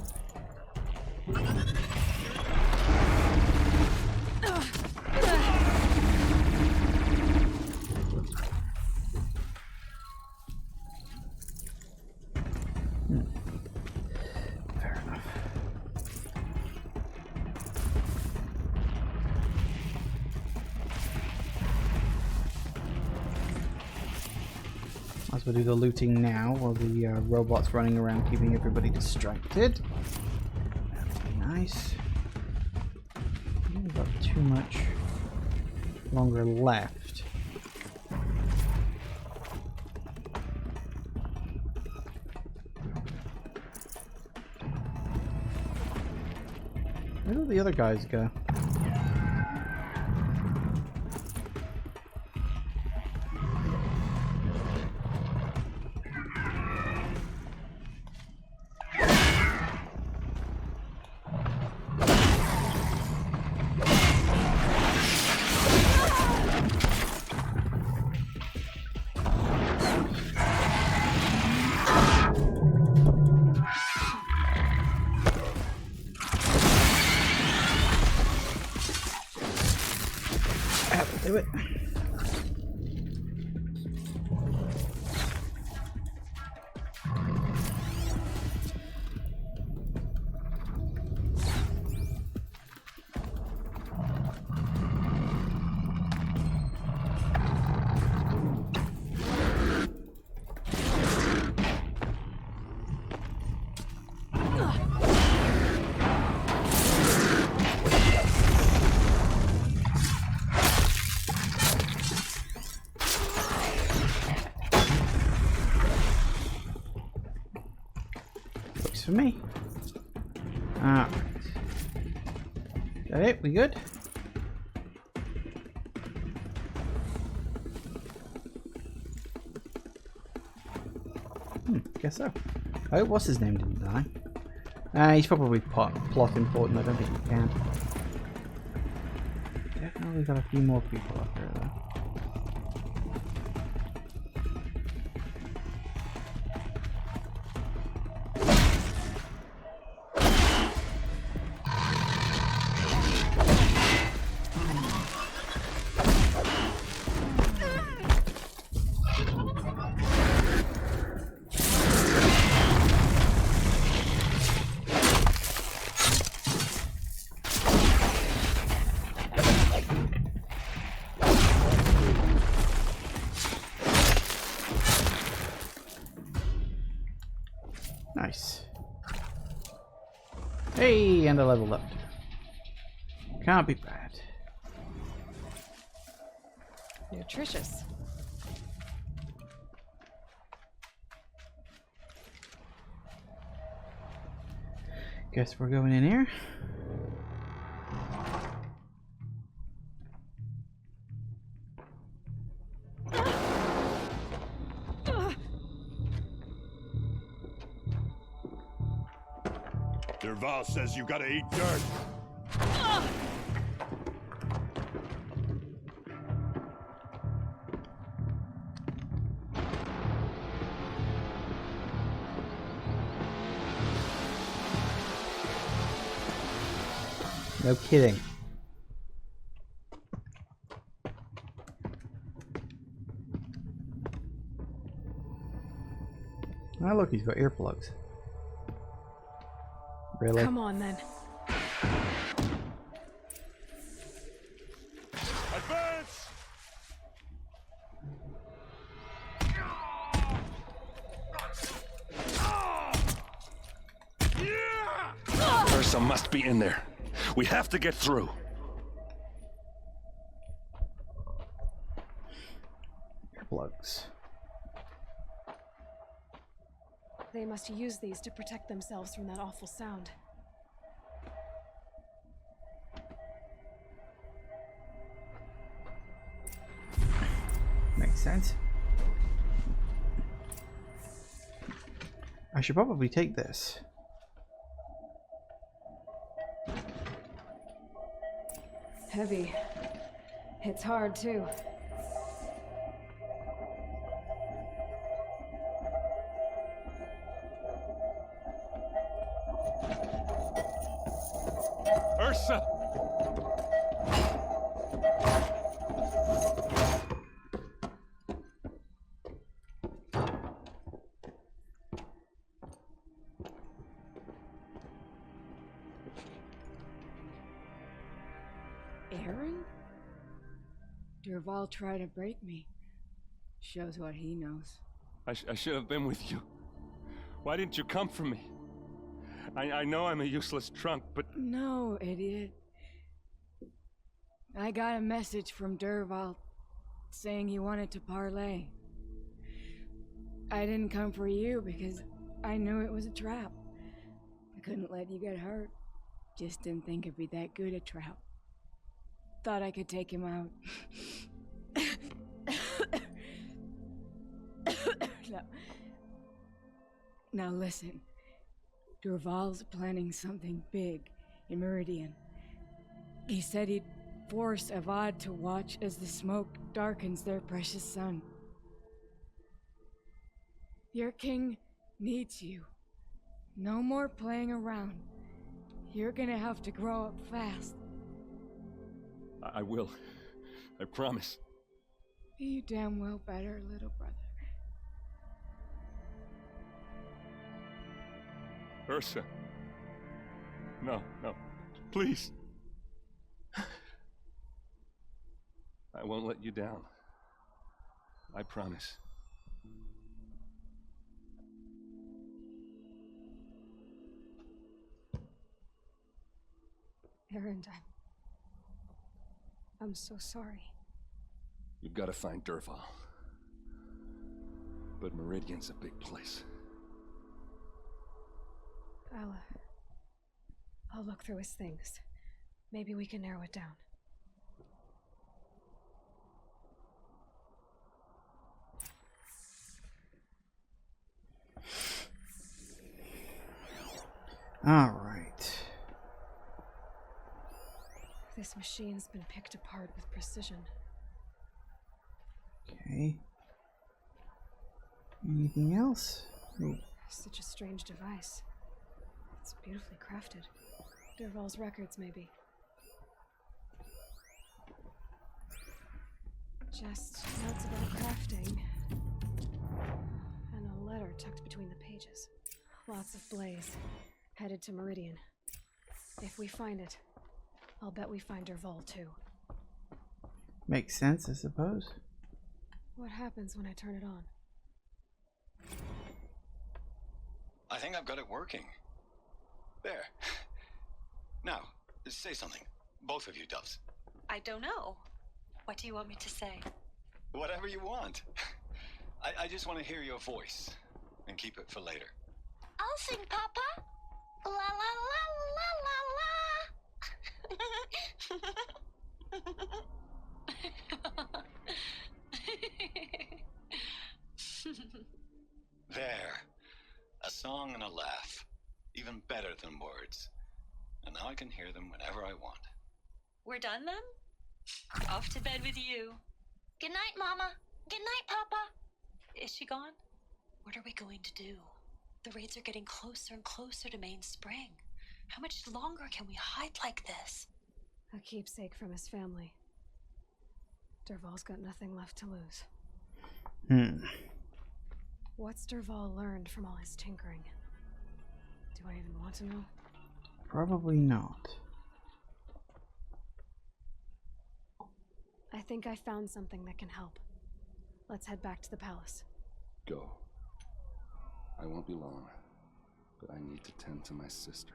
Fair enough. Might as well do the looting now while the robot's running around keeping everybody distracted. That'd be nice. I haven't got too much longer left. Where did the other guys go? Do it. For me. Alright. Is that it? We good? Guess so. I hope what's his name didn't die. He's probably plot important. I don't think he can. Definitely got a few more people up here though. Nice. Hey, and a level up. Can't be bad. Nutritious. Guess we're going in here. Derval says you gotta eat dirt. No kidding. Oh look, he's got earplugs. Really? Come on then. Advance! Ursa must be in there. We have to get through. Earplugs. They must use these to protect themselves from that awful sound. Makes sense. I should probably take this. Heavy. It's hard too. Ursa! Aaron? Derval tried to break me. Shows what he knows. I should have been with you. Why didn't you come for me? I know I'm a useless trunk, but... No, idiot. I got a message from Dervahl saying he wanted to parlay. I didn't come for you because I knew it was a trap. I couldn't let you get hurt. Just didn't think it'd be that good a trap. Thought I could take him out. Now listen. Dervahl's planning something big in Meridian. He said he'd force Avad to watch as the smoke darkens their precious sun. Your king needs you. No more playing around. You're gonna have to grow up fast. I will. I promise. You damn well better, little brother. Ursa. No, no. Please. I won't let you down. I promise. Erend, I'm so sorry. You've got to find Dervahl. But Meridian's a big place. I'll look through his things. Maybe we can narrow it down. All right. This machine's been picked apart with precision. Okay. Anything else? Ooh. Such a strange device. It's beautifully crafted. Dervahl's records, maybe. Just notes about crafting. And a letter tucked between the pages. Lots of blaze. Headed to Meridian. If we find it, I'll bet we find Dervahl too. Makes sense, I suppose. What happens when I turn it on? I think I've got it working. There. Now, say something. Both of you doves. I don't know. What do you want me to say? Whatever you want. I just want to hear your voice. And keep it for later. I'll sing, Papa. La la la la la. There. A song and a laugh. Even better than words. And now I can hear them whenever I want. We're done then? Off to bed with you. Good night, Mama. Good night, Papa. Is she gone? What are we going to do? The raids are getting closer and closer to Main Spring. How much longer can we hide like this? A keepsake from his family. Dervahl's got nothing left to lose. What's Dervahl learned from all his tinkering? Do I even want to know? Probably not. I think I found something that can help. Let's head back to the palace. Go. I won't be long, but I need to tend to my sister.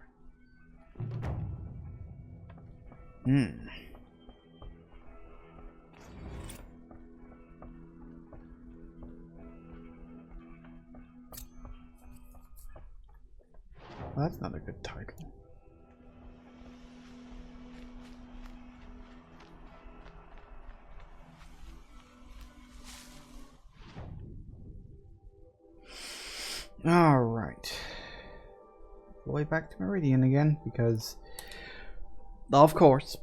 Well, that's not a good title. All right. Way back to Meridian again because, of course.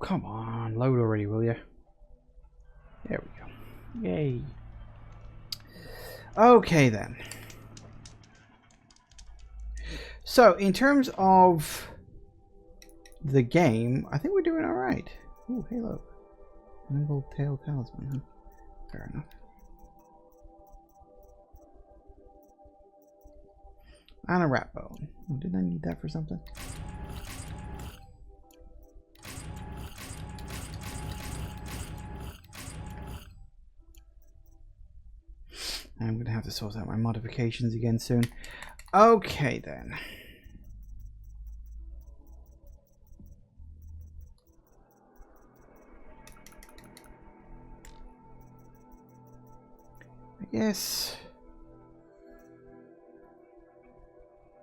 come on. Load already, will you? There we go. Yay. Okay, then. So, in terms of the game, I think we're doing alright. Ooh, Halo. An gold tail talisman, huh? Fair enough. And a rat bone. Oh, didn't I need that for something? I'm going to have to sort out my modifications again soon. Okay, then. I guess...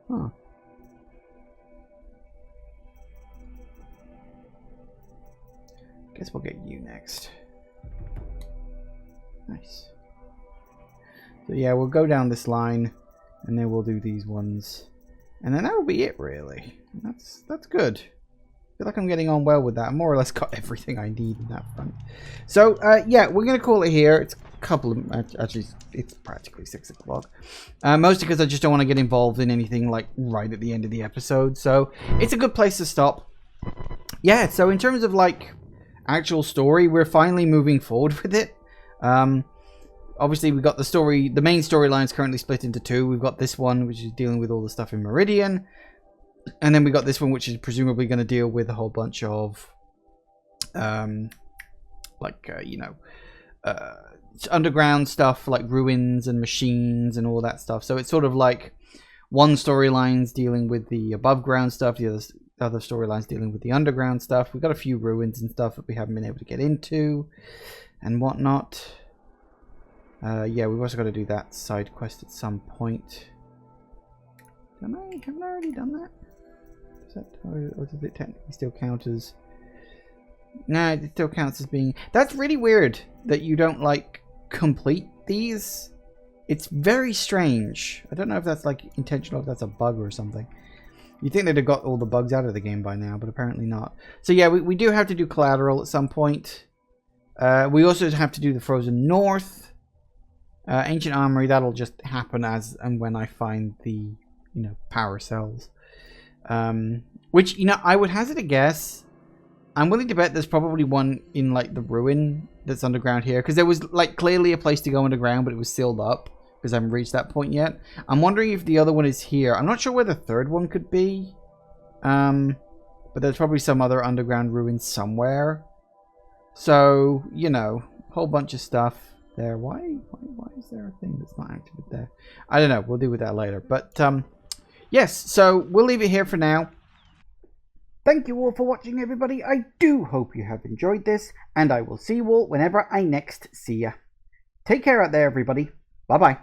Huh. Guess we'll get you next. Nice. So yeah, we'll go down this line, and then we'll do these ones, and then that'll be it, really. That's good. I feel like I'm getting on well with that. I more or less got everything I need in that front. So yeah, we're gonna call it here. It's a couple of actually, it's practically 6 o'clock. Mostly because I just don't want to get involved in anything like right at the end of the episode. So it's a good place to stop. Yeah. So in terms of like actual story, we're finally moving forward with it. Obviously, we've got the story, the main storyline is currently split into 2. We've got this one, which is dealing with all the stuff in Meridian. And then we got this one, which is presumably going to deal with a whole bunch of, underground stuff, like ruins and machines and all that stuff. So it's sort of like one storyline's dealing with the above ground stuff, the other storyline's dealing with the underground stuff. We've got a few ruins and stuff that we haven't been able to get into and whatnot. Yeah, we've also got to do that side quest at some point. Haven't I already done that? Is that, or does it technically still count as... No, it still counts as being... That's really weird that you don't, like, complete these. It's very strange. I don't know if that's, like, intentional, if that's a bug or something. You'd think they'd have got all the bugs out of the game by now, but apparently not. So yeah, we do have to do Collateral at some point. We also have to do the Frozen North. Ancient Armory, that'll just happen as and when I find the, power cells. Which, I would hazard a guess. I'm willing to bet there's probably one in, like, the ruin that's underground here. Because there was, like, clearly a place to go underground, but it was sealed up. Because I haven't reached that point yet. I'm wondering if the other one is here. I'm not sure where the third one could be. But there's probably some other underground ruin somewhere. So, whole bunch of stuff there. Why is there a thing that's not active there? I don't know. We'll deal with that later. But, yes. So, we'll leave it here for now. Thank you all for watching, everybody. I do hope you have enjoyed this. And I will see you all whenever I next see you. Take care out there, everybody. Bye-bye.